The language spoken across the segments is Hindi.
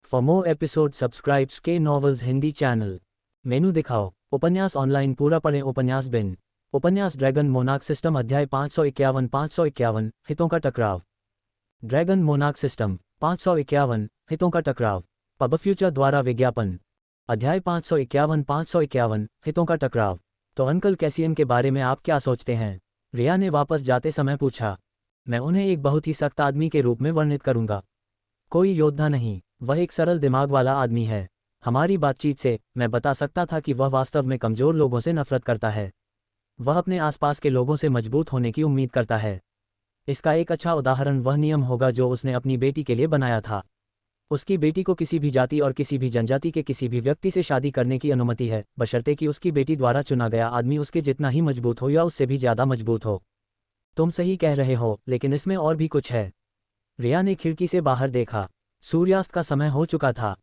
फॉर मोर एपिसोड सब्सक्राइब्स के नॉवेल्स हिंदी चैनल। मेनू दिखाओ। उपन्यास ऑनलाइन पूरा पढ़ें। उपन्यास बिन। उपन्यास ड्रैगन मोनार्क सिस्टम अध्याय 551 हितों का टकराव। ड्रैगन मोनार्क सिस्टम 551 हितों का टकराव। पब फ्यूचर द्वारा विज्ञापन। अध्याय 551 हितों का टकराव। तो अंकल कैसियन के बारे में आप क्या सोचते हैं? रिया ने वापस जाते समय पूछा। मैं उन्हें एक बहुत ही सख्त आदमी के रूप में वर्णित करूंगा। कोई योद्धा नहीं, वह एक सरल दिमाग वाला आदमी है। हमारी बातचीत से मैं बता सकता था कि वह वास्तव में कमजोर लोगों से नफरत करता है। वह अपने आसपास के लोगों से मजबूत होने की उम्मीद करता है। इसका एक अच्छा उदाहरण वह नियम होगा जो उसने अपनी बेटी के लिए बनाया था। उसकी बेटी को किसी भी जाति और किसी भी जनजाति के किसी भी व्यक्ति से शादी करने की अनुमति है, बशर्ते कि उसकी बेटी द्वारा चुना गया आदमी उसके जितना ही मजबूत हो या उससे भी ज़्यादा मजबूत हो। तुम सही कह रहे हो, लेकिन इसमें और भी कुछ है। रिया ने खिड़की से बाहर देखा। सूर्यास्त का समय हो चुका था।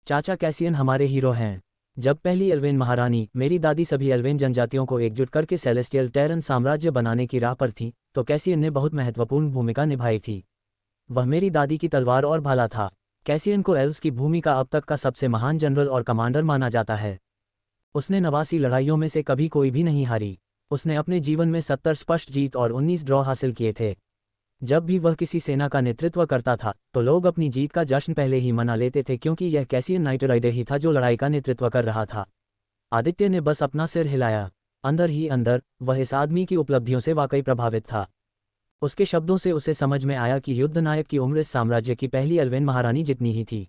चाचा कैसियन हमारे हीरो हैं। जब पहली एल्वेन महारानी, मेरी दादी, सभी एल्वेन जनजातियों को एकजुट करके सेलेस्टियल टेरन साम्राज्य बनाने की राह पर थी, तो कैसियन ने बहुत महत्वपूर्ण भूमिका निभाई थी। वह मेरी दादी की तलवार और भाला था। कैसियन को एल्व्स की भूमिका अब तक का सबसे महान जनरल और कमांडर माना जाता है। उसने 89 लड़ाइयों में से कभी कोई भी नहीं हारी। उसने अपने जीवन में 70 स्पष्ट जीत और 19 ड्रॉ हासिल किए थे। जब भी वह किसी सेना का नेतृत्व करता था तो लोग अपनी जीत का जश्न पहले ही मना लेते थे, क्योंकि यह कैसियन नाइट राइडर ही था जो लड़ाई का नेतृत्व कर रहा था। आदित्य ने बस अपना सिर हिलाया। अंदर ही अंदर वह इस आदमी की उपलब्धियों से वाकई प्रभावित था। उसके शब्दों से उसे समझ में आया कि युद्ध नायक की उम्र इस साम्राज्य की पहली एल्वेन महारानी जितनी ही थी।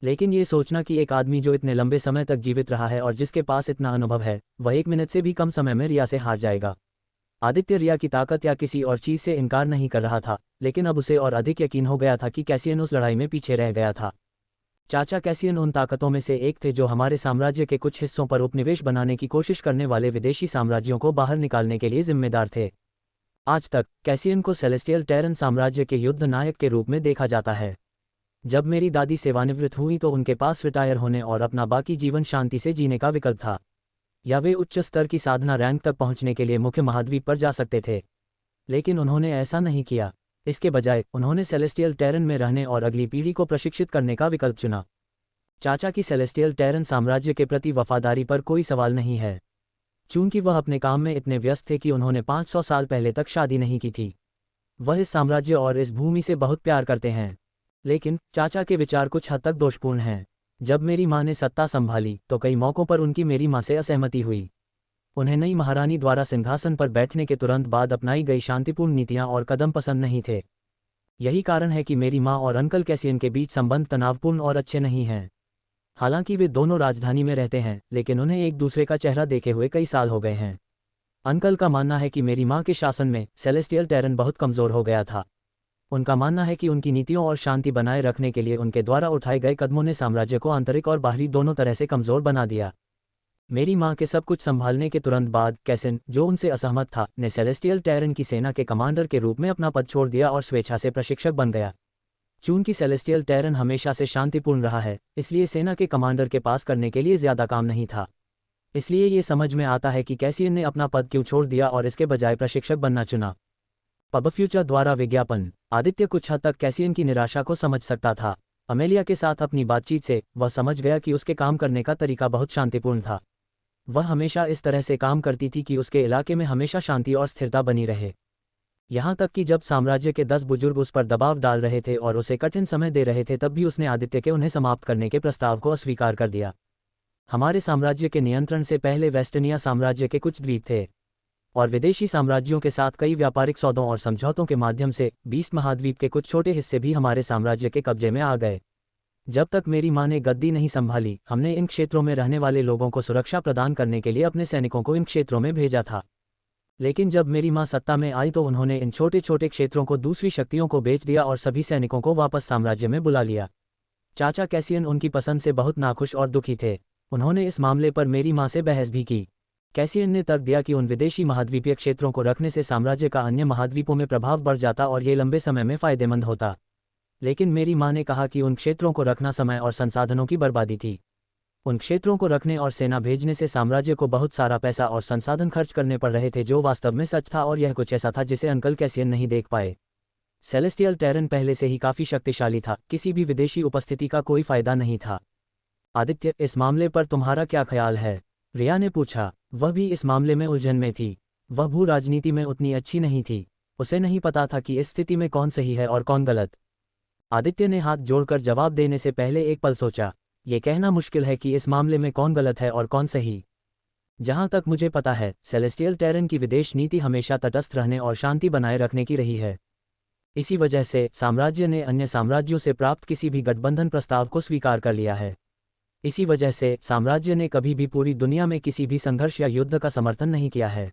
लेकिन ये सोचना कि एक आदमी जो इतने लंबे समय तक जीवित रहा है और जिसके पास इतना अनुभव है, वह 1 मिनट से भी कम समय में रिया से हार जाएगा। आदित्य रिया की ताकत या किसी और चीज़ से इनकार नहीं कर रहा था, लेकिन अब उसे और अधिक यकीन हो गया था कि कैसियन उस लड़ाई में पीछे रह गया था। चाचा कैसियन उन ताकतों में से एक थे जो हमारे साम्राज्य के कुछ हिस्सों पर उपनिवेश बनाने की कोशिश करने वाले विदेशी साम्राज्यों को बाहर निकालने के लिए जिम्मेदार थे। आज तक कैसियन को सेलेस्टियल टेरन साम्राज्य के युद्ध नायक के रूप में देखा जाता है। जब मेरी दादी सेवानिवृत्त हुई तो उनके पास रिटायर होने और अपना बाकी जीवन शांति से जीने का विकल्प था, या वे उच्च स्तर की साधना रैंक तक पहुंचने के लिए मुख्य महाद्वीप पर जा सकते थे। लेकिन उन्होंने ऐसा नहीं किया। इसके बजाय उन्होंने सेलेस्टियल टेरन में रहने और अगली पीढ़ी को प्रशिक्षित करने का विकल्प चुना। चाचा की सेलेस्टियल टेरन साम्राज्य के प्रति वफादारी पर कोई सवाल नहीं है, चूंकि वह अपने काम में इतने व्यस्त थे कि उन्होंने 500 साल पहले तक शादी नहीं की थी। वह इस साम्राज्य और इस भूमि से बहुत प्यार करते हैं। लेकिन चाचा के विचार कुछ हद तक दोषपूर्ण हैं। जब मेरी माँ ने सत्ता संभाली तो कई मौक़ों पर उनकी मेरी माँ से असहमति हुई। उन्हें नई महारानी द्वारा सिंहासन पर बैठने के तुरंत बाद अपनाई गई शांतिपूर्ण नीतियाँ और कदम पसंद नहीं थे। यही कारण है कि मेरी माँ और अंकल कैसियन के बीच संबंध तनावपूर्ण और अच्छे नहीं हैं। हालांकि वे दोनों राजधानी में रहते हैं, लेकिन उन्हें एक दूसरे का चेहरा देखे हुए कई साल हो गए हैं। अंकल का मानना है कि मेरी माँ के शासन में सेलेस्टियल टेरन बहुत कमज़ोर हो गया था। उनका मानना है कि उनकी नीतियों और शांति बनाए रखने के लिए उनके द्वारा उठाए गए कदमों ने साम्राज्य को आंतरिक और बाहरी दोनों तरह से कमज़ोर बना दिया। मेरी माँ के सब कुछ संभालने के तुरंत बाद कैसियन, जो उनसे असहमत था, ने सेलेस्टियल टेरन की सेना के कमांडर के रूप में अपना पद छोड़ दिया और स्वेच्छा से प्रशिक्षक बन गया। चूंकि सेलेस्टियल टेरन हमेशा से शांतिपूर्ण रहा है, इसलिए सेना के कमांडर के पास करने के लिए ज़्यादा काम नहीं था। इसलिए ये समझ में आता है कि कैसियन ने अपना पद क्यों छोड़ दिया और इसके बजाय प्रशिक्षक बनना चुना। पब फ्यूचर द्वारा विज्ञापन। आदित्य कुछ हद तक कैसियन की निराशा को समझ सकता था। अमेलिया के साथ अपनी बातचीत से वह समझ गया कि उसके काम करने का तरीका बहुत शांतिपूर्ण था। वह हमेशा इस तरह से काम करती थी कि उसके इलाके में हमेशा शांति और स्थिरता बनी रहे। यहाँ तक कि जब साम्राज्य के 10 बुजुर्ग उस पर दबाव डाल रहे थे और उसे कठिन समय दे रहे थे, तब भी उसने आदित्य के उन्हें समाप्त करने के प्रस्ताव को अस्वीकार कर दिया। हमारे साम्राज्य के नियंत्रण से पहले वेस्टर्निया साम्राज्य के कुछ द्वीप थे, और विदेशी साम्राज्यों के साथ कई व्यापारिक सौदों और समझौतों के माध्यम से 20 महाद्वीप के कुछ छोटे हिस्से भी हमारे साम्राज्य के कब्जे में आ गए। जब तक मेरी माँ ने गद्दी नहीं संभाली, हमने इन क्षेत्रों में रहने वाले लोगों को सुरक्षा प्रदान करने के लिए अपने सैनिकों को इन क्षेत्रों में भेजा था। लेकिन जब मेरी माँ सत्ता में आई तो उन्होंने इन छोटे छोटे क्षेत्रों को दूसरी शक्तियों को बेच दिया और सभी सैनिकों को वापस साम्राज्य में बुला लिया। चाचा कैसियन उनकी पसंद से बहुत नाखुश और दुखी थे। उन्होंने इस मामले पर मेरी माँ से बहस भी की। कैसियन ने तर्क दिया कि उन विदेशी महाद्वीपीय क्षेत्रों को रखने से साम्राज्य का अन्य महाद्वीपों में प्रभाव बढ़ जाता और ये लंबे समय में फ़ायदेमंद होता। लेकिन मेरी माँ ने कहा कि उन क्षेत्रों को रखना समय और संसाधनों की बर्बादी थी। उन क्षेत्रों को रखने और सेना भेजने से साम्राज्य को बहुत सारा पैसा और संसाधन खर्च करने पड़ रहे थे, जो वास्तव में सच था, और यह कुछ ऐसा था जिसे अंकल कैसियन नहीं देख पाए। सेलेस्टियल टेरन पहले से ही काफी शक्तिशाली था, किसी भी विदेशी उपस्थिति का कोई फायदा नहीं था। आदित्य, इस मामले पर तुम्हारा क्या ख्याल है? रिया ने पूछा। वह भी इस मामले में उलझन में थी। वह भू राजनीति में उतनी अच्छी नहीं थी। उसे नहीं पता था कि इस स्थिति में कौन सही है और कौन गलत। आदित्य ने हाथ जोड़कर जवाब देने से पहले एक पल सोचा। ये कहना मुश्किल है कि इस मामले में कौन गलत है और कौन सही। जहां तक मुझे पता है, सेलेस्टियल टेरन की विदेश नीति हमेशा तटस्थ रहने और शांति बनाए रखने की रही है। इसी वजह से साम्राज्य ने अन्य साम्राज्यों से प्राप्त किसी भी गठबंधन प्रस्ताव को स्वीकार कर लिया है। इसी वजह से साम्राज्य ने कभी भी पूरी दुनिया में किसी भी संघर्ष या युद्ध का समर्थन नहीं किया है।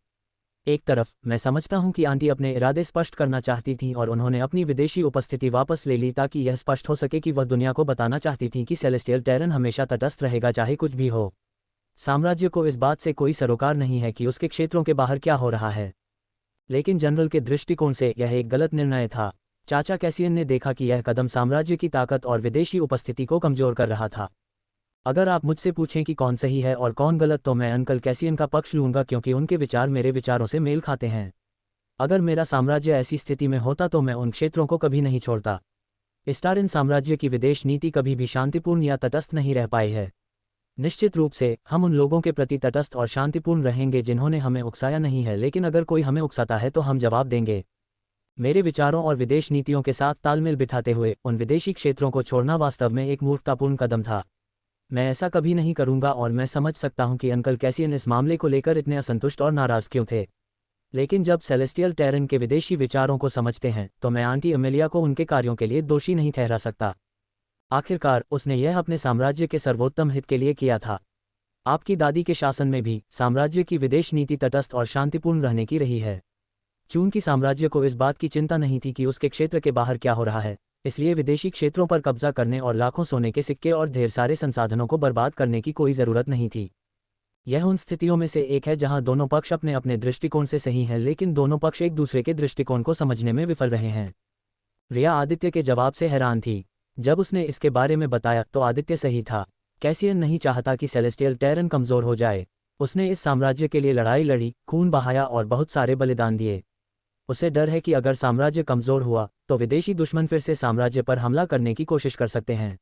एक तरफ मैं समझता हूं कि आंटी अपने इरादे स्पष्ट करना चाहती थीं और उन्होंने अपनी विदेशी उपस्थिति वापस ले ली ताकि यह स्पष्ट हो सके कि वह दुनिया को बताना चाहती थीं कि सेलेस्टियल टेरन हमेशा तटस्थ रहेगा चाहे कुछ भी हो। साम्राज्य को इस बात से कोई सरोकार नहीं है कि उसके क्षेत्रों के बाहर क्या हो रहा है। लेकिन जनरल के दृष्टिकोण से यह एक गलत निर्णय था। चाचा कैसियन ने देखा कि यह कदम साम्राज्य की ताकत और विदेशी उपस्थिति को कमजोर कर रहा था। अगर आप मुझसे पूछें कि कौन सही है और कौन गलत, तो मैं अंकल कैसियन का पक्ष लूंगा क्योंकि उनके विचार मेरे विचारों से मेल खाते हैं। अगर मेरा साम्राज्य ऐसी स्थिति में होता तो मैं उन क्षेत्रों को कभी नहीं छोड़ता। स्टारिन साम्राज्य की विदेश नीति कभी भी शांतिपूर्ण या तटस्थ नहीं रह पाई है। निश्चित रूप से हम उन लोगों के प्रति तटस्थ और शांतिपूर्ण रहेंगे जिन्होंने हमें उकसाया नहीं है, लेकिन अगर कोई हमें उकसाता है तो हम जवाब देंगे। मेरे विचारों और विदेश नीतियों के साथ तालमेल बिठाते हुए उन विदेशी क्षेत्रों को छोड़ना वास्तव में एक मूर्खतापूर्ण कदम था। मैं ऐसा कभी नहीं करूंगा और मैं समझ सकता हूं कि अंकल कैसियन इस मामले को लेकर इतने असंतुष्ट और नाराज क्यों थे। लेकिन जब सेलेस्टियल टेरन के विदेशी विचारों को समझते हैं तो मैं आंटी अमेलिया को उनके कार्यों के लिए दोषी नहीं ठहरा सकता। आखिरकार उसने यह अपने साम्राज्य के सर्वोत्तम हित के लिए किया था। आपकी दादी के शासन में भी साम्राज्य की विदेश नीति तटस्थ और शांतिपूर्ण रहने की रही है। चूंकि साम्राज्य को इस बात की चिंता नहीं थी कि उसके क्षेत्र के बाहर क्या हो रहा है, इसलिए विदेशी क्षेत्रों पर कब्जा करने और लाखों सोने के सिक्के और ढेर सारे संसाधनों को बर्बाद करने की कोई ज़रूरत नहीं थी। यह उन स्थितियों में से एक है जहां दोनों पक्ष अपने अपने दृष्टिकोण से सही हैं, लेकिन दोनों पक्ष एक दूसरे के दृष्टिकोण को समझने में विफल रहे हैं। रिया आदित्य के जवाब से हैरान थी। जब उसने इसके बारे में बताया तो आदित्य सही था। कैसियन नहीं चाहता कि सेलेस्टियल टेरन कमज़ोर हो जाए। उसने इस साम्राज्य के लिए लड़ाई लड़ी, खून बहाया और बहुत सारे बलिदान दिए। उसे डर है कि अगर साम्राज्य कमज़ोर हुआ तो विदेशी दुश्मन फिर से साम्राज्य पर हमला करने की कोशिश कर सकते हैं।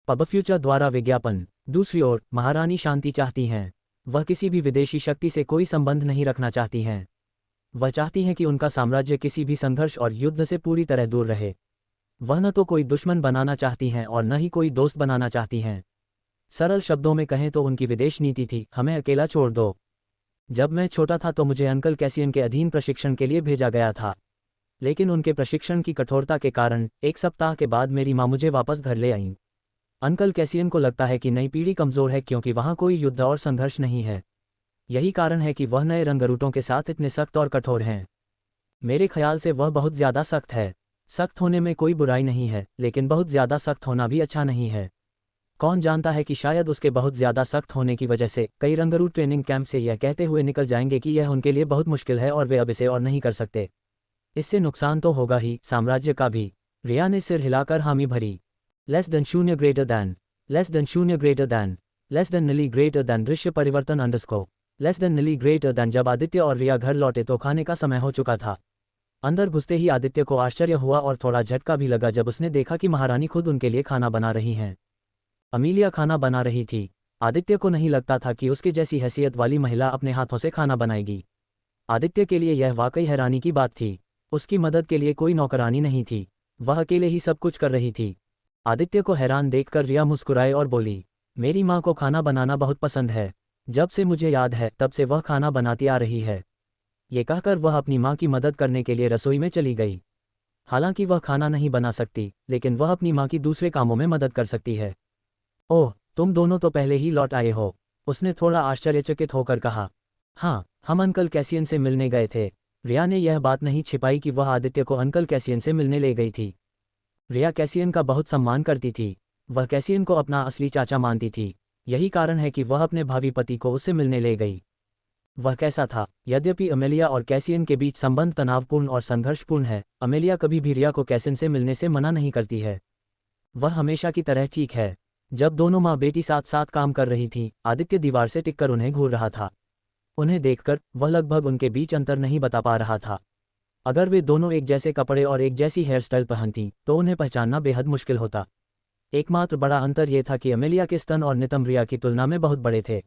पबफ्यूचर द्वारा विज्ञापन। दूसरी ओर महारानी शांति चाहती हैं। वह किसी भी विदेशी शक्ति से कोई संबंध नहीं रखना चाहती हैं। वह चाहती हैं कि उनका साम्राज्य किसी भी संघर्ष और युद्ध से पूरी तरह दूर रहे। वह न तो कोई दुश्मन बनाना चाहती हैं और न ही कोई दोस्त बनाना चाहती हैं। सरल शब्दों में कहें तो उनकी विदेश नीति थी, हमें अकेला छोड़ दो। जब मैं छोटा था तो मुझे अंकल कैसियन के अधीन प्रशिक्षण के लिए भेजा गया था, लेकिन उनके प्रशिक्षण की कठोरता के कारण 1 सप्ताह के बाद मेरी माँ मुझे वापस घर ले आईं। अंकल कैसियन को लगता है कि नई पीढ़ी कमज़ोर है क्योंकि वहाँ कोई युद्ध और संघर्ष नहीं है। यही कारण है कि वह नए रंगरूटों के साथ इतने सख्त और कठोर हैं। मेरे ख्याल से वह बहुत ज़्यादा सख्त है। सख्त होने में कोई बुराई नहीं है, लेकिन बहुत ज़्यादा सख्त होना भी अच्छा नहीं है। कौन जानता है कि शायद उसके बहुत ज़्यादा सख्त होने की वजह से कई रंगरूट ट्रेनिंग कैंप से यह कहते हुए निकल जाएंगे कि यह उनके लिए बहुत मुश्किल है और वे अब इसे और नहीं कर सकते। इससे नुकसान तो होगा ही, साम्राज्य का भी। रिया ने सिर हिलाकर हामी भरी। Less than 0 greater than, less than 0 greater than, less than नीली ग्रेटर दैन। दृश्य परिवर्तन अंडरस्कोर लेस देन नीली ग्रेटर दैन। जब आदित्य और रिया घर लौटे तो खाने का समय हो चुका था। अंदर घुसते ही आदित्य को आश्चर्य हुआ और थोड़ा झटका भी लगा जब उसने देखा कि महारानी खुद उनके लिए खाना बना रही हैं। अमीलिया खाना बना रही थी। आदित्य को नहीं लगता था कि उसके जैसी हैसियत वाली महिला अपने हाथों से खाना बनाएगी। आदित्य के लिए यह वाकई हैरानी की बात थी। उसकी मदद के लिए कोई नौकरानी नहीं थी, वह अकेले ही सब कुछ कर रही थी। आदित्य को हैरान देखकर रिया मुस्कुराए और बोली, मेरी माँ को खाना बनाना बहुत पसंद है। जब से मुझे याद है तब से वह खाना बनाती आ रही है। ये कहकर वह अपनी माँ की मदद करने के लिए रसोई में चली गई। हालांकि वह खाना नहीं बना सकती, लेकिन वह अपनी माँ की दूसरे कामों में मदद कर सकती है। ओह, तुम दोनों तो पहले ही लौट आए हो, उसने थोड़ा आश्चर्यचकित होकर कहा। हाँ, हम अंकल कैसियन से मिलने गए थे। रिया ने यह बात नहीं छिपाई कि वह आदित्य को अंकल कैसियन से मिलने ले गई थी। रिया कैसियन का बहुत सम्मान करती थी। वह कैसियन को अपना असली चाचा मानती थी। यही कारण है कि वह अपने भावी पति को उससे मिलने ले गई। वह कैसा था? यद्यपि अमेलिया और कैसियन के बीच संबंध तनावपूर्ण और संघर्षपूर्ण है, अमेलिया कभी भी रिया को कैसियन से मिलने से मना नहीं करती है। वह हमेशा की तरह ठीक है। जब दोनों माँ बेटी साथ साथ काम कर रही थीं, आदित्य दीवार से टिककर उन्हें घूर रहा था। उन्हें देखकर वह लगभग उनके बीच अंतर नहीं बता पा रहा था। अगर वे दोनों एक जैसे कपड़े और एक जैसी हेयर स्टाइल पहनती तो उन्हें पहचानना बेहद मुश्किल होता। एकमात्र बड़ा अंतर यह था कि अमेलिया के स्तन और नितंब रिया की तुलना में बहुत बड़े थे।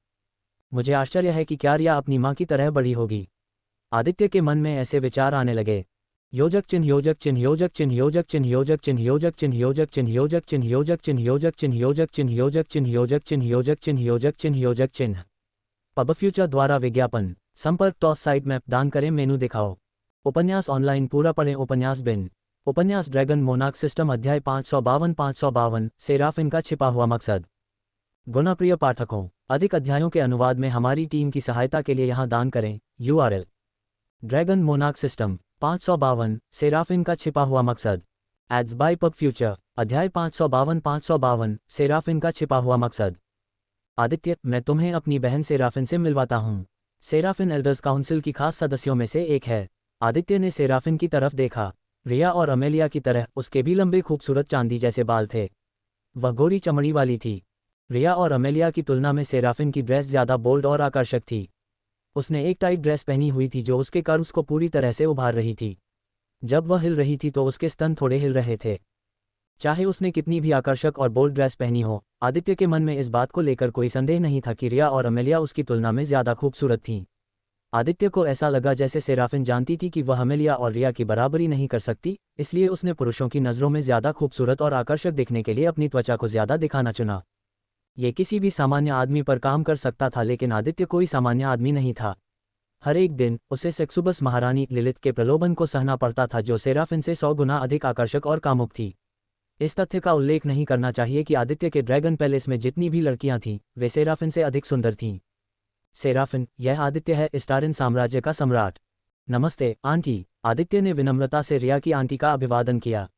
मुझे आश्चर्य है कि क्या रिया अपनी माँ की तरह बड़ी होगी। आदित्य के मन में ऐसे विचार आने लगे। योजक चिन्ह योजक चिन्ह योजक चिन्ह योजक चिन्ह योजक चिन्ह योजक चिन्ह योजक चिन्ह योजक चिन्ह योजक चिन्ह योजक चिन्ह योजक चिन्ह योजक चिन्ह योजक चिन्ह योजक चिन्ह योजक चिन्ह योजक चिन्ह। पब फ्यूचर द्वारा विज्ञापन। संपर्क टॉस साइट मैप दान करें मेनू दिखाओ। उपन्यास ऑनलाइन पूरा पढ़ें। उपन्यास बिन। उपन्यास ड्रैगन मोनार्क सिस्टम अध्याय 552 सेराफिन का छिपा हुआ मकसद। गुणप्रिय पाठकों, अधिक अध्यायों के अनुवाद में हमारी टीम की सहायता के लिए यहाँ दान करें। URL dragon monarch system 552 Seraphin का छिपा हुआ मकसद। एड्स बाय पब फ्यूचर अध्याय 552 सेराफिन का छिपा हुआ मकसद। आदित्य, मैं तुम्हें अपनी बहन सेराफिन से मिलवाता हूँ। सेराफिन एल्डर्स काउंसिल की खास सदस्यों में से एक है। आदित्य ने सेराफिन की तरफ देखा। रिया और अमेलिया की तरह उसके भी लंबे खूबसूरत चांदी जैसे बाल थे। वह गोरी चमड़ी वाली थी। रिया और अमेलिया की तुलना में सेराफिन की ड्रेस ज़्यादा बोल्ड और आकर्षक थी। उसने एक टाइट ड्रेस पहनी हुई थी जो उसके कर्व्स को पूरी तरह से उभार रही थी। जब वह हिल रही थी तो उसके स्तन थोड़े हिल रहे थे। चाहे उसने कितनी भी आकर्षक और बोल्ड ड्रेस पहनी हो, आदित्य के मन में इस बात को लेकर कोई संदेह नहीं था कि रिया और अमेलिया उसकी तुलना में ज़्यादा खूबसूरत थीं। आदित्य को ऐसा लगा जैसे सेराफिन जानती थी कि वह अमेलिया और रिया की बराबरी नहीं कर सकती, इसलिए उसने पुरुषों की नज़रों में ज़्यादा खूबसूरत और आकर्षक दिखने के लिए अपनी त्वचा को ज़्यादा दिखाना चुना। ये किसी भी सामान्य आदमी पर काम कर सकता था, लेकिन आदित्य कोई सामान्य आदमी नहीं था। हर एक दिन उसे सेक्सुबस महारानी लिलिथ के प्रलोभन को सहना पड़ता था, जो सेराफिन से 100 गुना अधिक आकर्षक और कामुक थी। इस तथ्य का उल्लेख नहीं करना चाहिए कि आदित्य के ड्रैगन पैलेस में जितनी भी लड़कियां थीं, वे सेराफिन से अधिक सुंदर थीं। सेराफिन, यह आदित्य है, स्टारिन साम्राज्य का सम्राट। नमस्ते आंटी। आदित्य ने विनम्रता से रिया की आंटी का अभिवादन किया।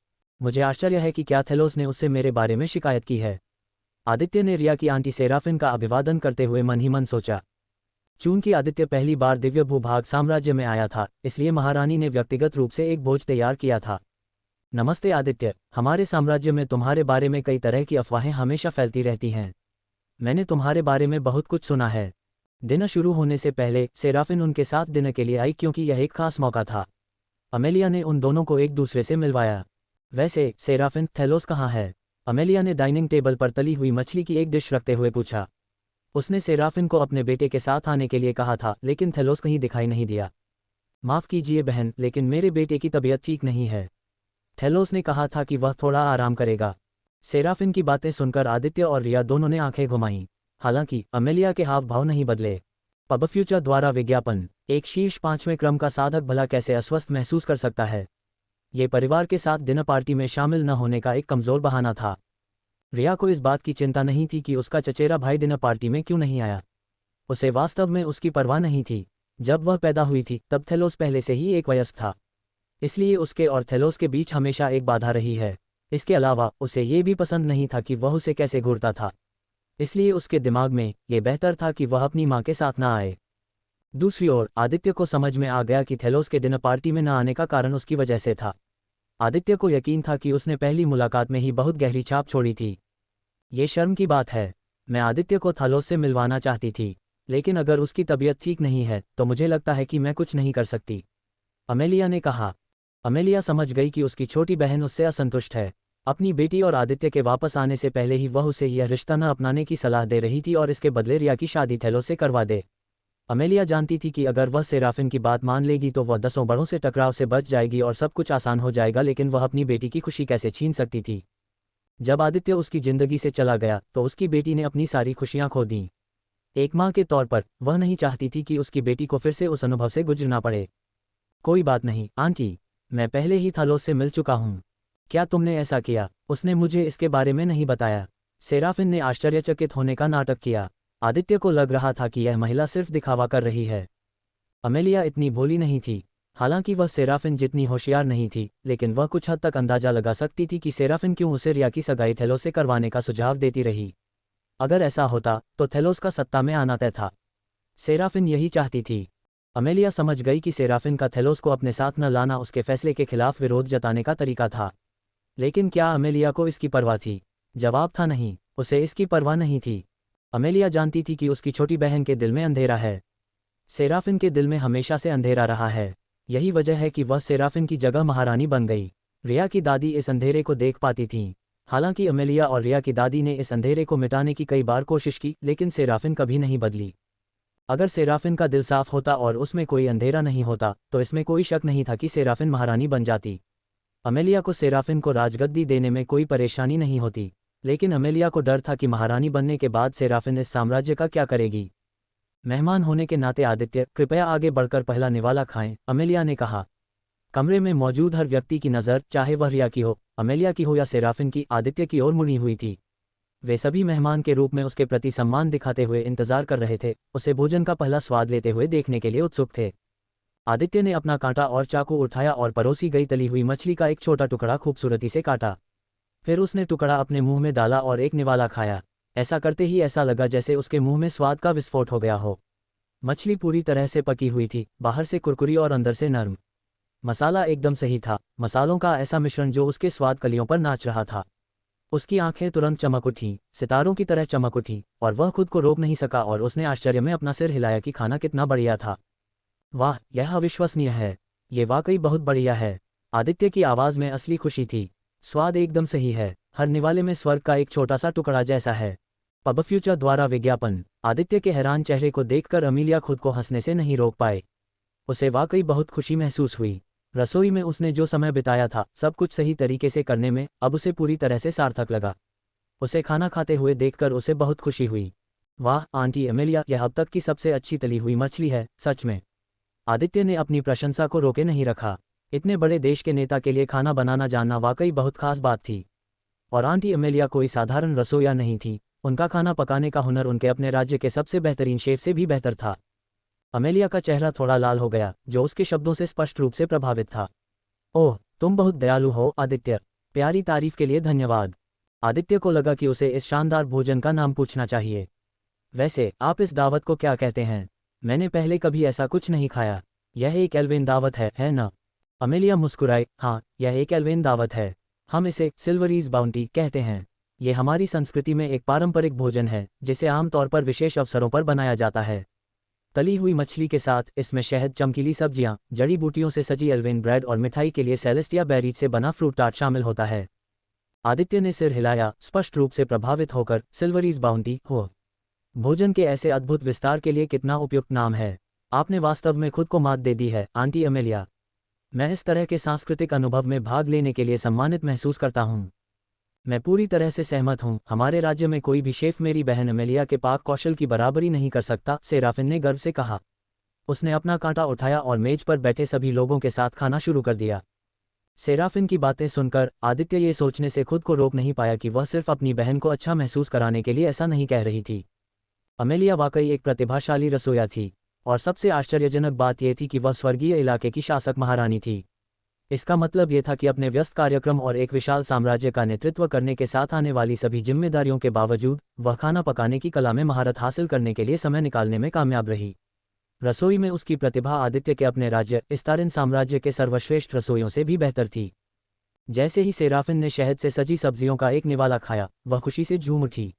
मुझे आश्चर्य है कि क्या थेलोस ने उससे मेरे बारे में शिकायत की है। आदित्य ने रिया की आंटी सेराफिन का अभिवादन करते हुए मन ही मन सोचा। चूंकि आदित्य पहली बार दिव्य भूभाग साम्राज्य में आया था, इसलिए महारानी ने व्यक्तिगत रूप से एक भोज तैयार किया था। नमस्ते आदित्य, हमारे साम्राज्य में तुम्हारे बारे में कई तरह की अफवाहें हमेशा फैलती रहती हैं। मैंने तुम्हारे बारे में बहुत कुछ सुना है। दिन शुरू होने से पहले सेराफिन उनके साथ डिनर के लिए आई क्योंकि यह एक खास मौका था। अमेलिया ने उन दोनों को एक दूसरे से मिलवाया। वैसे सेराफिन, थेलोस कहाँ है? अमेलिया ने डाइनिंग टेबल पर तली हुई मछली की एक डिश रखते हुए पूछा। उसने सेराफिन को अपने बेटे के साथ आने के लिए कहा था, लेकिन थेलोस कहीं दिखाई नहीं दिया। माफ़ कीजिए बहन, लेकिन मेरे बेटे की तबीयत ठीक नहीं है। थेलोस ने कहा था कि वह थोड़ा आराम करेगा। सेराफिन की बातें सुनकर आदित्य और रिया दोनों ने आंखें घुमाईं। हालांकि अमेलिया के हाव भाव नहीं बदले। पब फ्यूचर द्वारा विज्ञापन। एक शीर्ष 5वें क्रम का साधक भला कैसे अस्वस्थ महसूस कर सकता है? ये परिवार के साथ डिनर पार्टी में शामिल न होने का एक कमज़ोर बहाना था। रिया को इस बात की चिंता नहीं थी कि उसका चचेरा भाई डिनर पार्टी में क्यों नहीं आया। उसे वास्तव में उसकी परवाह नहीं थी। जब वह पैदा हुई थी तब थेलोस पहले से ही एक वयस्क था, इसलिए उसके और थेलोस के बीच हमेशा एक बाधा रही है। इसके अलावा उसे ये भी पसंद नहीं था कि वह उसे कैसे घूरता था, इसलिए उसके दिमाग में ये बेहतर था कि वह अपनी माँ के साथ ना आए। दूसरी ओर आदित्य को समझ में आ गया कि थेलोस के डिनर पार्टी में न आने का कारण उसकी वजह से था। आदित्य को यकीन था कि उसने पहली मुलाकात में ही बहुत गहरी छाप छोड़ी थी। ये शर्म की बात है। मैं आदित्य को थेलोस से मिलवाना चाहती थी, लेकिन अगर उसकी तबीयत ठीक नहीं है तो मुझे लगता है कि मैं कुछ नहीं कर सकती, अमेलिया ने कहा। अमेलिया समझ गई कि उसकी छोटी बहन उससे असंतुष्ट है। अपनी बेटी और आदित्य के वापस आने से पहले ही वह उसे यह रिश्ता न अपनाने की सलाह दे रही थी और इसके बदले रिया की शादी थेलोस से करवा दे। अमेलिया जानती थी कि अगर वह सेराफिन की बात मान लेगी तो वह 10 बड़ों से टकराव से बच जाएगी और सब कुछ आसान हो जाएगा, लेकिन वह अपनी बेटी की खुशी कैसे छीन सकती थी? जब आदित्य उसकी जिंदगी से चला गया तो उसकी बेटी ने अपनी सारी खुशियां खो दीं। एक माँ के तौर पर वह नहीं चाहती थी कि उसकी बेटी को फिर से उस अनुभव से गुजरना पड़े। कोई बात नहीं आंटी, मैं पहले ही थेलोस से मिल चुका हूँ। क्या तुमने ऐसा किया? उसने मुझे इसके बारे में नहीं बताया। सेराफिन ने आश्चर्यचकित होने का नाटक किया। आदित्य को लग रहा था कि यह महिला सिर्फ दिखावा कर रही है। अमेलिया इतनी भोली नहीं थी। हालांकि वह सेराफिन जितनी होशियार नहीं थी, लेकिन वह कुछ हद तक अंदाजा लगा सकती थी कि सेराफिन क्यों उसे रिया की सगाई थेलोस से करवाने का सुझाव देती रही। अगर ऐसा होता तो थेलोस का सत्ता में आना तय था। सेराफिन यही चाहती थी। अमेलिया समझ गई कि सेराफिन का थेलोस को अपने साथ न लाना उसके फैसले के खिलाफ विरोध जताने का तरीका था। लेकिन क्या अमेलिया को इसकी परवाह थी? जवाब था नहीं, उसे इसकी परवाह नहीं थी। अमेलिया जानती थी कि उसकी छोटी बहन के दिल में अंधेरा है। सेराफिन के दिल में हमेशा से अंधेरा रहा है। यही वजह है कि वह सेराफिन की जगह महारानी बन गई। रिया की दादी इस अंधेरे को देख पाती थीं। हालांकि अमेलिया और रिया की दादी ने इस अंधेरे को मिटाने की कई बार कोशिश की, लेकिन सेराफिन कभी नहीं बदली। अगर सेराफिन का दिल साफ होता और उसमें कोई अंधेरा नहीं होता, तो इसमें कोई शक नहीं था कि सेराफिन महारानी बन जाती। अमेलिया को सेराफिन को राजगद्दी देने में कोई परेशानी नहीं होती, लेकिन अमेलिया को डर था कि महारानी बनने के बाद सेराफिन इस साम्राज्य का क्या करेगी। मेहमान होने के नाते आदित्य, कृपया आगे बढ़कर पहला निवाला खाएं, अमेलिया ने कहा। कमरे में मौजूद हर व्यक्ति की नज़र, चाहे वह रिया की हो, अमेलिया की हो या सेराफिन की, आदित्य की ओर मुड़ी हुई थी। वे सभी मेहमान के रूप में उसके प्रति सम्मान दिखाते हुए इंतजार कर रहे थे, उसे भोजन का पहला स्वाद लेते हुए देखने के लिए उत्सुक थे। आदित्य ने अपना कांटा और चाकू उठाया और परोसी गई तली हुई मछली का एक छोटा टुकड़ा खूबसूरती से काटा। फिर उसने टुकड़ा अपने मुंह में डाला और एक निवाला खाया। ऐसा करते ही ऐसा लगा जैसे उसके मुंह में स्वाद का विस्फोट हो गया हो। मछली पूरी तरह से पकी हुई थी, बाहर से कुरकुरी और अंदर से नर्म। मसाला एकदम सही था, मसालों का ऐसा मिश्रण जो उसके स्वाद कलियों पर नाच रहा था। उसकी आंखें तुरंत चमक उठीं, सितारों की तरह चमक उठीं, और वह खुद को रोक नहीं सका और उसने आश्चर्य में अपना सिर हिलाया कि खाना कितना बढ़िया था। वाह, यह अविश्वसनीय है, ये वाकई बहुत बढ़िया है। आदित्य की आवाज़ में असली खुशी थी। स्वाद एकदम सही है, हर निवाले में स्वर्ग का एक छोटा सा टुकड़ा जैसा है। पब फ्यूचर द्वारा विज्ञापन। आदित्य के हैरान चेहरे को देखकर अमीलिया खुद को हंसने से नहीं रोक पाए। उसे वाकई बहुत खुशी महसूस हुई। रसोई में उसने जो समय बिताया था, सब कुछ सही तरीके से करने में, अब उसे पूरी तरह से सार्थक लगा। उसे खाना खाते हुए देखकर उसे बहुत खुशी हुई। वाह आंटी अमेलिया, यह अब तक की सबसे अच्छी तली हुई मछली है, सच में। आदित्य ने अपनी प्रशंसा को रोके नहीं रखा। इतने बड़े देश के नेता के लिए खाना बनाना जानना वाकई बहुत खास बात थी। और आंटी अमेलिया कोई साधारण रसोइया नहीं थी, उनका खाना पकाने का हुनर उनके अपने राज्य के सबसे बेहतरीन शेफ से भी बेहतर था। अमेलिया का चेहरा थोड़ा लाल हो गया, जो उसके शब्दों से स्पष्ट रूप से प्रभावित था। ओह, तुम बहुत दयालु हो आदित्य, प्यारी तारीफ के लिए धन्यवाद। आदित्य को लगा कि उसे इस शानदार भोजन का नाम पूछना चाहिए। वैसे आप इस दावत को क्या कहते हैं? मैंने पहले कभी ऐसा कुछ नहीं खाया। यह एक एल्वेन दावत है ना? अमेलिया मुस्कुराई। हाँ, यह एक एल्वेन दावत है। हम इसे सिल्वरीज बाउंटी कहते हैं। ये हमारी संस्कृति में एक पारंपरिक भोजन है, जिसे आमतौर पर विशेष अवसरों पर बनाया जाता है। तली हुई मछली के साथ इसमें शहद, चमकीली सब्जियां, जड़ी बूटियों से सजी एल्वेन ब्रेड और मिठाई के लिए सेलेस्टिया बेरीज से बना फ्रूट टार्ट शामिल होता है। आदित्य ने सिर हिलाया, स्पष्ट रूप से प्रभावित होकर। सिल्वरीज बाउंटी हो, भोजन के ऐसे अद्भुत विस्तार के लिए कितना उपयुक्त नाम है। आपने वास्तव में खुद को मात दे दी है आंटी अमेलिया। मैं इस तरह के सांस्कृतिक अनुभव में भाग लेने के लिए सम्मानित महसूस करता हूँ। मैं पूरी तरह से सहमत हूँ। हमारे राज्य में कोई भी शेफ मेरी बहन अमेलिया के पाक कौशल की बराबरी नहीं कर सकता, सेराफिन ने गर्व से कहा। उसने अपना कांटा उठाया और मेज पर बैठे सभी लोगों के साथ खाना शुरू कर दिया। सेराफिन की बातें सुनकर आदित्य ये सोचने से खुद को रोक नहीं पाया कि वह सिर्फ अपनी बहन को अच्छा महसूस कराने के लिए ऐसा नहीं कह रही थी। अमेलिया वाकई एक प्रतिभाशाली रसोइया थी, और सबसे आश्चर्यजनक बात यह थी कि वह स्वर्गीय इलाके की शासक महारानी थी। इसका मतलब यह था कि अपने व्यस्त कार्यक्रम और एक विशाल साम्राज्य का नेतृत्व करने के साथ आने वाली सभी जिम्मेदारियों के बावजूद वह खाना पकाने की कला में महारत हासिल करने के लिए समय निकालने में कामयाब रही। रसोई में उसकी प्रतिभा आदित्य के अपने राज्य इस्तारिन साम्राज्य के सर्वश्रेष्ठ रसोइयों से भी बेहतर थी। जैसे ही सेराफिन ने शहद से सजी सब्जियों का एक निवाला खाया, वह खुशी से झूम उठी।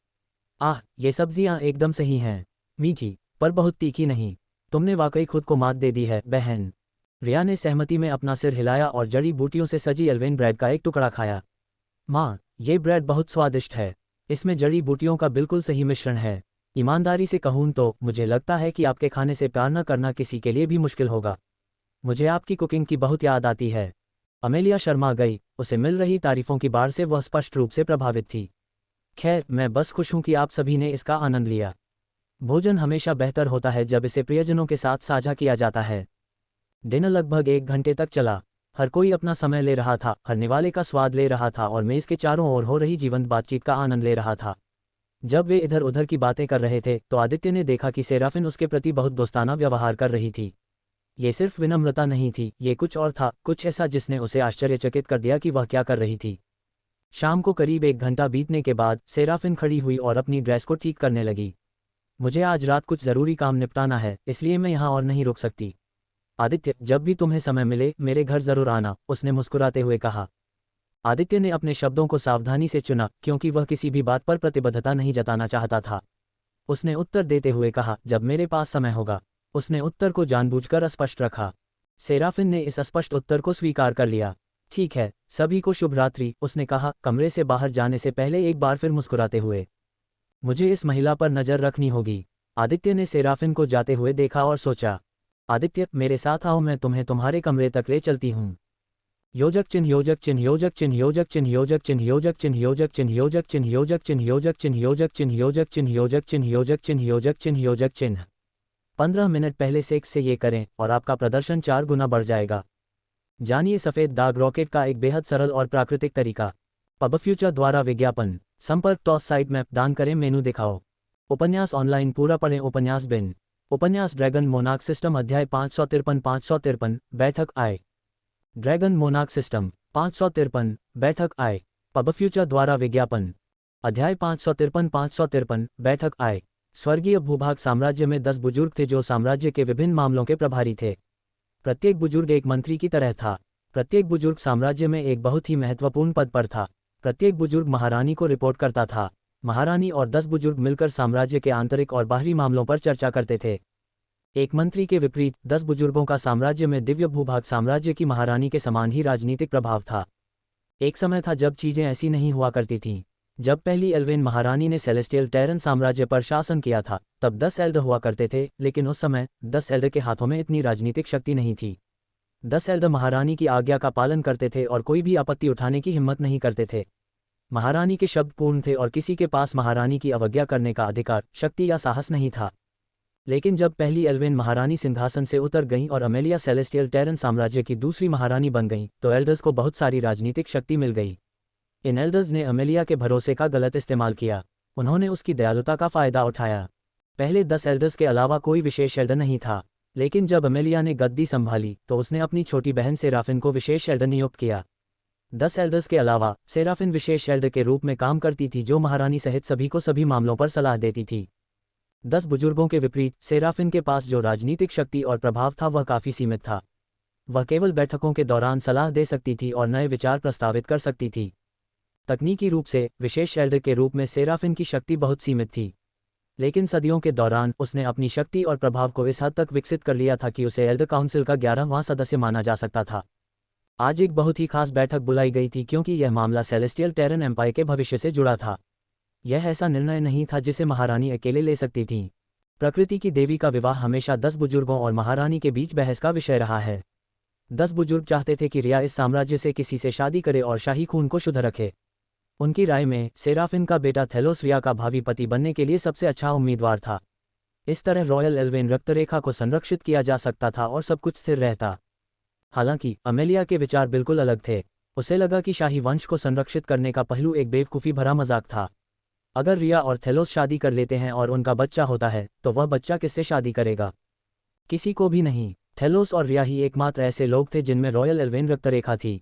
आह, ये सब्जियां एकदम सही हैं, मीठी पर बहुत तीखी नहीं। तुमने वाकई खुद को मात दे दी है बहन। रिया ने सहमति में अपना सिर हिलाया और जड़ी बूटियों से सजी एल्वेन ब्रेड का एक टुकड़ा खाया। माँ, ये ब्रेड बहुत स्वादिष्ट है। इसमें जड़ी बूटियों का बिल्कुल सही मिश्रण है। ईमानदारी से कहूँ तो मुझे लगता है कि आपके खाने से प्यार न करना किसी के लिए भी मुश्किल होगा। मुझे आपकी कुकिंग की बहुत याद आती है। अमेलिया शर्मा गई, उसे मिल रही तारीफों की बाढ़ से वह स्पष्ट रूप से प्रभावित थी। खैर, मैं बस खुश हूँ कि आप सभी ने इसका आनंद लिया। भोजन हमेशा बेहतर होता है जब इसे प्रियजनों के साथ साझा किया जाता है। डिनर लगभग 1 घंटे तक चला। हर कोई अपना समय ले रहा था, हर निवाले का स्वाद ले रहा था और मेज़ के चारों ओर हो रही जीवंत बातचीत का आनंद ले रहा था। जब वे इधर उधर की बातें कर रहे थे, तो आदित्य ने देखा कि सेराफिन उसके प्रति बहुत दोस्ताना व्यवहार कर रही थी। ये सिर्फ विनम्रता नहीं थी, ये कुछ और था, कुछ ऐसा जिसने उसे आश्चर्यचकित कर दिया कि वह क्या कर रही थी। शाम को करीब 1 घंटा बीतने के बाद सेराफिन खड़ी हुई और अपनी ड्रेस को ठीक करने लगी। मुझे आज रात कुछ ज़रूरी काम निपटाना है, इसलिए मैं यहाँ और नहीं रुक सकती। आदित्य, जब भी तुम्हें समय मिले मेरे घर जरूर आना, उसने मुस्कुराते हुए कहा। आदित्य ने अपने शब्दों को सावधानी से चुना, क्योंकि वह किसी भी बात पर प्रतिबद्धता नहीं जताना चाहता था। उसने उत्तर देते हुए कहा, जब मेरे पास समय होगा। उसने उत्तर को जानबूझकर अस्पष्ट रखा। सेराफिन ने इस स्पष्ट उत्तर को स्वीकार कर लिया। ठीक है, सभी को शुभ रात्रि, उसने कहा, कमरे से बाहर जाने से पहले एक बार फिर मुस्कुराते हुए। मुझे इस महिला पर नज़र रखनी होगी। आदित्य ने सेराफिन को जाते हुए देखा और सोचा, आदित्य, मेरे साथ आओ, मैं तुम्हें तुम्हारे कमरे तक ले चलती हूँ। योजक चिन्ह योजक चिन्ह योजक चिन्ह योजक चिन्ह योजक चिन्ह योजक चिन्ह योजक चिन्ह योजक चिन्ह योजक चिन्ह योजक चिन्ह योजक चिन्ह योजक चिन्ह योजक चिन्ह योजक चिन्ह योजक चिन्ह योजक चिन्ह। 15 मिनट पहले सेक्स से ये करें और आपका प्रदर्शन 4 गुना बढ़ जाएगा। जानिए सफ़ेद दाग रॉकेट का एक बेहद सरल और प्राकृतिक तरीका। पब फ्यूचर द्वारा विज्ञापन। संपर्क टॉस साइट मैप दान करें, मेनू दिखाओ। उपन्यास ऑनलाइन पूरा पढ़ें। उपन्यास बिन। उपन्यास ड्रैगन मोनार्क सिस्टम अध्याय 553 बैठक आय। ड्रैगन मोनार्क सिस्टम 553 बैठक आय। पब फ्यूचर द्वारा विज्ञापन। अध्याय 553 बैठक आय। स्वर्गीय भूभाग साम्राज्य में 10 बुजुर्ग थे जो साम्राज्य के विभिन्न मामलों के प्रभारी थे। प्रत्येक बुजुर्ग एक मंत्री की तरह था। प्रत्येक बुजुर्ग साम्राज्य में एक बहुत ही महत्वपूर्ण पद पर था। प्रत्येक बुजुर्ग महारानी को रिपोर्ट करता था। महारानी और 10 बुजुर्ग मिलकर साम्राज्य के आंतरिक और बाहरी मामलों पर चर्चा करते थे। एक मंत्री के विपरीत 10 बुजुर्गों का साम्राज्य में दिव्य भूभाग साम्राज्य की महारानी के समान ही राजनीतिक प्रभाव था। एक समय था जब चीजें ऐसी नहीं हुआ करती थीं। जब पहली एल्वेन महारानी ने सेलेस्टियल टेरन साम्राज्य पर शासन किया था, तब 10 एल्डर हुआ करते थे, लेकिन उस समय 10 एल्डर के हाथों में इतनी राजनीतिक शक्ति नहीं थी। 10 एल्डर महारानी की आज्ञा का पालन करते थे और कोई भी आपत्ति उठाने की हिम्मत नहीं करते थे। महारानी के शब्द पूर्ण थे और किसी के पास महारानी की अवज्ञा करने का अधिकार, शक्ति या साहस नहीं था। लेकिन जब पहली एल्वेन महारानी सिंहासन से उतर गईं और अमेलिया सेलेस्टियल टेरन साम्राज्य की दूसरी महारानी बन गईं, तो एल्डर्स को बहुत सारी राजनीतिक शक्ति मिल गई। इन एल्डर्स ने अमेलिया के भरोसे का गलत इस्तेमाल किया। उन्होंने उसकी दयालुता का फायदा उठाया। पहले 10 एल्डर्स के अलावा कोई विशेष एल्डर नहीं था, लेकिन जब अमेलिया ने गद्दी संभाली तो उसने अपनी छोटी बहन सेराफिन को विशेष एल्डर नियुक्त किया। 10 एल्डर्स के अलावा सेराफिन विशेष एल्डर के रूप में काम करती थी जो महारानी सहित सभी को सभी मामलों पर सलाह देती थी। 10 बुजुर्गों के विपरीत सेराफिन के पास जो राजनीतिक शक्ति और प्रभाव था वह काफ़ी सीमित था। वह केवल बैठकों के दौरान सलाह दे सकती थी और नए विचार प्रस्तावित कर सकती थी। तकनीकी रूप से विशेष एल्डर के रूप में सेराफिन की शक्ति बहुत सीमित थी, लेकिन सदियों के दौरान उसने अपनी शक्ति और प्रभाव को इस हद तक विकसित कर लिया था कि उसे एल्डर काउंसिल का 11वां सदस्य माना जा सकता था। आज एक बहुत ही खास बैठक बुलाई गई थी क्योंकि यह मामला सेलेस्टियल टेरन एम्पायर के भविष्य से जुड़ा था। यह ऐसा निर्णय नहीं था जिसे महारानी अकेले ले सकती थी। प्रकृति की देवी का विवाह हमेशा 10 बुजुर्गों और महारानी के बीच बहस का विषय रहा है। 10 बुजुर्ग चाहते थे कि रिया इस साम्राज्य से किसी से शादी करे और शाही खून को शुद्ध रखे। उनकी राय में सेराफिन का बेटा थेलोस रिया का भावी पति बनने के लिए सबसे अच्छा उम्मीदवार था। इस तरह रॉयल एल्वेन रक्तरेखा को संरक्षित किया जा सकता था और सब कुछ स्थिर रहता। हालांकि अमेलिया के विचार बिल्कुल अलग थे। उसे लगा कि शाही वंश को संरक्षित करने का पहलू एक बेवकूफ़ी भरा मजाक था। अगर रिया और थेलोस शादी कर लेते हैं और उनका बच्चा होता है, तो वह बच्चा किससे शादी करेगा? किसी को भी नहीं। थेलोस और रिया ही एकमात्र ऐसे लोग थे जिनमें रॉयल एल्वेन रक्तरेखा थी।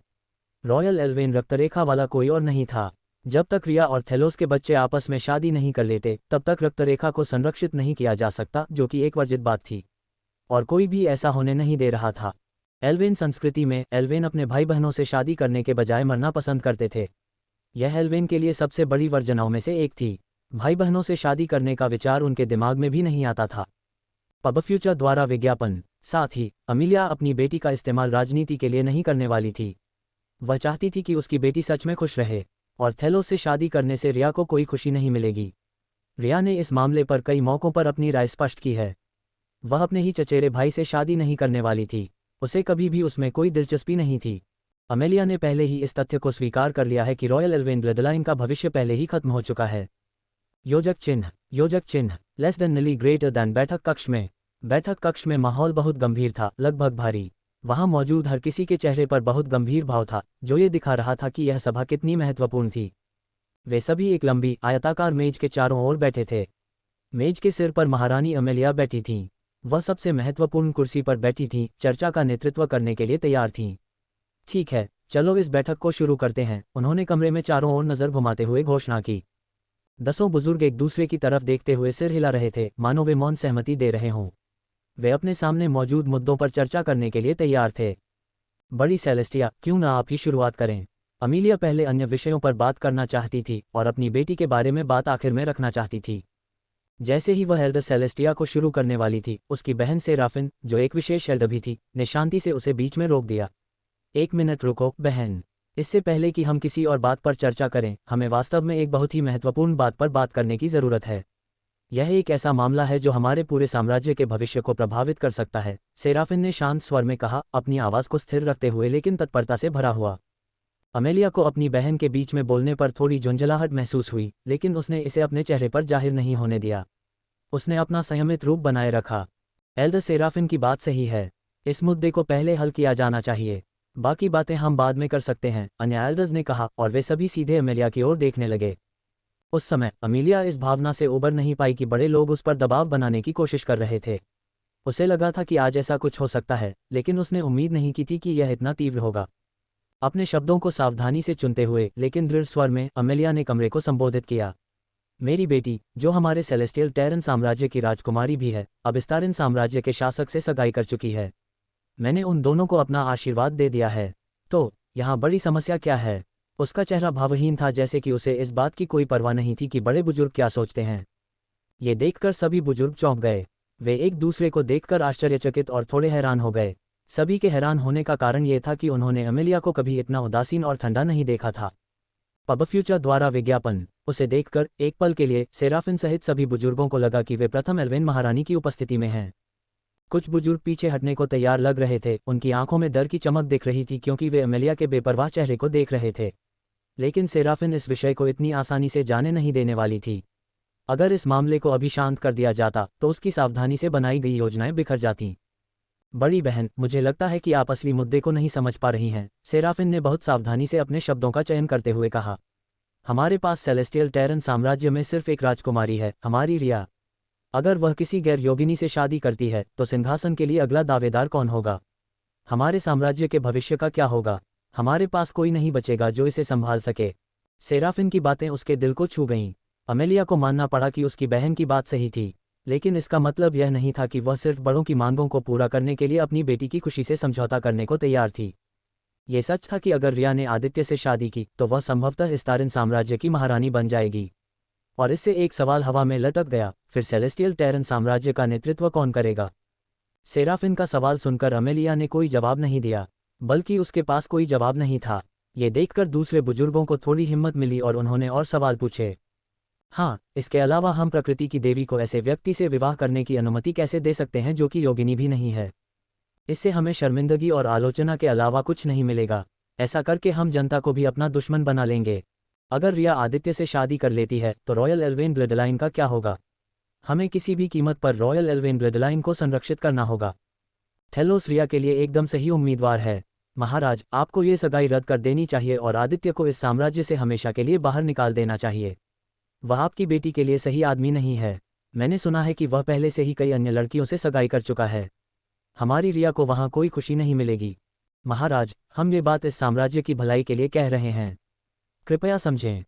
रॉयल एल्वेन रक्तरेखा वाला कोई और नहीं था। जब तक रिया और थेलोस के बच्चे आपस में शादी नहीं कर लेते, तब तक रक्तरेखा को संरक्षित नहीं किया जा सकता, जो कि एक वर्जित बात थी, और कोई भी ऐसा होने नहीं दे रहा था। एल्वेन संस्कृति में एल्वेन अपने भाई बहनों से शादी करने के बजाय मरना पसंद करते थे। यह एल्वेन के लिए सबसे बड़ी वर्जनाओं में से एक थी। भाई बहनों से शादी करने का विचार उनके दिमाग में भी नहीं आता था। पब फ्यूचर द्वारा विज्ञापन। साथ ही अमीलिया अपनी बेटी का इस्तेमाल राजनीति के लिए नहीं करने वाली थी। वह चाहती थी कि उसकी बेटी सच में खुश रहे, और थेलोस से शादी करने से रिया को कोई खुशी नहीं मिलेगी। रिया ने इस मामले पर कई मौकों पर अपनी राय स्पष्ट की है। वह अपने ही चचेरे भाई से शादी नहीं करने वाली थी। उसे कभी भी उसमें कोई दिलचस्पी नहीं थी। अमेलिया ने पहले ही इस तथ्य को स्वीकार कर लिया है कि रॉयल एल्वेन ब्लडलाइन का भविष्य पहले ही खत्म हो चुका है। योजक चिन्ह लेस देन नीली ग्रेटर दैन। बैठक कक्ष में माहौल बहुत गंभीर था, लगभग भारी। वहां मौजूद हर किसी के चेहरे पर बहुत गंभीर भाव था, जो ये दिखा रहा था कि यह सभा कितनी महत्वपूर्ण थी। वे सभी एक लंबी आयताकार मेज के चारों ओर बैठे थे। मेज के सिर पर महारानी अमेलिया बैठी थीं। वह सबसे महत्वपूर्ण कुर्सी पर बैठी थीं, चर्चा का नेतृत्व करने के लिए तैयार थीं। ठीक है, चलो इस बैठक को शुरू करते हैं, उन्होंने कमरे में चारों ओर नज़र घुमाते हुए घोषणा की। 10 बुजुर्ग एक दूसरे की तरफ देखते हुए सिर हिला रहे थे, मानो वे मौन सहमति दे रहे हों। वे अपने सामने मौजूद मुद्दों पर चर्चा करने के लिए तैयार थे। बड़ी सेलेस्टिया, क्यों ना आप ही शुरुआत करें? अमीलिया पहले अन्य विषयों पर बात करना चाहती थी और अपनी बेटी के बारे में बात आखिर में रखना चाहती थी। जैसे ही वह एल्डर सेलेस्टिया को शुरू करने वाली थी, उसकी बहन सेराफिन, जो एक विशेष एल्डर भी थी, ने शांति से उसे बीच में रोक दिया। 1 मिनट रुको बहन। इससे पहले कि हम किसी और बात पर चर्चा करें, हमें वास्तव में एक बहुत ही महत्वपूर्ण बात पर बात करने की ज़रूरत है। यह एक ऐसा मामला है जो हमारे पूरे साम्राज्य के भविष्य को प्रभावित कर सकता है, सेराफिन ने शांत स्वर में कहा, अपनी आवाज़ को स्थिर रखते हुए लेकिन तत्परता से भरा हुआ। अमेलिया को अपनी बहन के बीच में बोलने पर थोड़ी झुंझलाहट महसूस हुई, लेकिन उसने इसे अपने चेहरे पर जाहिर नहीं होने दिया। उसने अपना संयमित रूप बनाए रखा। एल्डर सेराफिन की बात सही है। इस मुद्दे को पहले हल किया जाना चाहिए। बाकी बातें हम बाद में कर सकते हैं, अन्य एल्डर्स ने कहा, और वे सभी सीधे अमेलिया की ओर देखने लगे। उस समय अमेलिया इस भावना से उबर नहीं पाई कि बड़े लोग उस पर दबाव बनाने की कोशिश कर रहे थे। उसे लगा था कि आज ऐसा कुछ हो सकता है, लेकिन उसने उम्मीद नहीं की थी कि यह इतना तीव्र होगा। अपने शब्दों को सावधानी से चुनते हुए लेकिन दृढ़ स्वर में अमेलिया ने कमरे को संबोधित किया। मेरी बेटी, जो हमारे सेलेस्टियल टेरन साम्राज्य की राजकुमारी भी है, अब इस्तारिन साम्राज्य के शासक से सगाई कर चुकी है। मैंने उन दोनों को अपना आशीर्वाद दे दिया है। तो यहाँ बड़ी समस्या क्या है? उसका चेहरा भावहीन था, जैसे कि उसे इस बात की कोई परवाह नहीं थी कि बड़े बुजुर्ग क्या सोचते हैं। ये देखकर सभी बुजुर्ग चौंक गए। वे एक दूसरे को देखकर आश्चर्यचकित और थोड़े हैरान हो गए। सभी के हैरान होने का कारण ये था कि उन्होंने अमेलिया को कभी इतना उदासीन और ठंडा नहीं देखा था। पब फ्यूचर द्वारा विज्ञापन। उसे देखकर एक पल के लिए सेराफिन सहित सभी बुजुर्गों को लगा कि वे प्रथम एल्वेन महारानी की उपस्थिति में हैं। कुछ बुजुर्ग पीछे हटने को तैयार लग रहे थे, उनकी आंखों में डर की चमक दिख रही थी क्योंकि वे अमेलिया के बेपरवाह चेहरे को देख रहे थे। लेकिन सेराफिन इस विषय को इतनी आसानी से जाने नहीं देने वाली थी। अगर इस मामले को अभी शांत कर दिया जाता तो उसकी सावधानी से बनाई गई योजनाएं बिखर जातीं। बड़ी बहन, मुझे लगता है कि आप असली मुद्दे को नहीं समझ पा रही हैं, सेराफिन ने बहुत सावधानी से अपने शब्दों का चयन करते हुए कहा। हमारे पास सेलेस्टियल टेरन साम्राज्य में सिर्फ एक राजकुमारी है, हमारी रिया। अगर वह किसी गैर योगिनी से शादी करती है तो सिंहासन के लिए अगला दावेदार कौन होगा? हमारे साम्राज्य के भविष्य का क्या होगा? हमारे पास कोई नहीं बचेगा जो इसे संभाल सके। सेराफिन की बातें उसके दिल को छू गईं। अमेलिया को मानना पड़ा कि उसकी बहन की बात सही थी, लेकिन इसका मतलब यह नहीं था कि वह सिर्फ बड़ों की मांगों को पूरा करने के लिए अपनी बेटी की खुशी से समझौता करने को तैयार थी। ये सच था कि अगर रिया ने आदित्य से शादी की तो वह संभवतः इस्तारिन साम्राज्य की महारानी बन जाएगी। और इससे एक सवाल हवा में लटक गया, फिर सेलेस्टियल टेरन साम्राज्य का नेतृत्व कौन करेगा? सेराफिन का सवाल सुनकर अमेलिया ने कोई जवाब नहीं दिया, बल्कि उसके पास कोई जवाब नहीं था। ये देखकर दूसरे बुजुर्गों को थोड़ी हिम्मत मिली और उन्होंने और सवाल पूछे। हाँ, इसके अलावा हम प्रकृति की देवी को ऐसे व्यक्ति से विवाह करने की अनुमति कैसे दे सकते हैं जो कि योगिनी भी नहीं है? इससे हमें शर्मिंदगी और आलोचना के अलावा कुछ नहीं मिलेगा। ऐसा करके हम जनता को भी अपना दुश्मन बना लेंगे। अगर रिया आदित्य से शादी कर लेती है तो रॉयल एल्वेन ब्लडलाइन का क्या होगा? हमें किसी भी कीमत पर रॉयल एल्वेन ब्लडलाइन को संरक्षित करना होगा। थेलोस रिया के लिए एकदम सही उम्मीदवार है। महाराज, आपको ये सगाई रद्द कर देनी चाहिए और आदित्य को इस साम्राज्य से हमेशा के लिए बाहर निकाल देना चाहिए। वह आपकी बेटी के लिए सही आदमी नहीं है। मैंने सुना है कि वह पहले से ही कई अन्य लड़कियों से सगाई कर चुका है। हमारी रिया को वहाँ कोई खुशी नहीं मिलेगी। महाराज, हम ये बात इस साम्राज्य की भलाई के लिए कह रहे हैं, कृपया समझें।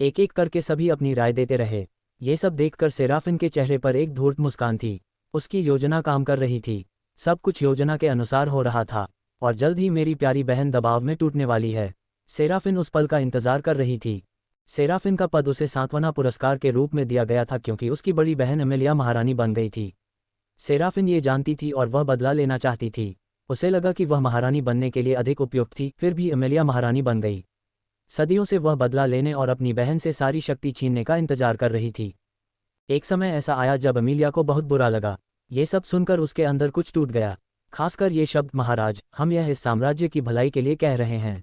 एक एक करके सभी अपनी राय देते रहे। ये सब देखकर सेराफिन के चेहरे पर एक धूर्त मुस्कान थी। उसकी योजना काम कर रही थी। सब कुछ योजना के अनुसार हो रहा था और जल्द ही मेरी प्यारी बहन दबाव में टूटने वाली है। सेराफिन उस पल का इंतजार कर रही थी। सेराफिन का पद उसे सांत्वना पुरस्कार के रूप में दिया गया था क्योंकि उसकी बड़ी बहन अमेलिया महारानी बन गई थी। सेराफिन ये जानती थी और वह बदला लेना चाहती थी। उसे लगा कि वह महारानी बनने के लिए अधिक उपयुक्त थी, फिर भी अमेलिया महारानी बन गई। सदियों से वह बदला लेने और अपनी बहन से सारी शक्ति छीनने का इंतजार कर रही थी। एक समय ऐसा आया जब अमेलिया को बहुत बुरा लगा। ये सब सुनकर उसके अंदर कुछ टूट गया, खासकर ये शब्द, महाराज, हम यह इस साम्राज्य की भलाई के लिए कह रहे हैं,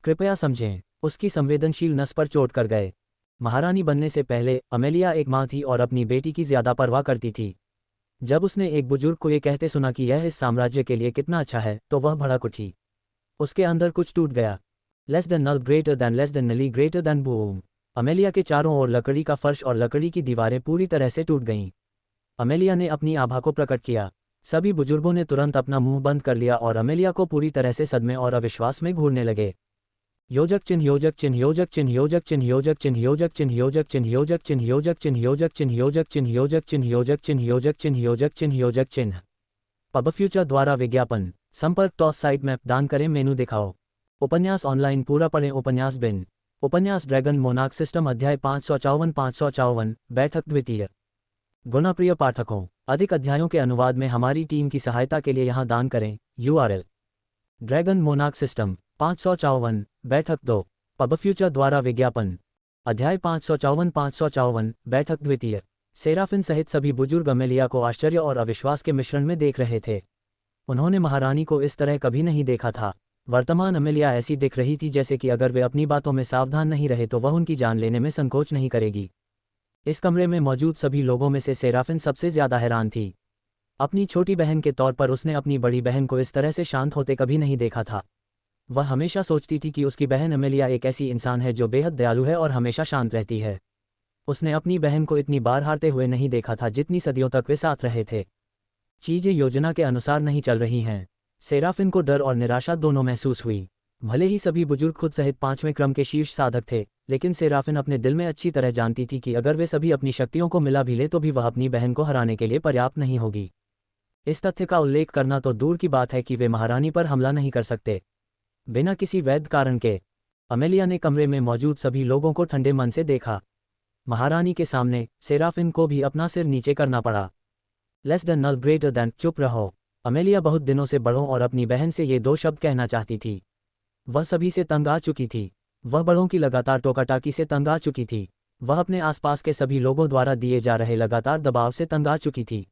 कृपया समझें। उसकी संवेदनशील नस पर चोट कर गए। महारानी बनने से पहले अमेलिया एक माँ थी और अपनी बेटी की ज्यादा परवाह करती थी। जब उसने एक बुजुर्ग को ये कहते सुना कि यह इस साम्राज्य के लिए कितना अच्छा है तो वह भड़क उठी। उसके अंदर कुछ टूट गया। लेस देन नल ग्रेटर देन लेस देन नली ग्रेटर देन बूम। अमेलिया के चारों ओर लकड़ी का फर्श और लकड़ी की दीवारें पूरी तरह से टूट गईं। अमेलिया ने अपनी आभा को प्रकट किया। सभी बुजुर्गों ने तुरंत अपना मुंह बंद कर लिया और अमेलिया को पूरी तरह से सदमे और अविश्वास में घूरने लगे। योजक चिन्ह योजक चिन्ह योजक चिन्ह योजक चिन्ह योजक चिन्ह योजक चिन्ह योजक चिन्ह योजक चिन्ह योजक चिन्ह योजक चिन्ह योजक चिन्ह योजक चिन्ह योजक चिन्ह योजक चिन्ह योजक चिन्ह योजक चिन्ह। पब फ्यूचर द्वारा विज्ञापन। संपर्क टॉस साइट मैप दान करें, मेनू दिखाओ। उपन्यास ऑनलाइन पूरा पढ़ें। उपन्यास बिन। उपन्यास ड्रैगन मोनार्क सिस्टम अध्याय 554 बैठक द्वितीय। गुणप्रिय पाठकों, अधिक अध्यायों के अनुवाद में हमारी टीम की सहायता के लिए यहाँ दान करें। URL ड्रैगन मोनार्क सिस्टम 554 बैठक 2 पब फ्यूचर द्वारा विज्ञापन अध्याय 554 बैठक द्वितीय। सेराफिन सहित सभी बुजुर्ग अमेलिया को आश्चर्य और अविश्वास के मिश्रण में देख रहे थे। उन्होंने महारानी को इस तरह कभी नहीं देखा था। वर्तमान अमेलिया ऐसी दिख रही थी जैसे कि अगर वे अपनी बातों में सावधान नहीं रहे तो वह उनकी जान लेने में संकोच नहीं करेगी। इस कमरे में मौजूद सभी लोगों में से सेराफिन सबसे ज्यादा हैरान थी। अपनी छोटी बहन के तौर पर उसने अपनी बड़ी बहन को इस तरह से शांत होते कभी नहीं देखा था। वह हमेशा सोचती थी कि उसकी बहन अमेलिया एक ऐसी इंसान है जो बेहद दयालु है और हमेशा शांत रहती है। उसने अपनी बहन को इतनी बार हारते हुए नहीं देखा था जितनी सदियों तक वे साथ रहे थे। चीजें योजना के अनुसार नहीं चल रही हैं। सेराफिन को डर और निराशा दोनों महसूस हुई। भले ही सभी बुजुर्ग खुद सहित 5वें क्रम के शीर्ष साधक थे, लेकिन सेराफिन अपने दिल में अच्छी तरह जानती थी कि अगर वे सभी अपनी शक्तियों को मिला भी ले तो भी वह अपनी बहन को हराने के लिए पर्याप्त नहीं होगी। इस तथ्य का उल्लेख करना तो दूर की बात है कि वे महारानी पर हमला नहीं कर सकते बिना किसी वैध कारण के। अमेलिया ने कमरे में मौजूद सभी लोगों को ठंडे मन से देखा। महारानी के सामने सेराफिन को भी अपना सिर नीचे करना पड़ा। लेस देन नल ग्रेटर देन चुप रहो। अमेलिया बहुत दिनों से बड़ों और अपनी बहन से ये 2 शब्द कहना चाहती थी। वह सभी से तंग आ चुकी थी। वह बड़ों की लगातार टोकाटाकी से तंग आ चुकी थी। वह अपने आसपास के सभी लोगों द्वारा दिए जा रहे लगातार दबाव से तंग आ चुकी थी।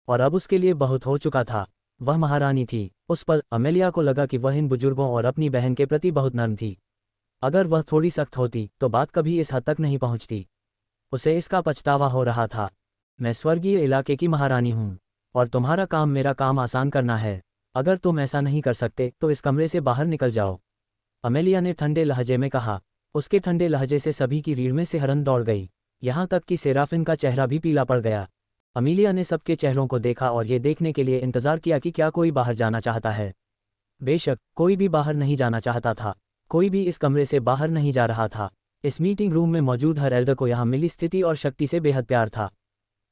और अब उसके लिए बहुत हो चुका था। वह महारानी थी। उस पल अमेलिया को लगा कि वह इन बुजुर्गों और अपनी बहन के प्रति बहुत नर्म थी। अगर वह थोड़ी सख्त होती तो बात कभी इस हद तक नहीं पहुंचती। उसे इसका पछतावा हो रहा था। मैं स्वर्गीय इलाके की महारानी हूं और तुम्हारा काम मेरा काम आसान करना है। अगर तुम ऐसा नहीं कर सकते तो इस कमरे से बाहर निकल जाओ, अमेलिया ने ठंडे लहजे में कहा। उसके ठंडे लहजे से सभी की रीढ़ में सिहरन दौड़ गई, यहाँ तक कि सेराफिन का चेहरा भी पीला पड़ गया। अमेलिया ने सबके चेहरों को देखा और ये देखने के लिए इंतजार किया कि क्या कोई बाहर जाना चाहता है। बेशक कोई भी बाहर नहीं जाना चाहता था। कोई भी इस कमरे से बाहर नहीं जा रहा था। इस मीटिंग रूम में मौजूद हर एल्डर को यहाँ मिली स्थिति और शक्ति से बेहद प्यार था।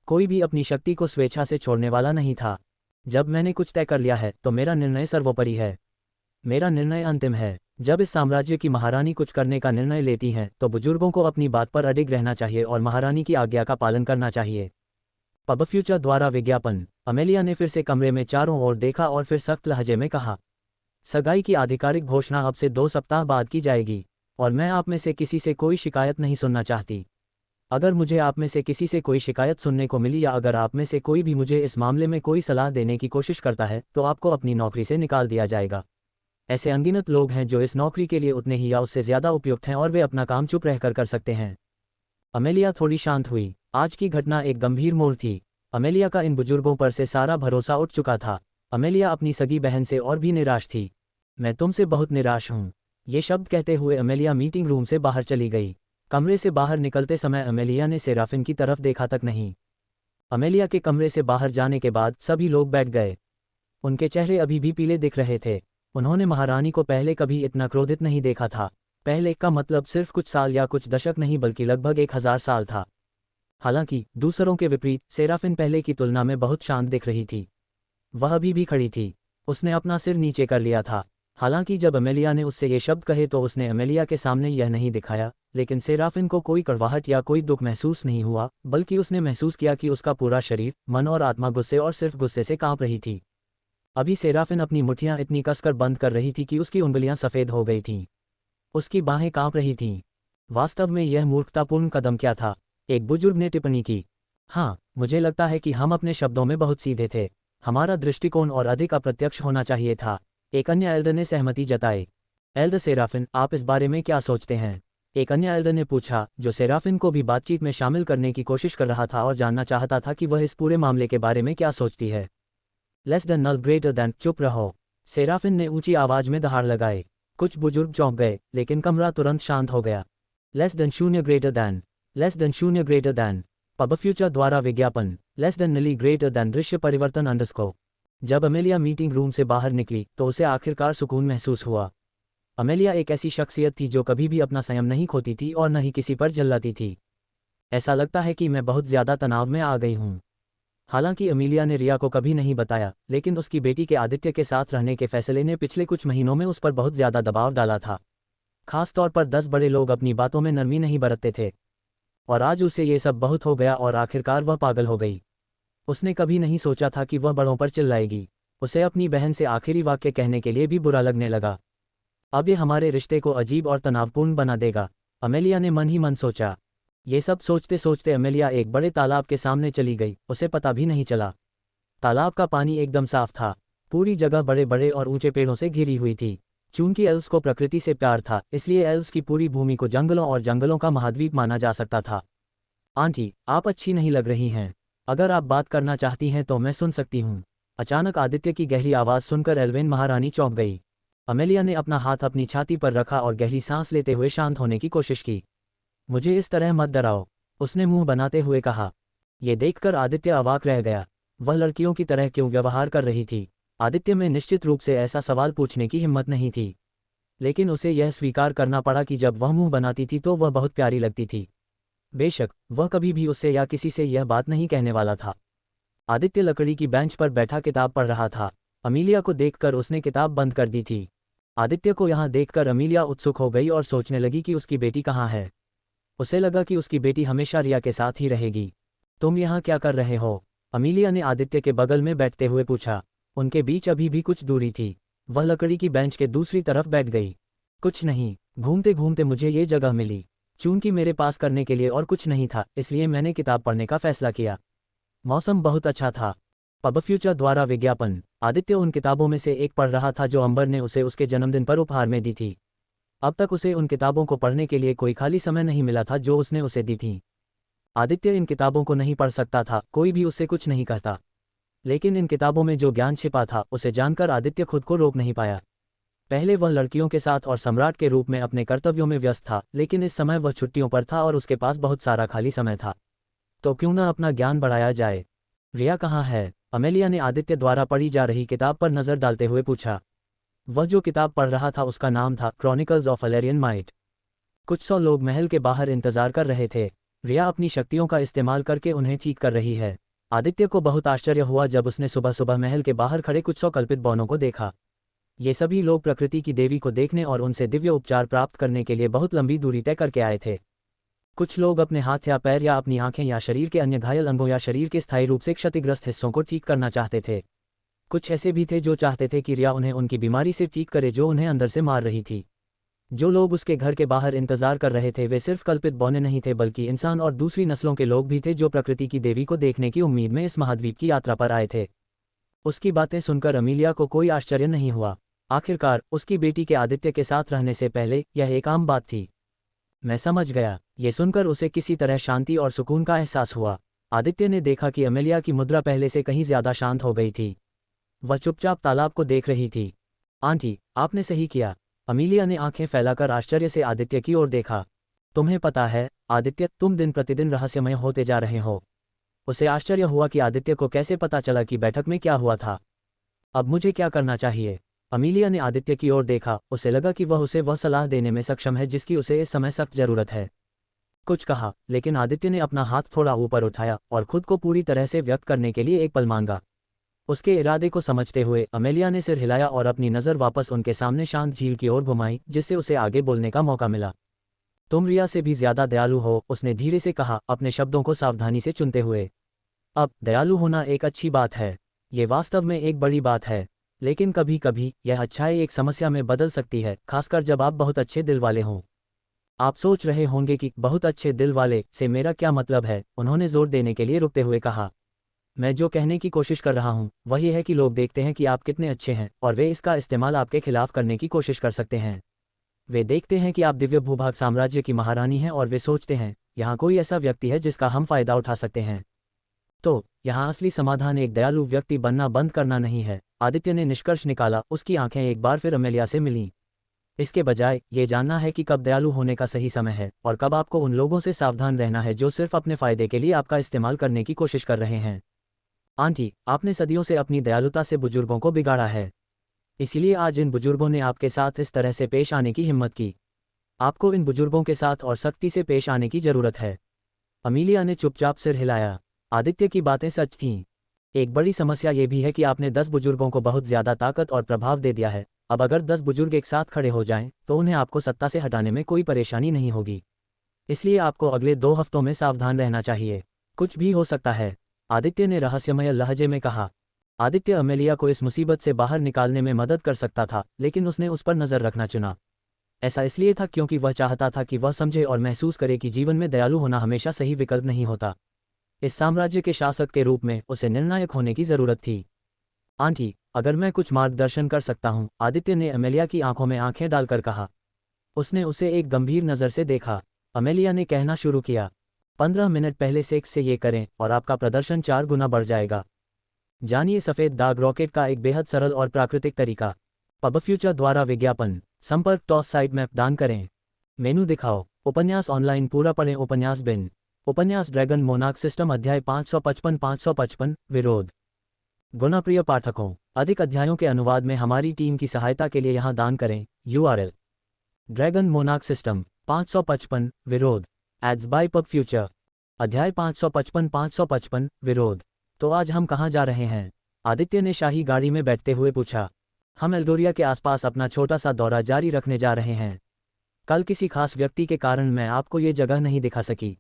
कोई भी अपनी शक्ति को स्वेच्छा से छोड़ने वाला नहीं था। जब मैंने कुछ तय कर लिया है तो मेरा निर्णय सर्वोपरि है। मेरा निर्णय अंतिम है। जब इस साम्राज्य की महारानी कुछ करने का निर्णय लेती हैं तो बुजुर्गों को अपनी बात पर अडिग रहना चाहिए और महारानी की आज्ञा का पालन करना चाहिए। पब फ्यूचर द्वारा विज्ञापन। अमेलिया ने फिर से कमरे में चारों ओर देखा और फिर सख्त लहजे में कहा, सगाई की आधिकारिक घोषणा अब से 2 सप्ताह बाद की जाएगी और मैं आप में से किसी से कोई शिकायत नहीं सुनना चाहती। अगर मुझे आप में से किसी से कोई शिकायत सुनने को मिली या अगर आप में से कोई भी मुझे इस मामले में कोई सलाह देने की कोशिश करता है तो आपको अपनी नौकरी से निकाल दिया जाएगा। ऐसे अनगिनत लोग हैं जो इस नौकरी के लिए उतने ही या उससे ज्यादा उपयुक्त हैं और वे अपना काम चुप रहकर कर सकते हैं। अमेलिया थोड़ी शांत हुई। आज की घटना एक गंभीर मोड़ थी। अमेलिया का इन बुजुर्गों पर से सारा भरोसा उठ चुका था। अमेलिया अपनी सगी बहन से और भी निराश थी। मैं तुमसे बहुत निराश हूँ। ये शब्द कहते हुए अमेलिया मीटिंग रूम से बाहर चली गई। कमरे से बाहर निकलते समय अमेलिया ने सेराफिन की तरफ देखा तक नहीं। अमेलिया के कमरे से बाहर जाने के बाद सभी लोग बैठ गए। उनके चेहरे अभी भी पीले दिख रहे थे। उन्होंने महारानी को पहले कभी इतना क्रोधित नहीं देखा था। पहले का मतलब सिर्फ कुछ साल या कुछ दशक नहीं बल्कि लगभग 1000 साल था। हालांकि दूसरों के विपरीत सेराफिन पहले की तुलना में बहुत शांत दिख रही थी। वह अभी भी खड़ी थी। उसने अपना सिर नीचे कर लिया था। हालांकि जब अमेलिया ने उससे ये शब्द कहे तो उसने अमेलिया के सामने यह नहीं दिखाया, लेकिन सेराफिन को कोई कड़वाहट या कोई दुख महसूस नहीं हुआ, बल्कि उसने महसूस किया कि उसका पूरा शरीर, मन और आत्मा गुस्से और सिर्फ गुस्से से कांप रही थी। अभी सेराफिन अपनी मुट्ठियां इतनी कसकर बंद कर रही थी कि उसकी उंगलियां सफ़ेद हो गई थीं। उसकी बाहें कांप रही थीं। वास्तव में यह मूर्खतापूर्ण कदम क्या था? एक बुजुर्ग ने टिप्पणी की। हाँ, मुझे लगता है कि हम अपने शब्दों में बहुत सीधे थे। हमारा दृष्टिकोण और अधिक अप्रत्यक्ष होना चाहिए था। एक अन्य एल्डर ने सहमति जताई। एल्डर सेराफिन, आप इस बारे में क्या सोचते हैं? एक अन्य एल्डर ने पूछा, जो सेराफिन को भी बातचीत में शामिल करने की कोशिश कर रहा था और जानना चाहता था कि वह इस पूरे मामले के बारे में क्या सोचती है। लेस देन नल ग्रेटर देन चुप रहो। सेराफिन ने ऊंची आवाज में दहाड़ लगाए। कुछ बुजुर्ग चौंक गए, लेकिन कमरा तुरंत शांत हो गया। लेस देन शून्य ग्रेटर देन। लेस देन शून्य ग्रेटर देन। पब फ्यूचर द्वारा विज्ञापन। लेस देन नीली ग्रेटर देन दृश्य परिवर्तन अंडरस्कोर। जब अमेलिया मीटिंग रूम से बाहर निकली तो उसे आखिरकार सुकून महसूस हुआ। अमेलिया एक ऐसी शख्सियत थी जो कभी भी अपना संयम नहीं खोती थी और न ही किसी पर जल्लाती थी। ऐसा लगता है कि मैं बहुत ज्यादा तनाव में आ गई हूँ। हालांकि अमेलिया ने रिया को कभी नहीं बताया, लेकिन उसकी बेटी के आदित्य के साथ रहने के फैसले ने पिछले कुछ महीनों में उस पर बहुत ज्यादा दबाव डाला था। खास तौर पर 10 बड़े लोग अपनी बातों में नरमी नहीं बरतते थे और आज उसे ये सब बहुत हो गया और आखिरकार वह पागल हो गई। उसने कभी नहीं सोचा था कि वह बड़ों पर चिल्लाएगी। उसे अपनी बहन से आखिरी वाक्य कहने के लिए भी बुरा लगने लगा। अब ये हमारे रिश्ते को अजीब और तनावपूर्ण बना देगा, अमेलिया ने मन ही मन सोचा। ये सब सोचते सोचते अमेलिया एक बड़े तालाब के सामने चली गई। उसे पता भी नहीं चला। तालाब का पानी एकदम साफ था। पूरी जगह बड़े बड़े और ऊंचे पेड़ों से घिरी हुई थी। चूंकि एल्व्स को प्रकृति से प्यार था, इसलिए एल्व्स की पूरी भूमि को जंगलों और जंगलों का महाद्वीप माना जा सकता था। आंटी, आप अच्छी नहीं लग रही हैं। अगर आप बात करना चाहती हैं तो मैं सुन सकती हूँ। अचानक आदित्य की गहरी आवाज़ सुनकर एल्वेन महारानी चौंक गई। अमेलिया ने अपना हाथ अपनी छाती पर रखा और गहरी सांस लेते हुए शांत होने की कोशिश की। मुझे इस तरह मत डराओ, उसने मुंह बनाते हुए कहा। ये देखकर आदित्य अवाक रह गया। वह लड़कियों की तरह क्यों व्यवहार कर रही थी? आदित्य में निश्चित रूप से ऐसा सवाल पूछने की हिम्मत नहीं थी, लेकिन उसे यह स्वीकार करना पड़ा कि जब वह मुंह बनाती थी तो वह बहुत प्यारी लगती थी। बेशक वह कभी भी उससे या किसी से यह बात नहीं कहने वाला था। आदित्य लकड़ी की बेंच पर बैठा किताब पढ़ रहा था। अमीलिया को देखकर उसने किताब बंद कर दी थी। आदित्य को यहाँ देखकर अमीलिया उत्सुक हो गई और सोचने लगी कि उसकी बेटी कहाँ है। उसे लगा कि उसकी बेटी हमेशा रिया के साथ ही रहेगी। तुम यहाँ क्या कर रहे हो? अमीलिया ने आदित्य के बगल में बैठते हुए पूछा। उनके बीच अभी भी कुछ दूरी थी। वह लकड़ी की बेंच के दूसरी तरफ बैठ गई। कुछ नहीं, घूमते घूमते मुझे ये जगह मिली। चूंकि मेरे पास करने के लिए और कुछ नहीं था, इसलिए मैंने किताब पढ़ने का फैसला किया। मौसम बहुत अच्छा था। पब फ्यूचर द्वारा विज्ञापन। आदित्य उन किताबों में से एक पढ़ रहा था जो अंबर ने उसे उसके जन्मदिन पर उपहार में दी थी। अब तक उसे उन किताबों को पढ़ने के लिए कोई खाली समय नहीं मिला था जो उसने उसे दी थी। आदित्य इन किताबों को नहीं पढ़ सकता था, कोई भी उससे कुछ नहीं कहता। लेकिन इन किताबों में जो ज्ञान छिपा था, उसे जानकर आदित्य खुद को रोक नहीं पाया। पहले वह लड़कियों के साथ और सम्राट के रूप में अपने कर्तव्यों में व्यस्त था, लेकिन इस समय वह छुट्टियों पर था और उसके पास बहुत सारा खाली समय था। तो क्यों न अपना ज्ञान बढ़ाया जाए? रिया कहाँ है? अमेलिया ने आदित्य द्वारा पढ़ी जा रही किताब पर नज़र डालते हुए पूछा। वह जो किताब पढ़ रहा था उसका नाम था क्रॉनिकल्स ऑफ अलेरियन माइट। कुछ 100 लोग महल के बाहर इंतजार कर रहे थे। रिया अपनी शक्तियों का इस्तेमाल करके उन्हें ठीक कर रही है। आदित्य को बहुत आश्चर्य हुआ जब उसने सुबह सुबह महल के बाहर खड़े कुछ 100 कल्पित बौनों को देखा। ये सभी लोग प्रकृति की देवी को देखने और उनसे दिव्य उपचार प्राप्त करने के लिए बहुत लंबी दूरी तय करके आए थे। कुछ लोग अपने हाथ या पैर या अपनी आंखें या शरीर के अन्य घायल अंगों या शरीर के स्थायी रूप से क्षतिग्रस्त हिस्सों को ठीक करना चाहते थे। कुछ ऐसे भी थे जो चाहते थे कि रिया उन्हें उनकी बीमारी से ठीक करे जो उन्हें अंदर से मार रही थी। जो लोग उसके घर के बाहर इंतजार कर रहे थे वे सिर्फ कल्पित बौने नहीं थे, बल्कि इंसान और दूसरी नस्लों के लोग भी थे जो प्रकृति की देवी को देखने की उम्मीद में इस महाद्वीप की यात्रा पर आए थे। उसकी बातें सुनकर अमीलिया को कोई आश्चर्य नहीं हुआ। आखिरकार उसकी बेटी के आदित्य के साथ रहने से पहले यह एक आम बात थी। मैं समझ गया। ये सुनकर उसे किसी तरह शांति और सुकून का एहसास हुआ। आदित्य ने देखा कि अमेलिया की मुद्रा पहले से कहीं ज्यादा शांत हो गई थी। वह चुपचाप तालाब को देख रही थी। आंटी, आपने सही किया। अमीलिया ने आंखें फैलाकर आश्चर्य से आदित्य की ओर देखा। तुम्हें पता है आदित्य, तुम दिन प्रतिदिन रहस्यमय होते जा रहे हो। उसे आश्चर्य हुआ कि आदित्य को कैसे पता चला कि बैठक में क्या हुआ था। अब मुझे क्या करना चाहिए? अमीलिया ने आदित्य की ओर देखा। उसे लगा कि उसे वह सलाह देने में सक्षम है जिसकी उसे इस समय सख्त जरूरत है। कुछ कहा, लेकिन आदित्य ने अपना हाथ थोड़ा ऊपर उठाया और खुद को पूरी तरह से व्यक्त करने के लिए एक पल मांगा। उसके इरादे को समझते हुए अमेलिया ने सिर हिलाया और अपनी नज़र वापस उनके सामने शांत झील की ओर घुमाई, जिससे उसे आगे बोलने का मौका मिला। तुम रिया से भी ज्यादा दयालु हो, उसने धीरे से कहा, अपने शब्दों को सावधानी से चुनते हुए। अब दयालु होना एक अच्छी बात है। ये वास्तव में एक बड़ी बात है, लेकिन कभी कभी यह अच्छाई एक समस्या में बदल सकती है, खासकर जब आप बहुत अच्छे दिल वाले हों। आप सोच रहे होंगे कि बहुत अच्छे दिल वाले से मेरा क्या मतलब है, उन्होंने जोर देने के लिए रुकते हुए कहा। मैं जो कहने की कोशिश कर रहा हूँ वह यह है कि लोग देखते हैं कि आप कितने अच्छे हैं और वे इसका इस्तेमाल आपके खिलाफ करने की कोशिश कर सकते हैं। वे देखते हैं कि आप दिव्य भूभाग साम्राज्य की महारानी हैं और वे सोचते हैं यहाँ कोई ऐसा व्यक्ति है जिसका हम फायदा उठा सकते हैं। तो यहाँ असली समाधान एक दयालु व्यक्ति बनना बंद करना नहीं है, आदित्य ने निष्कर्ष निकाला। उसकी आंखें एक बार फिर अमेलिया से मिलीं। इसके बजाय ये जानना है कि कब दयालु होने का सही समय है और कब आपको उन लोगों से सावधान रहना है जो सिर्फ अपने फायदे के लिए आपका इस्तेमाल करने की कोशिश कर रहे हैं। आंटी, आपने सदियों से अपनी दयालुता से बुजुर्गों को बिगाड़ा है, इसलिए आज इन बुजुर्गों ने आपके साथ इस तरह से पेश आने की हिम्मत की। आपको इन बुजुर्गों के साथ और सख्ती से पेश आने की जरूरत है। अमीलिया ने चुपचाप सिर हिलाया। आदित्य की बातें सच थीं। एक बड़ी समस्या ये भी है कि आपने 10 बुजुर्गों को बहुत ज्यादा ताकत और प्रभाव दे दिया है। अब अगर 10 बुजुर्ग एक साथ खड़े हो जाएं, तो उन्हें आपको सत्ता से हटाने में कोई परेशानी नहीं होगी। इसलिए आपको अगले 2 हफ्तों में सावधान रहना चाहिए। कुछ भी हो सकता है, आदित्य ने रहस्यमय लहजे में कहा। आदित्य अमेलिया को इस मुसीबत से बाहर निकालने में मदद कर सकता था, लेकिन उसने उस पर नज़र रखना चुना। ऐसा इसलिए था क्योंकि वह चाहता था कि वह समझे और महसूस करे कि जीवन में दयालु होना हमेशा सही विकल्प नहीं होता। इस साम्राज्य के शासक के रूप में उसे निर्णायक होने की ज़रूरत थी। आंटी, अगर मैं कुछ मार्गदर्शन कर सकता हूँ, आदित्य ने अमेलिया की आंखों में आंखें डालकर कहा। उसने उसे एक गंभीर नज़र से देखा। अमेलिया ने कहना शुरू किया, 15 मिनट पहले सेक्स से ये करें और आपका प्रदर्शन 4 गुना बढ़ जाएगा। जानिए सफ़ेद दाग रॉकेट का एक बेहद सरल और प्राकृतिक तरीका। पब फ्यूचर द्वारा विज्ञापन। संपर्क टॉस साइट मैप दान करें। मेनू दिखाओ। उपन्यास ऑनलाइन पूरा पढ़ें। उपन्यास बिन। उपन्यास ड्रैगन मोनार्क सिस्टम अध्याय 555 विरोध। गुणप्रिय पाठकों, अधिक अध्यायों के अनुवाद में हमारी टीम की सहायता के लिए यहाँ दान करें। URL ड्रैगन मोनार्क सिस्टम 555 विरोध। Ads by Pubfuture. अध्याय 555 विरोध। तो आज हम कहाँ जा रहे हैं? आदित्य ने शाही गाड़ी में बैठते हुए पूछा। हम एल्डोरिया के आसपास अपना छोटा सा दौरा जारी रखने जा रहे हैं। कल किसी खास व्यक्ति के कारण मैं आपको ये जगह नहीं दिखा सकी।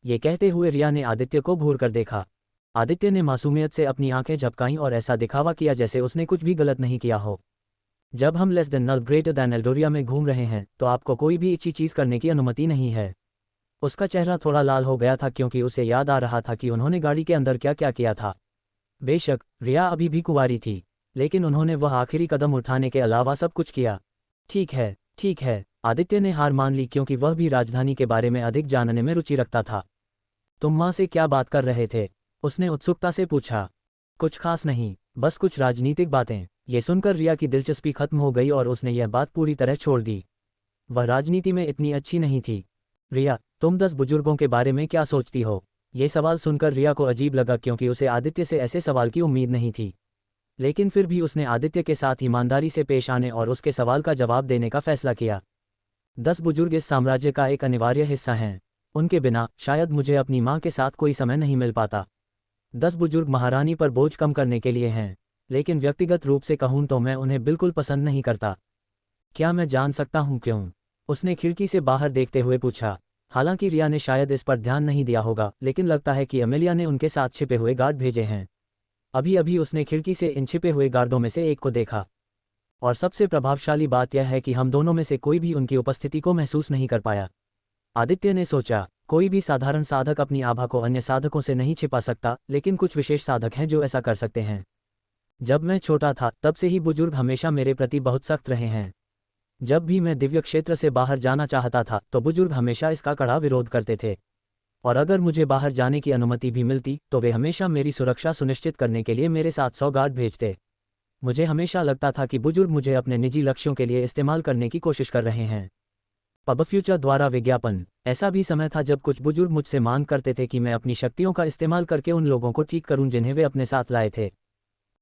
ये कहते हुए रिया ने आदित्य को घूर कर देखा। आदित्य ने मासूमियत से अपनी आंखें झपकाईं और ऐसा दिखावा किया जैसे उसने कुछ भी गलत नहीं किया हो। जब हम लेस देन नल ग्रेटर दैन एल्डोरिया में घूम रहे हैं तो आपको कोई भी अच्छी चीज़ करने की अनुमति नहीं है। उसका चेहरा थोड़ा लाल हो गया था क्योंकि उसे याद आ रहा था कि उन्होंने गाड़ी के अंदर क्या क्या किया था। बेशक रिया अभी भी कुंवारी थी, लेकिन उन्होंने वह आखिरी कदम उठाने के अलावा सब कुछ किया। ठीक है, आदित्य ने हार मान ली क्योंकि वह भी राजधानी के बारे में अधिक जानने में रुचि रखता था। तुम माँ से क्या बात कर रहे थे? उसने उत्सुकता से पूछा। कुछ खास नहीं, बस कुछ राजनीतिक बातें। ये सुनकर रिया की दिलचस्पी खत्म हो गई और उसने यह बात पूरी तरह छोड़ दी। वह राजनीति में इतनी अच्छी नहीं थी। रिया, तुम 10 बुजुर्गों के बारे में क्या सोचती हो? ये सवाल सुनकर रिया को अजीब लगा क्योंकि उसे आदित्य से ऐसे सवाल की उम्मीद नहीं थी। लेकिन फिर भी उसने आदित्य के साथ ईमानदारी से पेश आने और उसके सवाल का जवाब देने का फैसला किया। 10 बुजुर्ग इस साम्राज्य का एक अनिवार्य हिस्सा हैं। उनके बिना शायद मुझे अपनी माँ के साथ कोई समय नहीं मिल पाता। 10 बुजुर्ग महारानी पर बोझ कम करने के लिए हैं, लेकिन व्यक्तिगत रूप से कहूँ तो मैं उन्हें बिल्कुल पसंद नहीं करता। क्या मैं जान सकता हूँ क्यों? उसने खिड़की से बाहर देखते हुए पूछा। हालांकि रिया ने शायद इस पर ध्यान नहीं दिया होगा, लेकिन लगता है कि अमेलिया ने उनके साथ छिपे हुए गार्ड भेजे हैं। अभी अभी उसने खिड़की से इन छिपे हुए गार्डों में से एक को देखा। और सबसे प्रभावशाली बात यह है कि हम दोनों में से कोई भी उनकी उपस्थिति को महसूस नहीं कर पाया। आदित्य ने सोचा, कोई भी साधारण साधक अपनी आभा को अन्य साधकों से नहीं छिपा सकता, लेकिन कुछ विशेष साधक हैं जो ऐसा कर सकते हैं। जब मैं छोटा था तब से ही बुजुर्ग हमेशा मेरे प्रति बहुत सख्त रहे हैं। जब भी मैं दिव्य क्षेत्र से बाहर जाना चाहता था तो बुजुर्ग हमेशा इसका कड़ा विरोध करते थे। और अगर मुझे बाहर जाने की अनुमति भी मिलती तो वे हमेशा मेरी सुरक्षा सुनिश्चित करने के लिए मेरे साथ 100 गार्ड भेजते। मुझे हमेशा लगता था कि बुजुर्ग मुझे अपने निजी लक्ष्यों के लिए इस्तेमाल करने की कोशिश कर रहे हैं। पब फ्यूचर द्वारा विज्ञापन। ऐसा भी समय था जब कुछ बुजुर्ग मुझसे मांग करते थे कि मैं अपनी शक्तियों का इस्तेमाल करके उन लोगों को ठीक करूं जिन्हें वे अपने साथ लाए थे।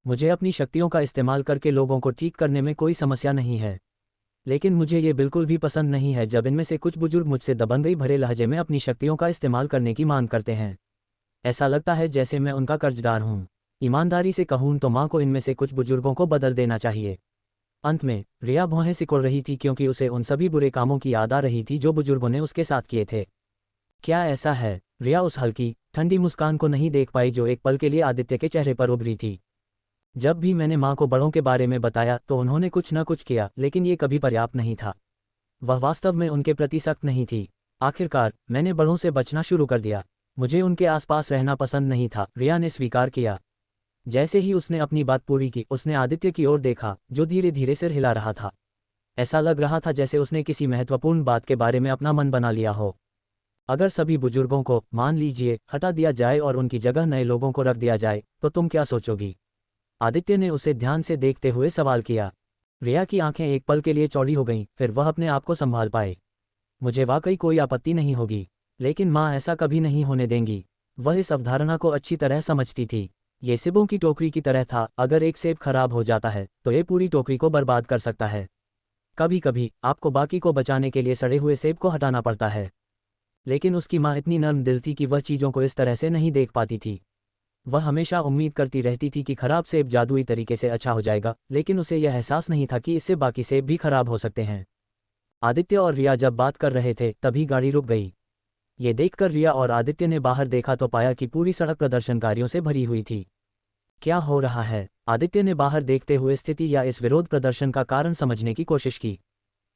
मुझे अपनी शक्तियों का इस्तेमाल करके लोगों को ठीक करने में कोई समस्या नहीं है, लेकिन मुझे ये बिल्कुल भी पसंद नहीं है जब इनमें से कुछ बुजुर्ग मुझसे दबंगई भरे लहजे में अपनी शक्तियों का इस्तेमाल करने की मांग करते हैं। ऐसा लगता है जैसे मैं उनका कर्जदार हूँ। ईमानदारी से कहूँ तो माँ को इनमें से कुछ बुजुर्गों को बदल देना चाहिए। अंत में रिया भौहें सिकोड़ रही थी क्योंकि उसे उन सभी बुरे कामों की याद आ रही थी जो बुजुर्गों ने उसके साथ किए थे। क्या ऐसा है? रिया उस हल्की ठंडी मुस्कान को नहीं देख पाई जो एक पल के लिए आदित्य के चेहरे पर उभरी थी। जब भी मैंने माँ को बड़ों के बारे में बताया तो उन्होंने कुछ न कुछ किया, लेकिन ये कभी पर्याप्त नहीं था। वह वास्तव में उनके प्रति सख्त नहीं थी। आखिरकार मैंने बड़ों से बचना शुरू कर दिया। मुझे उनके आसपास रहना पसंद नहीं था, रिया ने स्वीकार किया। जैसे ही उसने अपनी बात पूरी की उसने आदित्य की ओर देखा जो धीरे धीरे सिर हिला रहा था। ऐसा लग रहा था जैसे उसने किसी महत्वपूर्ण बात के बारे में अपना मन बना लिया हो। अगर सभी बुजुर्गों को, मान लीजिए, हटा दिया जाए और उनकी जगह नए लोगों को रख दिया जाए तो तुम क्या सोचोगी? आदित्य ने उसे ध्यान से देखते हुए सवाल किया। रिया की आंखें एक पल के लिए चौड़ी हो गईं, फिर वह अपने आप को संभाल पाए। मुझे वाकई कोई आपत्ति नहीं होगी, लेकिन माँ ऐसा कभी नहीं होने देंगी। वह इस अवधारणा को अच्छी तरह समझती थी। ये सेबों की टोकरी की तरह था, अगर एक सेब खराब हो जाता है तो ये पूरी टोकरी को बर्बाद कर सकता है। कभी कभी आपको बाकी को बचाने के लिए सड़े हुए सेब को हटाना पड़ता है। लेकिन उसकी माँ इतनी नर्म दिल थी कि वह चीज़ों को इस तरह से नहीं देख पाती थी। वह हमेशा उम्मीद करती रहती थी कि खराब सेब जादुई तरीके से अच्छा हो जाएगा, लेकिन उसे यह एहसास नहीं था कि इससे बाकी सेब भी खराब हो सकते हैं। आदित्य और रिया जब बात कर रहे थे तभी गाड़ी रुक गई। ये देखकर रिया और आदित्य ने बाहर देखा तो पाया कि पूरी सड़क प्रदर्शनकारियों से भरी हुई थी। क्या हो रहा है? आदित्य ने बाहर देखते हुए स्थिति या इस विरोध प्रदर्शन का कारण समझने की कोशिश की।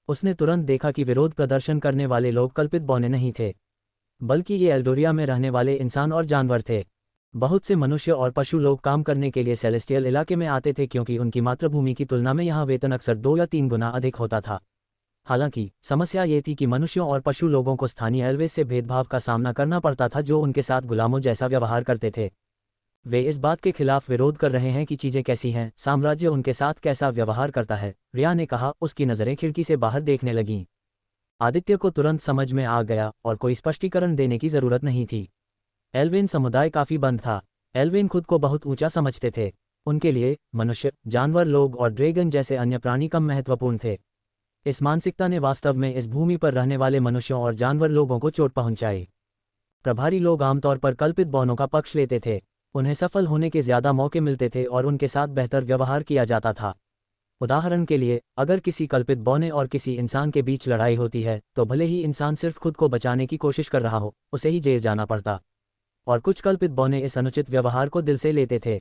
उसने तुरंत देखा कि विरोध प्रदर्शन करने वाले लोग कल्पित बौने नहीं थे, बल्कि ये एल्डोरिया में रहने वाले इंसान और जानवर थे। बहुत से मनुष्य और पशु लोग काम करने के लिए सेलेस्टियल इलाके में आते थे क्योंकि उनकी मातृभूमि की तुलना में यहाँ वेतन अक्सर 2 या 3 गुना अधिक होता था। हालांकि समस्या ये थी कि मनुष्यों और पशु लोगों को स्थानीय एल्वेज से भेदभाव का सामना करना पड़ता था, जो उनके साथ गुलामों जैसा व्यवहार करते थे। वे इस बात के खिलाफ विरोध कर रहे हैं कि चीजें कैसी हैं, साम्राज्य उनके साथ कैसा व्यवहार करता है, रिया ने कहा। उसकी नज़रें खिड़की से बाहर देखने लगीं। आदित्य को तुरंत समझ में आ गया और कोई स्पष्टीकरण देने की जरूरत नहीं थी। एल्वेन समुदाय काफी बंद था। एल्वेन खुद को बहुत ऊंचा समझते थे। उनके लिए मनुष्य, जानवर, लोग और ड्रैगन जैसे अन्य प्राणी कम महत्वपूर्ण थे। इस मानसिकता ने वास्तव में इस भूमि पर रहने वाले मनुष्यों और जानवर लोगों को चोट पहुंचाई। प्रभारी लोग आमतौर पर कल्पित बौनों का पक्ष लेते थे। उन्हें सफल होने के ज्यादा मौके मिलते थे और उनके साथ बेहतर व्यवहार किया जाता था। उदाहरण के लिए, अगर किसी कल्पित बौने और किसी इंसान के बीच लड़ाई होती है तो भले ही इंसान सिर्फ खुद को बचाने की कोशिश कर रहा हो, उसे ही जेल जाना पड़ता। और कुछ कल्पित बौने इस अनुचित व्यवहार को दिल से लेते थे।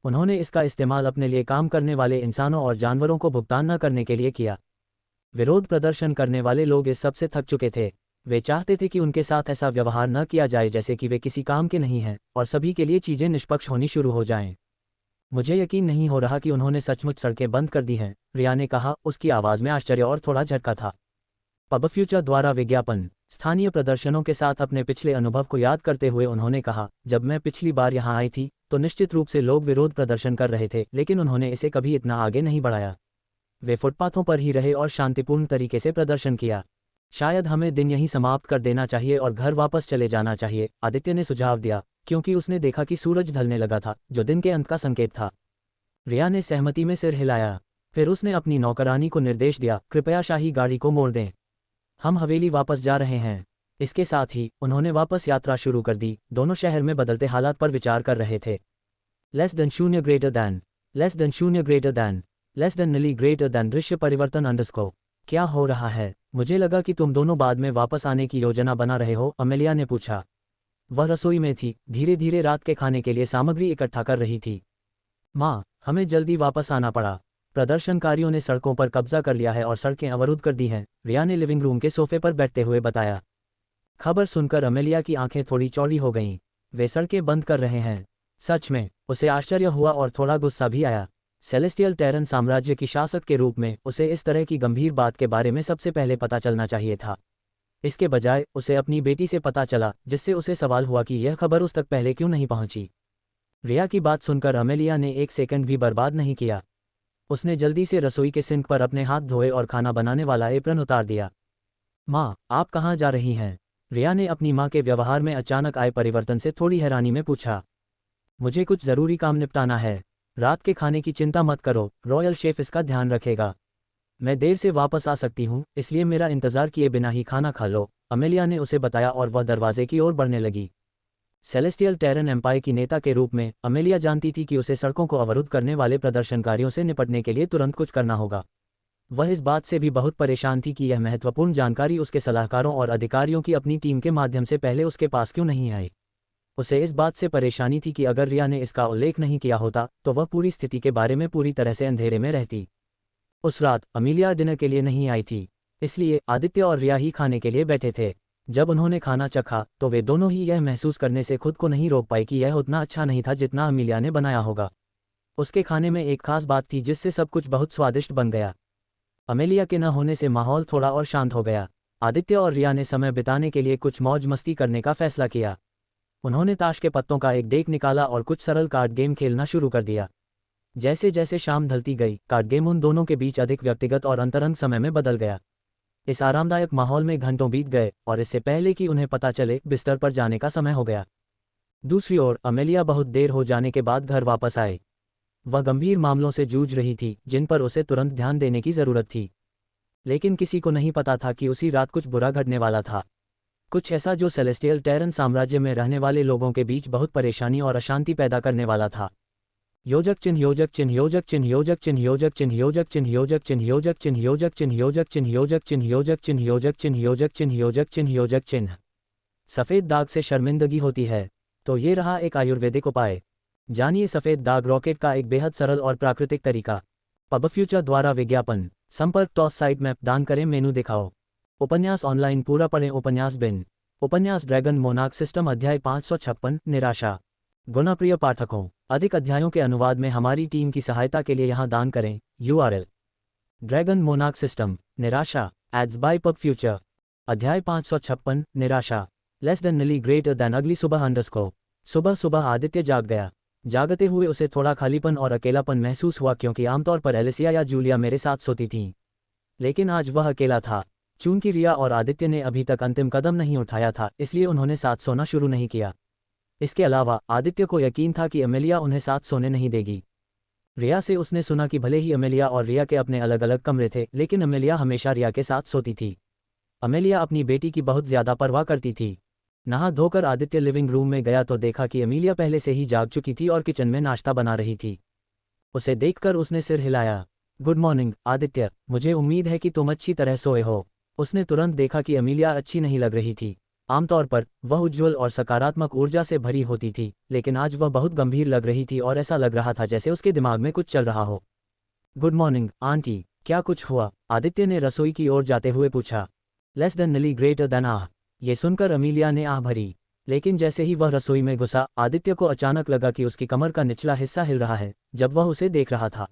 उन्होंने इसका इस्तेमाल अपने लिए काम करने वाले इंसानों और जानवरों को भुगतान न करने के लिए किया। विरोध प्रदर्शन करने वाले लोग इस सब से थक चुके थे। वे चाहते थे कि उनके साथ ऐसा व्यवहार न किया जाए जैसे कि वे किसी काम के नहीं हैं, और सभी के लिए चीजें निष्पक्ष होनी शुरू हो जाएं। मुझे यकीन नहीं हो रहा कि उन्होंने सचमुच सड़कें बंद कर दी हैं, रिया ने कहा। उसकी आवाज़ में आश्चर्य और थोड़ा झटका था। पब फ्यूचर द्वारा विज्ञापन। स्थानीय प्रदर्शनों के साथ अपने पिछले अनुभव को याद करते हुए उन्होंने कहा, जब मैं पिछली बार यहाँ आई थी तो निश्चित रूप से लोग विरोध प्रदर्शन कर रहे थे, लेकिन उन्होंने इसे कभी इतना आगे नहीं बढ़ाया। वे फुटपाथों पर ही रहे और शांतिपूर्ण तरीके से प्रदर्शन किया। शायद हमें दिन यहीं समाप्त कर देना चाहिए और घर वापस चले जाना चाहिए, आदित्य ने सुझाव दिया, क्योंकि उसने देखा कि सूरज ढलने लगा था, जो दिन के अंत का संकेत था। रिया ने सहमति में सिर हिलाया। फिर उसने अपनी नौकरानी को निर्देश दिया, कृपया शाही गाड़ी को मोड़ दें। हम हवेली वापस जा रहे हैं। इसके साथ ही उन्होंने वापस यात्रा शुरू कर दी। दोनों शहर में बदलते हालात पर विचार कर रहे थे। Less than 0 greater than, less than 0 greater than, less than नीली ग्रेटर दैन। दृश्य परिवर्तन अंडरस्कोर। क्या हो रहा है? मुझे लगा कि तुम दोनों बाद में वापस आने की योजना बना रहे हो, अमेलिया ने पूछा। वह रसोई में थी, धीरे धीरे रात के खाने के लिए सामग्री इकट्ठा कर रही थी। माँ, हमें जल्दी वापस आना पड़ा। प्रदर्शनकारियों ने सड़कों पर कब्जा कर लिया है और सड़कें अवरुद्ध कर दी हैं, रिया ने लिविंग रूम के सोफे पर बैठते हुए बताया। खबर सुनकर अमेलिया की आंखें थोड़ी चौड़ी हो गईं। वे सड़कें बंद कर रहे हैं? सच में? उसे आश्चर्य हुआ और थोड़ा गुस्सा भी आया। सेलेस्टियल टेरन साम्राज्य की शासक के रूप में उसे इस तरह की गंभीर बात के बारे में सबसे पहले पता चलना चाहिए था। इसके बजाय उसे अपनी बेटी से पता चला, जिससे उसे सवाल हुआ कि यह खबर उस तक पहले क्यों नहीं पहुंची। रिया की बात सुनकर अमेलिया ने एक सेकंड भी बर्बाद नहीं किया। उसने जल्दी से रसोई के सिंक पर अपने हाथ धोए और खाना बनाने वाला एप्रन उतार दिया। माँ, आप कहाँ जा रही हैं? रिया ने अपनी माँ के व्यवहार में अचानक आए परिवर्तन से थोड़ी हैरानी में पूछा। मुझे कुछ ज़रूरी काम निपटाना है। रात के खाने की चिंता मत करो, रॉयल शेफ इसका ध्यान रखेगा। मैं देर से वापस आ सकती हूँ, इसलिए मेरा इंतज़ार किए बिना ही खाना खा लो, अमेलिया ने उसे बताया और वह दरवाजे की ओर बढ़ने लगी। सेलेस्टियल टेरन एम्पायर की नेता के रूप में अमेलिया जानती थी कि उसे सड़कों को अवरुद्ध करने वाले प्रदर्शनकारियों से निपटने के लिए तुरंत कुछ करना होगा। वह इस बात से भी बहुत परेशान थी कि यह महत्वपूर्ण जानकारी उसके सलाहकारों और अधिकारियों की अपनी टीम के माध्यम से पहले उसके पास क्यों नहीं आई। उसे इस बात से परेशानी थी कि अगर रिया ने इसका उल्लेख नहीं किया होता तो वह पूरी स्थिति के बारे में पूरी तरह से अंधेरे में रहती। उस रात अमेलिया डिनर के लिए नहीं आई थी, इसलिए आदित्य और रिया ही खाने के लिए बैठे थे। जब उन्होंने खाना चखा तो वे दोनों ही यह महसूस करने से खुद को नहीं रोक पाई कि यह उतना अच्छा नहीं था जितना अमेलिया ने बनाया होगा। उसके खाने में एक खास बात थी जिससे सब कुछ बहुत स्वादिष्ट बन गया। अमेलिया के न होने से माहौल थोड़ा और शांत हो गया। आदित्य और रिया ने समय बिताने के लिए कुछ मौज मस्ती करने का फैसला किया। उन्होंने ताश के पत्तों का एक डेक निकाला और कुछ सरल कार्ड गेम खेलना शुरू कर दिया। जैसे जैसे शाम ढलती गई, कार्ड गेम उन दोनों के बीच अधिक व्यक्तिगत और अंतरंग समय में बदल गया। इस आरामदायक माहौल में घंटों बीत गए और इससे पहले कि उन्हें पता चले बिस्तर पर जाने का समय हो गया। दूसरी ओर अमेलिया बहुत देर हो जाने के बाद घर वापस आए। वह गंभीर मामलों से जूझ रही थी जिन पर उसे तुरंत ध्यान देने की जरूरत थी, लेकिन किसी को नहीं पता था कि उसी रात कुछ बुरा घटने वाला था। कुछ ऐसा जो सेलेस्टियल टेरन साम्राज्य में रहने वाले लोगों के बीच बहुत परेशानी और अशांति पैदा करने वाला था। योजक चिन्ह योजक चिन्ह योजक चिन्ह योजक चिन्ह योजक चिन्ह योजक चिन्ह योजक चिन्ह योजक चिन्ह योजक चिन्ह योजक चिन्ह योजक चिन्ह योजक चिन्ह योजक चिन्ह योजक चिन्ह योजक चिन्ह योजक चिन्ह। सफ़ेद दाग से शर्मिंदगी होती है, तो ये रहा एक आयुर्वेदिक उपाय। जानिए सफ़ेद दाग रॉकेट का एक बेहद सरल और प्राकृतिक तरीका। पब फ्यूचर द्वारा विज्ञापन। संपर्क टॉस साइट मैप दान करें मेनू दिखाओ। उपन्यास ऑनलाइन पूरा पढ़ें। उपन्यास बिन। उपन्यास ड्रैगन मोनार्क सिस्टम अध्याय 556 निराशा। गुणप्रिय पाठकों, अधिक अध्यायों के अनुवाद में हमारी टीम की सहायता के लिए यहाँ दान करें। URL ड्रैगन मोनार्क सिस्टम निराशा एड्स बाय पब फ्यूचर। अध्याय 556 निराशा। लेस देन नीली ग्रेटर देन अगली सुबह अंडरस्कोर। सुबह सुबह आदित्य जाग गया। जागते हुए उसे थोड़ा खालीपन और अकेलापन महसूस हुआ क्योंकि आमतौर पर एलिसिया या जूलिया मेरे साथ सोती थीं, लेकिन आज वह अकेला था। चूंकि रिया और आदित्य ने अभी तक अंतिम कदम नहीं उठाया था, इसलिए उन्होंने साथ सोना शुरू नहीं किया। इसके अलावा आदित्य को यकीन था कि अमेलिया उन्हें साथ सोने नहीं देगी। रिया से उसने सुना कि भले ही अमेलिया और रिया के अपने अलग अलग कमरे थे, लेकिन अमेलिया हमेशा रिया के साथ सोती थी। अमेलिया अपनी बेटी की बहुत ज़्यादा परवाह करती थी। नहा धोकर आदित्य लिविंग रूम में गया तो देखा कि अमेलिया पहले से ही जाग चुकी थी और किचन में नाश्ता बना रही थी। उसे देखकर उसने सिर हिलाया। गुड मॉर्निंग आदित्य, मुझे उम्मीद है कि तुम अच्छी तरह सोए हो। उसने तुरंत देखा कि अमेलिया अच्छी नहीं लग रही थी। आमतौर पर वह उज्ज्वल और सकारात्मक ऊर्जा से भरी होती थी, लेकिन आज वह बहुत गंभीर लग रही थी और ऐसा लग रहा था जैसे उसके दिमाग में कुछ चल रहा हो। गुड मॉर्निंग आंटी, क्या कुछ हुआ? आदित्य ने रसोई की ओर जाते हुए पूछा। लेस देन नीली ग्रेटर देन आह। ये सुनकर अमेलिया ने आह भरी, लेकिन जैसे ही वह रसोई में घुसा, आदित्य को अचानक लगा कि उसकी कमर का निचला हिस्सा हिल रहा है जब वह उसे देख रहा था।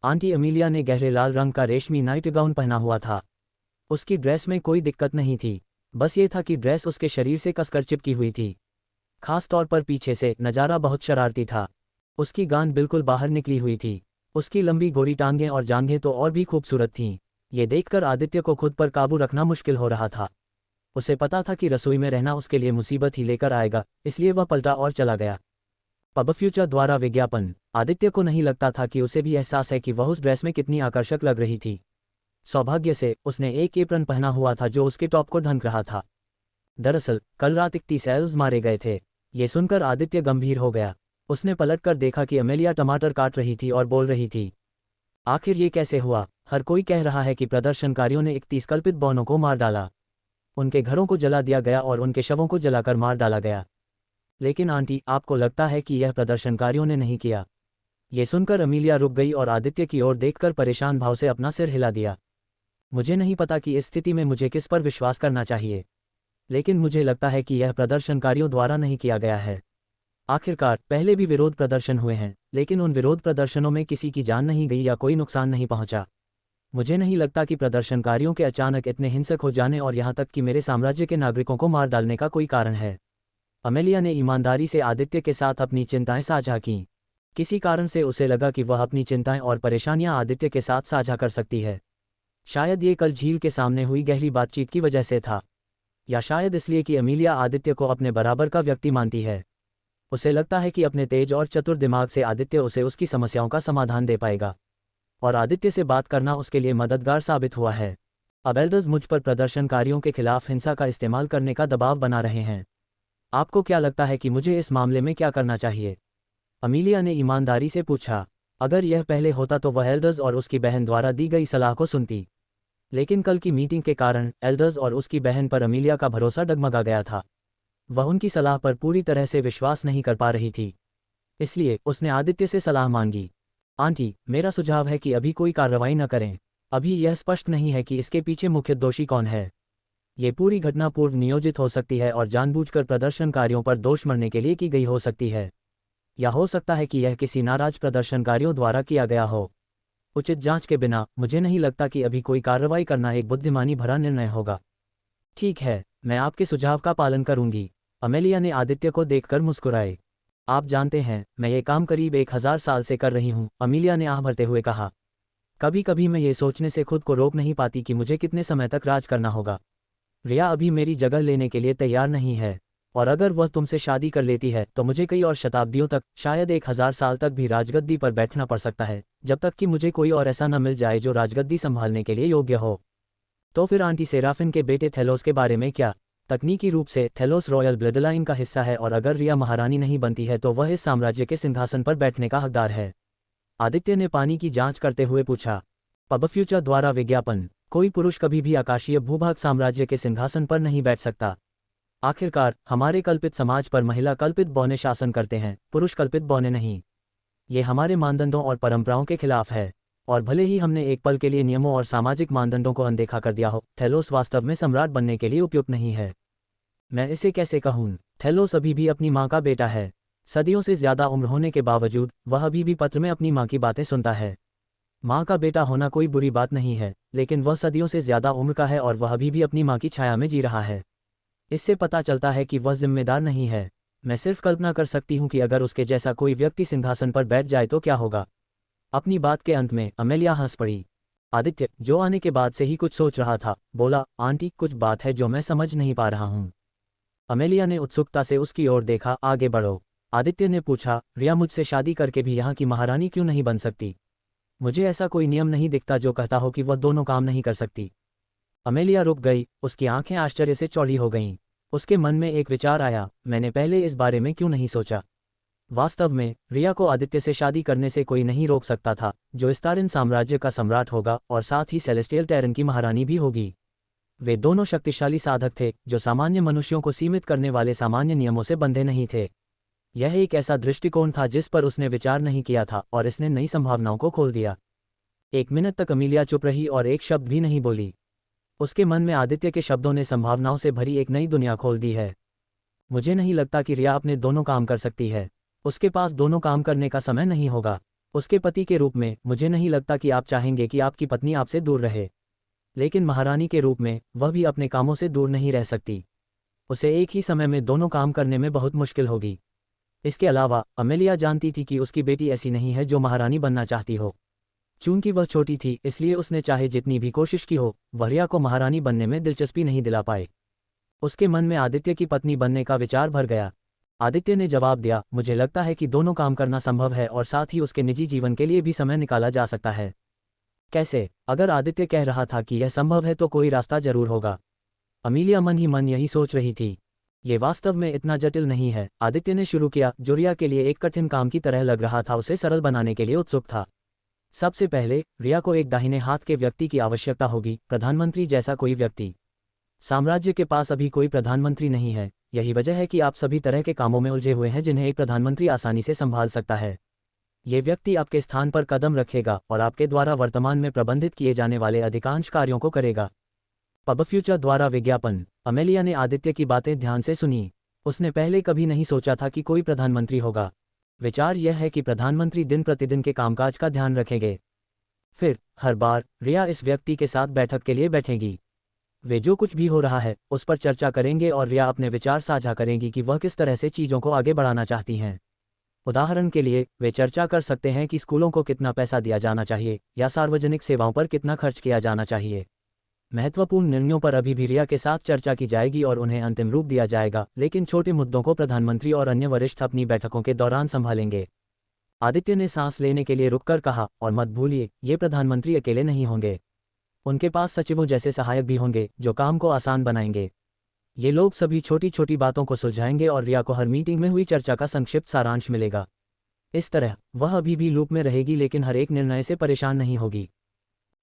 आंटी अमेलिया ने गहरे लाल रंग का रेशमी नाइट गाउन पहना हुआ था। उसकी ड्रेस में कोई दिक्कत नहीं थी, बस ये था कि ड्रेस उसके शरीर से कसकर चिपकी हुई थी। खास तौर पर पीछे से नज़ारा बहुत शरारती था। उसकी गांड बिल्कुल बाहर निकली हुई थी। उसकी लंबी गोरी टांगें और जांघें तो और भी खूबसूरत थीं। ये देखकर आदित्य को खुद पर काबू रखना मुश्किल हो रहा था। उसे पता था कि रसोई में रहना उसके लिए मुसीबत ही लेकर आएगा, इसलिए वह पलटा और चला गया। पब फ्यूचर द्वारा विज्ञापन। आदित्य को नहीं लगता था कि उसे भी एहसास है कि वह उस ड्रेस में कितनी आकर्षक लग रही थी। सौभाग्य से उसने एक एप्रन पहना हुआ था जो उसके टॉप को ढंक रहा था। दरअसल कल रात 31 एल्व्स मारे गए थे। ये सुनकर आदित्य गंभीर हो गया। उसने पलटकर देखा कि अमेलिया टमाटर काट रही थी और बोल रही थी, आखिर ये कैसे हुआ? हर कोई कह रहा है कि प्रदर्शनकारियों ने 31 कल्पित बौनों को मार डाला। उनके घरों को जला दिया गया और उनके शवों को जलाकर मार डाला गया। लेकिन आंटी, आपको लगता है कि यह प्रदर्शनकारियों ने नहीं किया? ये सुनकर अमेलिया रुक गई और आदित्य की ओर देखकर परेशान भाव से अपना सिर हिला दिया। मुझे नहीं पता कि इस स्थिति में मुझे किस पर विश्वास करना चाहिए, लेकिन मुझे लगता है कि यह प्रदर्शनकारियों द्वारा नहीं किया गया है। आखिरकार पहले भी विरोध प्रदर्शन हुए हैं, लेकिन उन विरोध प्रदर्शनों में किसी की जान नहीं गई या कोई नुकसान नहीं पहुंचा। मुझे नहीं लगता कि प्रदर्शनकारियों के अचानक इतने हिंसक हो जाने और यहाँ तक कि मेरे साम्राज्य के नागरिकों को मार डालने का कोई कारण है। अमेलिया ने ईमानदारी से आदित्य के साथ अपनी चिंताएं साझा कीं। किसी कारण से उसे लगा कि वह अपनी चिंताएं और परेशानियां आदित्य के साथ साझा कर सकती है। शायद ये कल झील के सामने हुई गहरी बातचीत की वजह से था, या शायद इसलिए कि अमेलिया आदित्य को अपने बराबर का व्यक्ति मानती है। उसे लगता है कि अपने तेज और चतुर दिमाग से आदित्य उसे उसकी समस्याओं का समाधान दे पाएगा, और आदित्य से बात करना उसके लिए मददगार साबित हुआ है। अब एल्डर्स मुझ पर प्रदर्शनकारियों के खिलाफ हिंसा का इस्तेमाल करने का दबाव बना रहे हैं। आपको क्या लगता है कि मुझे इस मामले में क्या करना चाहिए? अमेलिया ने ईमानदारी से पूछा। अगर यह पहले होता तो वह एल्डर्स और उसकी बहन द्वारा दी गई सलाह को सुनती, लेकिन कल की मीटिंग के कारण एल्डर्स और उसकी बहन पर अमेलिया का भरोसा डगमगा गया था। वह उनकी सलाह पर पूरी तरह से विश्वास नहीं कर पा रही थी, इसलिए उसने आदित्य से सलाह मांगी। आंटी, मेरा सुझाव है कि अभी कोई कार्रवाई न करें। अभी यह स्पष्ट नहीं है कि इसके पीछे मुख्य दोषी कौन है। ये पूरी घटना पूर्व नियोजित हो सकती है और जानबूझकर प्रदर्शनकारियों पर दोष मढ़ने के लिए की गई हो सकती है, या हो सकता है कि यह किसी नाराज प्रदर्शनकारियों द्वारा किया गया हो। उचित जांच के बिना मुझे नहीं लगता कि अभी कोई कार्रवाई करना एक बुद्धिमानी भरा निर्णय होगा। ठीक है, मैं आपके सुझाव का पालन करूंगी। अमेलिया ने आदित्य को देखकर मुस्कुराए। आप जानते हैं, मैं ये काम करीब 1000 साल से कर रही हूँ, अमेलिया ने आह भरते हुए कहा। कभी कभी मैं ये सोचने से खुद को रोक नहीं पाती कि मुझे कितने समय तक राज करना होगा। रिया अभी मेरी जगह लेने के लिए तैयार नहीं है, और अगर वह तुमसे शादी कर लेती है तो मुझे कई और शताब्दियों तक, शायद 1000 साल तक भी राजगद्दी पर बैठना पड़ सकता है, जब तक कि मुझे कोई और ऐसा न मिल जाए जो राजगद्दी संभालने के लिए योग्य हो। तो फिर आंटी सेराफिन के बेटे थेलोस के बारे में क्या? तकनीकी रूप से थेलोस रॉयल ब्लडलाइन का हिस्सा है, और अगर रिया महारानी नहीं बनती है तो वह इस साम्राज्य के सिंहासन पर बैठने का हकदार है। आदित्य ने पानी की जांच करते हुए पूछा। पब फ्यूचर द्वारा विज्ञापन। कोई पुरुष कभी भी आकाशीय भूभाग साम्राज्य के सिंहासन पर नहीं बैठ सकता। आखिरकार हमारे कल्पित समाज पर महिला कल्पित बौने शासन करते हैं, पुरुष कल्पित बौने नहीं। ये हमारे मानदंडों और परंपराओं के खिलाफ है। और भले ही हमने एक पल के लिए नियमों और सामाजिक मानदंडों को अनदेखा कर दिया हो, थेलोस वास्तव में सम्राट बनने के लिए उपयुक्त नहीं है। मैं इसे कैसे कहूँ? थेलोस अभी भी अपनी माँ का बेटा है। सदियों से ज्यादा उम्र होने के बावजूद वह अभी भी पत्र में अपनी माँ की बातें सुनता है। माँ का बेटा होना कोई बुरी बात नहीं है, लेकिन वह सदियों से ज्यादा उम्र का है और वह अभी भी अपनी माँ की छाया में जी रहा है। इससे पता चलता है कि वह जिम्मेदार नहीं है। मैं सिर्फ कल्पना कर सकती हूँ कि अगर उसके जैसा कोई व्यक्ति सिंहासन पर बैठ जाए तो क्या होगा। अपनी बात के अंत में अमेलिया हंस पड़ी। आदित्य, जो आने के बाद से ही कुछ सोच रहा था, बोला, आंटी, कुछ बात है जो मैं समझ नहीं पा रहा हूँ। अमेलिया ने उत्सुकता से उसकी ओर देखा। आगे बढ़ो। आदित्य ने पूछा, रिया मुझसे शादी करके भी यहाँ की महारानी क्यों नहीं बन सकती? मुझे ऐसा कोई नियम नहीं दिखता जो कहता हो कि वह दोनों काम नहीं कर सकती। अमेलिया रुक गई, उसकी आंखें आश्चर्य से चौड़ी हो गईं। उसके मन में एक विचार आया, मैंने पहले इस बारे में क्यों नहीं सोचा। वास्तव में रिया को आदित्य से शादी करने से कोई नहीं रोक सकता था, जो स्टारिन साम्राज्य का सम्राट होगा और साथ ही सेलेस्टियल टेरन की महारानी भी होगी। वे दोनों शक्तिशाली साधक थे जो सामान्य मनुष्यों को सीमित करने वाले सामान्य नियमों से बंधे नहीं थे। यह एक ऐसा दृष्टिकोण था जिस पर उसने विचार नहीं किया था और इसने नई संभावनाओं को खोल दिया। 1 मिनट तक अमेलिया चुप रही और एक शब्द भी नहीं बोली। उसके मन में आदित्य के शब्दों ने संभावनाओं से भरी एक नई दुनिया खोल दी है। मुझे नहीं लगता कि रिया अपने दोनों काम कर सकती है। उसके पास दोनों काम करने का समय नहीं होगा। उसके पति के रूप में मुझे नहीं लगता कि आप चाहेंगे कि आपकी पत्नी आपसे दूर रहे, लेकिन महारानी के रूप में वह भी अपने कामों से दूर नहीं रह सकती। उसे एक ही समय में दोनों काम करने में बहुत मुश्किल होगी। इसके अलावा अमेलिया जानती थी कि उसकी बेटी ऐसी नहीं है जो महारानी बनना चाहती हो। चूंकि वह छोटी थी, इसलिए उसने चाहे जितनी भी कोशिश की हो, वह रिया को महारानी बनने में दिलचस्पी नहीं दिला पाए। उसके मन में आदित्य की पत्नी बनने का विचार भर गया। आदित्य ने जवाब दिया, मुझे लगता है कि दोनों काम करना संभव है और साथ ही उसके निजी जीवन के लिए भी समय निकाला जा सकता है। कैसे? अगर आदित्य कह रहा था कि यह संभव है तो कोई रास्ता जरूर होगा। अमीलिया मन ही मन यही सोच रही थी। ये वास्तव में इतना जटिल नहीं है। आदित्य ने शुरू किया, जो रिया के लिए एक कठिन काम की तरह लग रहा था, उसे सरल बनाने के लिए उत्सुक था। सबसे पहले रिया को एक दाहिने हाथ के व्यक्ति की आवश्यकता होगी, प्रधानमंत्री जैसा कोई व्यक्ति। साम्राज्य के पास अभी कोई प्रधानमंत्री नहीं है। यही वजह है कि आप सभी तरह के कामों में उलझे हुए हैं जिन्हें एक प्रधानमंत्री आसानी से संभाल सकता है। ये व्यक्ति आपके स्थान पर कदम रखेगा और आपके द्वारा वर्तमान में प्रबंधित किए जाने वाले अधिकांश कार्यों को करेगा। पब फ्यूचर द्वारा विज्ञापन। अमेलिया ने आदित्य की बातें ध्यान से सुनी। उसने पहले कभी नहीं सोचा था कि कोई प्रधानमंत्री होगा। विचार यह है कि प्रधानमंत्री दिन प्रतिदिन के कामकाज का ध्यान रखेंगे। फिर हर बार रिया इस व्यक्ति के साथ बैठक के लिए बैठेगी। वे जो कुछ भी हो रहा है उस पर चर्चा करेंगे और रिया अपने विचार साझा करेंगी कि वह किस तरह से चीज़ों को आगे बढ़ाना चाहती हैं। उदाहरण के लिए, वे चर्चा कर सकते हैं कि स्कूलों को कितना पैसा दिया जाना चाहिए या सार्वजनिक सेवाओं पर कितना खर्च किया जाना चाहिए। महत्वपूर्ण निर्णयों पर अभी भी रिया के साथ चर्चा की जाएगी और उन्हें अंतिम रूप दिया जाएगा, लेकिन छोटे मुद्दों को प्रधानमंत्री और अन्य वरिष्ठ अपनी बैठकों के दौरान संभालेंगे। आदित्य ने सांस लेने के लिए रुककर कहा, और मत भूलिए, ये प्रधानमंत्री अकेले नहीं होंगे। उनके पास सचिवों जैसे सहायक भी होंगे जो काम को आसान बनाएंगे। ये लोग सभी छोटी छोटी बातों को सुलझाएंगे और रिया को हर मीटिंग में हुई चर्चा का संक्षिप्त सारांश मिलेगा। इस तरह वह अभी भी लूप में रहेगी, लेकिन हर एक निर्णय से परेशान नहीं होगी।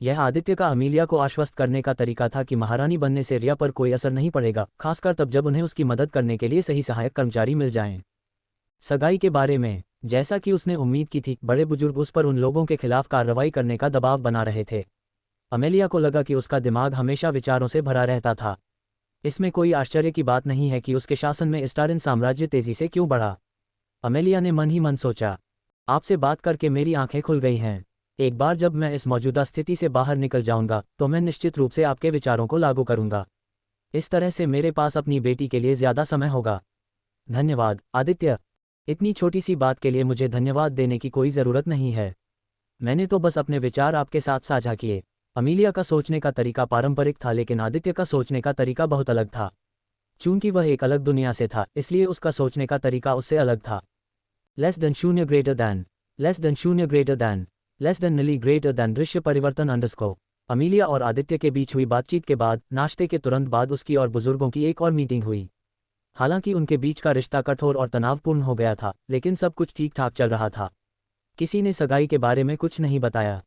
यह आदित्य का अमीलिया को आश्वस्त करने का तरीका था कि महारानी बनने से रिया पर कोई असर नहीं पड़ेगा, खासकर तब जब उन्हें उसकी मदद करने के लिए सही सहायक कर्मचारी मिल जाएं। सगाई के बारे में, जैसा कि उसने उम्मीद की थी, बड़े बुजुर्ग उस पर उन लोगों के खिलाफ कार्रवाई करने का दबाव बना रहे थे। अमेलिया को लगा कि उसका दिमाग हमेशा विचारों से भरा रहता था। इसमें कोई आश्चर्य की बात नहीं है कि उसके शासन में स्टारिन साम्राज्य तेजी से क्यों बढ़ा। अमेलिया ने मन ही मन सोचा, आपसे बात करके मेरी आंखें खुल गई हैं। एक बार जब मैं इस मौजूदा स्थिति से बाहर निकल जाऊंगा तो मैं निश्चित रूप से आपके विचारों को लागू करूंगा। इस तरह से मेरे पास अपनी बेटी के लिए ज्यादा समय होगा। धन्यवाद आदित्य। इतनी छोटी सी बात के लिए मुझे धन्यवाद देने की कोई ज़रूरत नहीं है। मैंने तो बस अपने विचार आपके साथ साझा किए। अमीलिया का सोचने का तरीका पारंपरिक था, लेकिन आदित्य का सोचने का तरीका बहुत अलग था। चूंकि वह एक अलग दुनिया से था, इसलिए उसका सोचने का तरीका उससे अलग था। लेस देन शून्य ग्रेटर दैन, लेस देन शून्य ग्रेटर दैन, लेस देन नीली ग्रेटर दैन। दृश्य परिवर्तन अंडरस्कोर। अमीलिया और आदित्य के बीच हुई बातचीत के बाद नाश्ते के तुरंत बाद उसकी और बुजुर्गों की एक और मीटिंग हुई। हालांकि उनके बीच का रिश्ता कठोर और तनावपूर्ण हो गया था, लेकिन सब कुछ ठीक ठाक चल रहा था। किसी ने सगाई के बारे में कुछ नहीं बताया।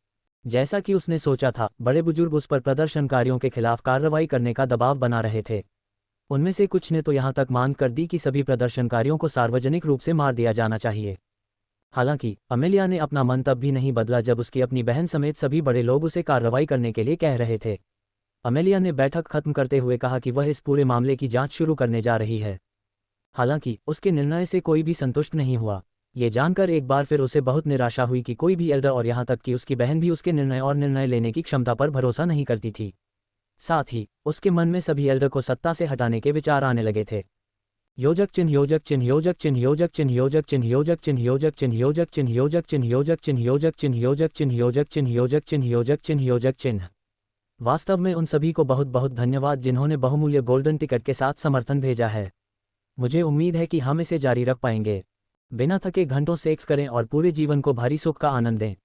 जैसा कि उसने सोचा था, बड़े बुजुर्ग उस पर प्रदर्शनकारियों के खिलाफ कार्रवाई करने का दबाव बना रहे थे। उनमें से कुछ ने तो यहाँ तक मांग कर दी कि सभी प्रदर्शनकारियों को सार्वजनिक रूप से मार दिया जाना चाहिए। हालांकि अमेलिया ने अपना मन तब भी नहीं बदला जब उसकी अपनी बहन समेत सभी बड़े लोग उसे कार्रवाई करने के लिए कह रहे थे। अमेलिया ने बैठक खत्म करते हुए कहा कि वह इस पूरे मामले की जांच शुरू करने जा रही है। हालांकि उसके निर्णय से कोई भी संतुष्ट नहीं हुआ। ये जानकर एक बार फिर उसे बहुत निराशा हुई कि कोई भी एल्डर और यहाँ तक कि उसकी बहन भी उसके निर्णय लेने की क्षमता पर भरोसा नहीं करती थी। साथ ही उसके मन में सभी एल्डर को सत्ता से हटाने के विचार आने लगे थे। योजक चिन्ह योजक चिन्ह योजक चिन्ह योजक चिन्ह योजक चिन्ह योजक चिन्ह योजक चिन्ह योजक चिन्ह योजक चिन्ह योजक चिन्ह योजक चिन्ह योजक चिन्ह योजक चिन्ह योजक चिन्ह योजक चिन्ह योजक चिन्ह। वास्तव में उन सभी को बहुत बहुत धन्यवाद जिन्होंने बहुमूल्य गोल्डन टिकट के साथ समर्थन भेजा है। मुझे उम्मीद है कि हम इसे जारी रख पाएंगे। बिना थके घंटों सेक्स करें और पूरे जीवन को भारी सुख का आनंद दें।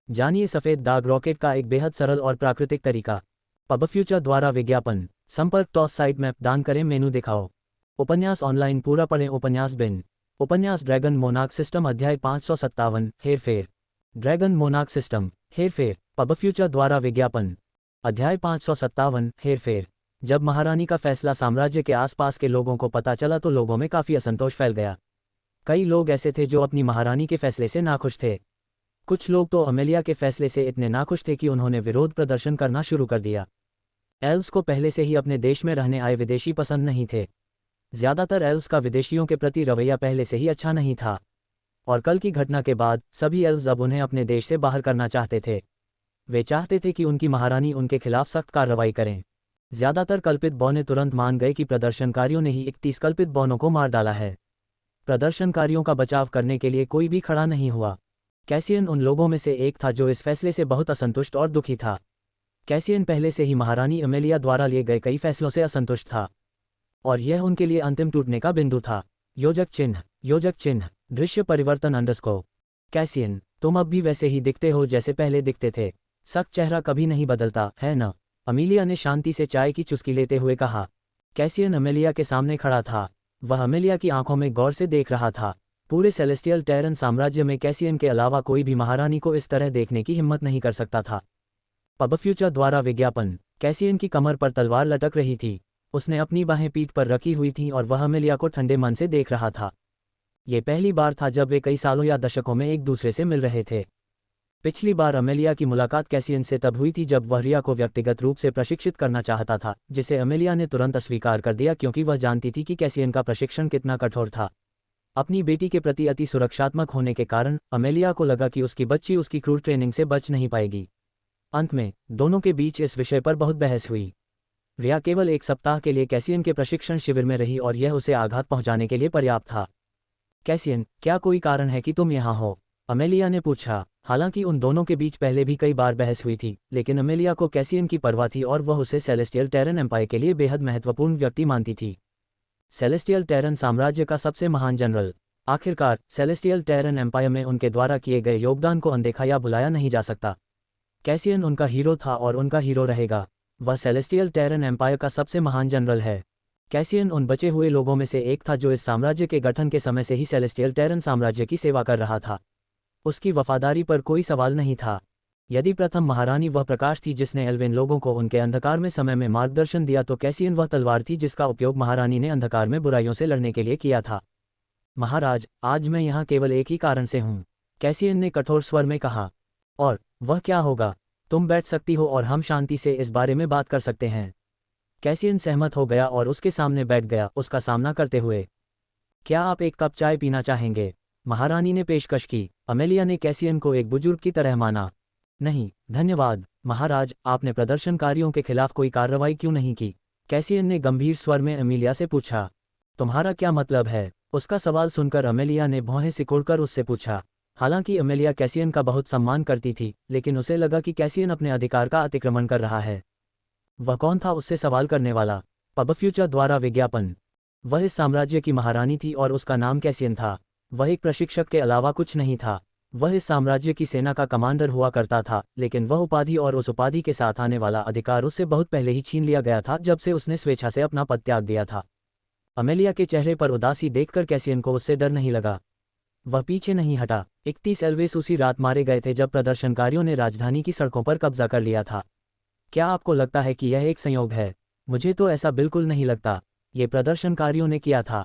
जानिए सफ़ेद दाग रॉकेट का एक बेहद सरल और प्राकृतिक तरीका। पब फ्यूचर द्वारा विज्ञापन। संपर्क टॉस साइट मैप दान करें मेनू दिखाओ। उपन्यास ऑनलाइन पूरा पढ़ें। उपन्यास बिन। उपन्यास ड्रैगन मोनार्क सिस्टम अध्याय 557 हेरफेर। ड्रैगन मोनार्क सिस्टम हेरफेर। पब फ्यूचर द्वारा विज्ञापन अध्याय 557 हेरफेर। जब महारानी का फैसला साम्राज्य के आसपास के लोगों को पता चला तो लोगों में काफ़ी असंतोष फैल गया। कई लोग ऐसे थे जो अपनी महारानी के फैसले से नाखुश थे। कुछ लोग तो अमेलिया के फैसले से इतने नाखुश थे कि उन्होंने विरोध प्रदर्शन करना शुरू कर दिया। एल्व्स को पहले से ही अपने देश में रहने आए विदेशी पसंद नहीं थे। ज़्यादातर एल्व्स का विदेशियों के प्रति रवैया पहले से ही अच्छा नहीं था, और कल की घटना के बाद सभी एल्व्स अब उन्हें अपने देश से बाहर करना चाहते थे। वे चाहते थे कि उनकी महारानी उनके खिलाफ सख्त कार्रवाई करें। ज़्यादातर कल्पित बौने तुरंत मान गए कि प्रदर्शनकारियों ने ही 31 कल्पित बौनों को मार डाला है। प्रदर्शनकारियों का बचाव करने के लिए कोई भी खड़ा नहीं हुआ। कैसियन उन लोगों में से एक था जो इस फैसले से बहुत असंतुष्ट और दुखी था। कैसियन पहले से ही महारानी अमेलिया द्वारा लिए गए कई फैसलों से असंतुष्ट था, और यह उनके लिए अंतिम टूटने का बिंदु था। योजक चिन्ह दृश्य परिवर्तन अंडरस्कोर। कैसियन, तुम अब भी वैसे ही दिखते हो जैसे पहले दिखते थे। सख्त चेहरा कभी नहीं बदलता है न? अमेलिया ने शांति से चाय की चुस्की लेते हुए कहा। कैसियन अमेलिया के सामने खड़ा था। वह अमेलिया की आंखों में गौर से देख रहा था। पूरे सेलेस्टियल टेरन साम्राज्य में कैसियन के अलावा कोई भी महारानी को इस तरह देखने की हिम्मत नहीं कर सकता था। पब फ्यूचर द्वारा विज्ञापन। कैसियन की कमर पर तलवार लटक रही थी। उसने अपनी बाहें पीठ पर रखी हुई थीं और वह अमेलिया को ठंडे मन से देख रहा था। ये पहली बार था जब वे कई सालों या दशकों में एक दूसरे से मिल रहे थे। पिछली बार अमेलिया की मुलाकात कैसियन से तब हुई थी जब वह रिया को व्यक्तिगत रूप से प्रशिक्षित करना चाहता था, जिसे अमेलिया ने तुरंत अस्वीकार कर दिया क्योंकि वह जानती थी कि कैसियन का प्रशिक्षण कितना कठोर था। अपनी बेटी के प्रति अति सुरक्षात्मक होने के कारण अमेलिया को लगा कि उसकी बच्ची उसकी क्रूर ट्रेनिंग से बच नहीं पाएगी। अंत में दोनों के बीच इस विषय पर बहुत बहस हुई। रिया केवल एक सप्ताह के लिए कैसियन के प्रशिक्षण शिविर में रही और यह उसे आघात पहुंचाने के लिए पर्याप्त था। कैसियन, क्या कोई कारण है कि तुम यहाँ हो? अमेलिया ने पूछा। हालांकि उन दोनों के बीच पहले भी कई बार बहस हुई थी, लेकिन अमेलिया को कैसियन की परवाह थी और वह उसे सेलेस्टियल टेरन एम्पायर के लिए बेहद महत्वपूर्ण व्यक्ति मानती थी। सेलेस्टियल टेरन साम्राज्य का सबसे महान जनरल। आखिरकार सेलेस्टियल टेरन एम्पायर में उनके द्वारा किए गए योगदान को अनदेखा या भुलाया नहीं जा सकता। कैसियन उनका हीरो था और उनका हीरो रहेगा। वह सेलेस्टियल टेरन एम्पायर का सबसे महान जनरल है। कैसियन उन बचे हुए लोगों में से एक था जो इस साम्राज्य के गठन के समय से ही सेलेस्टियल टेरन साम्राज्य की सेवा कर रहा था। उसकी वफादारी पर कोई सवाल नहीं था। यदि प्रथम महारानी वह प्रकाश थी जिसने एल्वेन लोगों को उनके अंधकार में समय में मार्गदर्शन दिया, तो कैसियन वह तलवार थी जिसका उपयोग महारानी ने अंधकार में बुराइयों से लड़ने के लिए किया था। महाराज, आज मैं यहाँ केवल एक ही कारण से हूँ, कैसियन ने कठोर स्वर में कहा। और वह क्या होगा? तुम बैठ सकती हो और हम शांति से इस बारे में बात कर सकते हैं। कैसियन सहमत हो गया और उसके सामने बैठ गया, उसका सामना करते हुए। क्या आप एक कप चाय पीना चाहेंगे? महारानी ने पेशकश की। अमेलिया ने कैसियन को एक बुजुर्ग की तरह माना। नहीं, धन्यवाद महाराज। आपने प्रदर्शनकारियों के खिलाफ कोई कार्रवाई क्यों नहीं की? कैसियन ने गंभीर स्वर में अमेलिया से पूछा। तुम्हारा क्या मतलब है? उसका सवाल सुनकर अमेलिया ने भौहें सिकोड़कर उससे पूछा। हालांकि अमेलिया कैसियन का बहुत सम्मान करती थी, लेकिन उसे लगा कि कैसियन अपने अधिकार का अतिक्रमण कर रहा है। वह कौन था उससे सवाल करने वाला? पब फ्यूचर द्वारा विज्ञापन। वह इस साम्राज्य की महारानी थी और उसका नाम कैसियन था। वह एक प्रशिक्षक के अलावा कुछ नहीं था। वह इस साम्राज्य की सेना का कमांडर हुआ करता था, लेकिन वह उपाधि और उस उपाधि के साथ आने वाला अधिकार उससे बहुत पहले ही छीन लिया गया था जब से उसने स्वेच्छा से अपना पद त्याग दिया था। अमेलिया के चेहरे पर उदासी देखकर कैसियन को उससे डर नहीं लगा। वह पीछे नहीं हटा। 31 एल्वेस उसी रात मारे गए थे जब प्रदर्शनकारियों ने राजधानी की सड़कों पर कब्जा कर लिया था। क्या आपको लगता है कि यह एक संयोग है? मुझे तो ऐसा बिल्कुल नहीं लगता। ये प्रदर्शनकारियों ने किया था।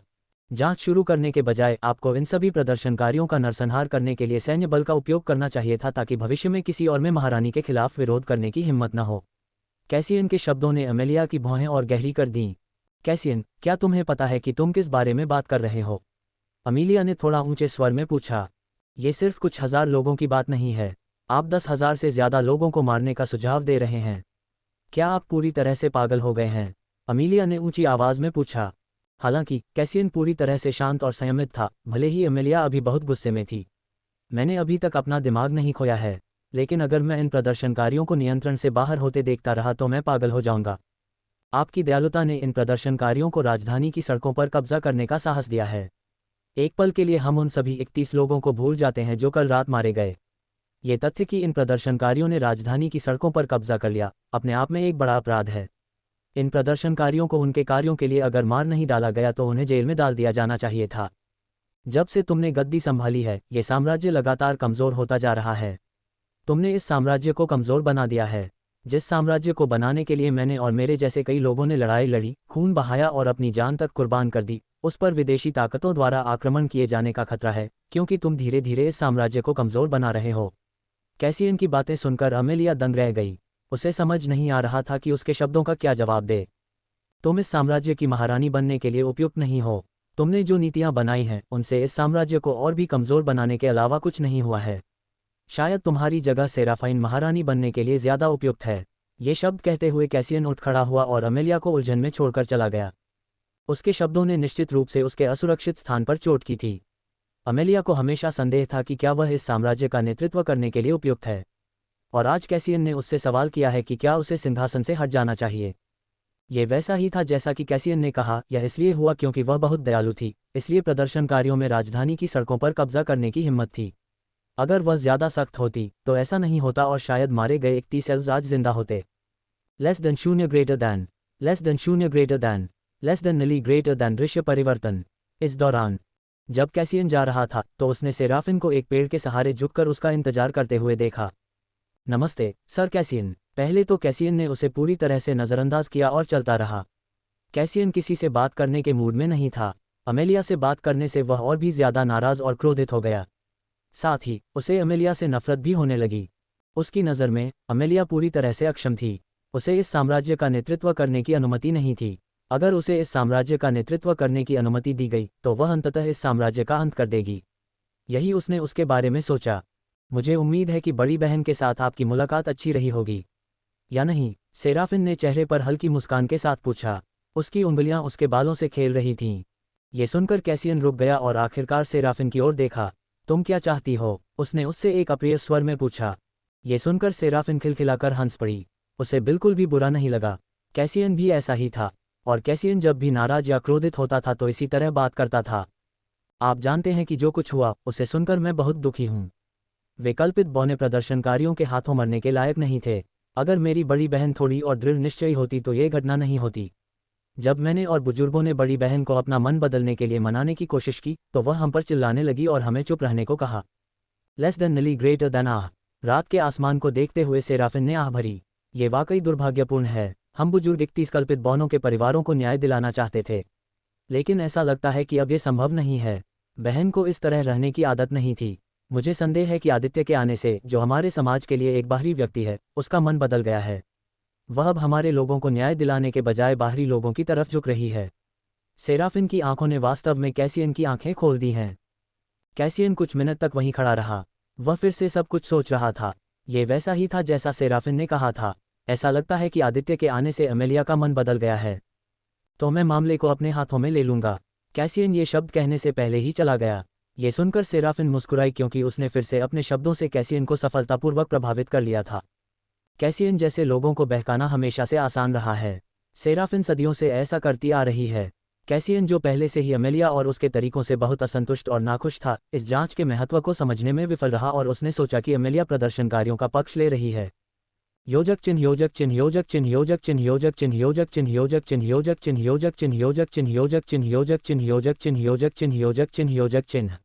जांच शुरू करने के बजाय आपको इन सभी प्रदर्शनकारियों का नरसंहार करने के लिए सैन्य बल का उपयोग करना चाहिए था, ताकि भविष्य में किसी और में महारानी के खिलाफ विरोध करने की हिम्मत न हो। कैसियन के शब्दों ने अमेलिया की भौहें और गहरी कर दीं। कैसियन, क्या तुम्हें पता है कि तुम किस बारे में बात कर रहे हो? अमेलिया ने थोड़ा ऊंचे स्वर में पूछा। ये सिर्फ कुछ हजार लोगों की बात नहीं है। आप 10,000 से ज्यादा लोगों को मारने का सुझाव दे रहे हैं। क्या आप पूरी तरह से पागल हो गए हैं? अमेलिया ने ऊंची आवाज में पूछा। हालांकि कैसियन पूरी तरह से शांत और संयमित था, भले ही अमेलिया अभी बहुत गुस्से में थी। मैंने अभी तक अपना दिमाग नहीं खोया है, लेकिन अगर मैं इन प्रदर्शनकारियों को नियंत्रण से बाहर होते देखता रहा तो मैं पागल हो जाऊंगा। आपकी दयालुता ने इन प्रदर्शनकारियों को राजधानी की सड़कों पर कब्जा करने का साहस दिया है। एक पल के लिए हम उन सभी 31 लोगों को भूल जाते हैं जो कल रात मारे गए। ये तथ्य कि इन प्रदर्शनकारियों ने राजधानी की सड़कों पर कब्जा कर लिया, अपने आप में एक बड़ा अपराध है। इन प्रदर्शनकारियों को उनके कार्यों के लिए अगर मार नहीं डाला गया तो उन्हें जेल में डाल दिया जाना चाहिए था। जब से तुमने गद्दी संभाली है, ये साम्राज्य लगातार कमज़ोर होता जा रहा है। तुमने इस साम्राज्य को कमज़ोर बना दिया है, जिस साम्राज्य को बनाने के लिए मैंने और मेरे जैसे कई लोगों ने लड़ाई लड़ी, खून बहाया और अपनी जान तक कुर्बान कर दी। उस पर विदेशी ताकतों द्वारा आक्रमण किए जाने का खतरा है, क्योंकि तुम धीरे धीरे इस साम्राज्य को कमज़ोर बना रहे हो। कैसियन की बातें सुनकर अमेलिया दंग रह गई। उसे समझ नहीं आ रहा था कि उसके शब्दों का क्या जवाब दे। तुम इस साम्राज्य की महारानी बनने के लिए उपयुक्त नहीं हो। तुमने जो नीतियां बनाई हैं उनसे इस साम्राज्य को और भी कमज़ोर बनाने के अलावा कुछ नहीं हुआ है। शायद तुम्हारी जगह सेराफाइन महारानी बनने के लिए ज़्यादा उपयुक्त है। ये शब्द कहते हुए कैसियन उठ खड़ा हुआ और अमेलिया को उलझन में छोड़कर चला गया। उसके शब्दों ने निश्चित रूप से उसके असुरक्षित स्थान पर चोट की थी। अमेलिया को हमेशा संदेह था कि क्या वह इस साम्राज्य का नेतृत्व करने के लिए उपयुक्त है, और आज कैसियन ने उससे सवाल किया है कि क्या उसे सिंहासन से हट जाना चाहिए। यह वैसा ही था जैसा कि कैसियन ने कहा। यह इसलिए हुआ क्योंकि वह बहुत दयालु थी, इसलिए प्रदर्शनकारियों में राजधानी की सड़कों पर कब्जा करने की हिम्मत थी। अगर वह ज्यादा सख्त होती तो ऐसा नहीं होता और शायद मारे गए 31 एल्व्स आज जिंदा होते। लेस देन शून्य ग्रेटर दैन, लेस देन शून्य ग्रेटर दैन, लेस देन नली ग्रेटर दैन दृश्य परिवर्तन। इस दौरान जब कैसियन जा रहा था तो उसने सेराफिन को एक पेड़ के सहारे झुककर उसका इंतजार करते हुए देखा। नमस्ते सर कैसियन। पहले तो कैसियन ने उसे पूरी तरह से नज़रअंदाज किया और चलता रहा। कैसियन किसी से बात करने के मूड में नहीं था। अमेलिया से बात करने से वह और भी ज्यादा नाराज और क्रोधित हो गया। साथ ही उसे अमेलिया से नफरत भी होने लगी। उसकी नज़र में अमेलिया पूरी तरह से अक्षम थी। उसे इस साम्राज्य का नेतृत्व करने की अनुमति नहीं थी। अगर उसे इस साम्राज्य का नेतृत्व करने की अनुमति दी गई तो वह अंततः इस साम्राज्य का अंत कर देगी। यही उसने उसके बारे में सोचा। मुझे उम्मीद है कि बड़ी बहन के साथ आपकी मुलाकात अच्छी रही होगी, या नहीं? सेराफिन ने चेहरे पर हल्की मुस्कान के साथ पूछा। उसकी उंगलियां उसके बालों से खेल रही थीं। ये सुनकर कैसियन रुक गया और आखिरकार सेराफिन की ओर देखा। तुम क्या चाहती हो? उसने उससे एक अप्रिय स्वर में पूछा। ये सुनकर सेराफिन खिलखिलाकर हंस पड़ी। उसे बिल्कुल भी बुरा नहीं लगा। कैसियन भी ऐसा ही था, और कैसियन जब भी नाराज या क्रोधित होता था तो इसी तरह बात करता था। आप जानते हैं कि जो कुछ हुआ उसे सुनकर मैं बहुत दुखी हूँ। वे कल्पित बौने प्रदर्शनकारियों के हाथों मरने के लायक नहीं थे। अगर मेरी बड़ी बहन थोड़ी और दृढ़ निश्चयी होती तो ये घटना नहीं होती। जब मैंने और बुजुर्गों ने बड़ी बहन को अपना मन बदलने के लिए मनाने की कोशिश की तो वह हम पर चिल्लाने लगी और हमें चुप रहने को कहा। लेस देन नली ग्रेटर देन आह। रात के आसमान को देखते हुए सेराफिन ने आह भरी। ये वाकई दुर्भाग्यपूर्ण है। हम बुजुर्ग 31 कल्पित बौनों के परिवारों को न्याय दिलाना चाहते थे, लेकिन ऐसा लगता है कि अब ये संभव नहीं है। बहन को इस तरह रहने की आदत नहीं थी। मुझे संदेह है कि आदित्य के आने से, जो हमारे समाज के लिए एक बाहरी व्यक्ति है, उसका मन बदल गया है। वह अब हमारे लोगों को न्याय दिलाने के बजाय बाहरी लोगों की तरफ झुक रही है। सेराफिन की आंखों ने वास्तव में कैसियन की आंखें खोल दी हैं। कैसियन कुछ मिनट तक वहीं खड़ा रहा। वह फिर से सब कुछ सोच रहा था। ये वैसा ही था जैसा सेराफिन ने कहा था। ऐसा लगता है कि आदित्य के आने से अमेलिया का मन बदल गया है, तो मैं मामले को अपने हाथों में ले लूंगा। कैसियन ये शब्द कहने से पहले ही चला गया। ये सुनकर सेराफिन मुस्कुराई, क्योंकि उसने फिर से अपने शब्दों से कैसियन को सफलतापूर्वक प्रभावित कर लिया था। कैसियन जैसे लोगों को बहकाना हमेशा से आसान रहा है। सेराफिन सदियों से ऐसा करती आ रही है। कैसियन, जो पहले से ही अमेलिया और उसके तरीकों से बहुत असंतुष्ट और नाखुश था, इस जांच के महत्व को समझने में विफल रहा और उसने सोचा कि अमेलिया प्रदर्शनकारियों का पक्ष ले रही है। योजक चिन्ह योजक चिन्ह योजक चिन्ह योजक चिन्ह योजक चिन्ह योजक चिन्ह योजक चिन्ह योजक चिन्ह योजक चिन्ह योजक चिन्ह योजक चिन्ह योजक चिन्ह योजक चिन्ह योजक चिन्ह योजक चिन्ह योजक चिन्ह।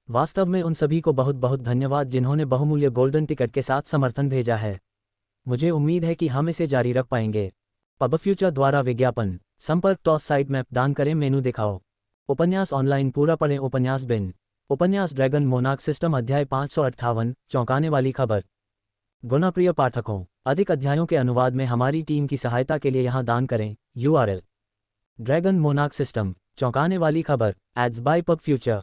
वास्तव में उन सभी को बहुत बहुत धन्यवाद जिन्होंने बहुमूल्य गोल्डन टिकट के साथ समर्थन भेजा है। मुझे उम्मीद है कि हम इसे जारी रख पाएंगे। पब फ्यूचर द्वारा विज्ञापन। संपर्क टॉस साइट मैप दान करें मेनू दिखाओ। उपन्यास ऑनलाइन पूरा पढ़ें उपन्यास बिन। उपन्यास ड्रैगन मोनार्क सिस्टम अध्याय 558 चौंकाने वाली खबर। गुणप्रिय पाठकों, अधिक अध्यायों के अनुवाद में हमारी टीम की सहायता के लिए यहाँ दान करें। URL ड्रैगन मोनार्क सिस्टम चौंकाने वाली खबर एड्स बाय पब फ्यूचर।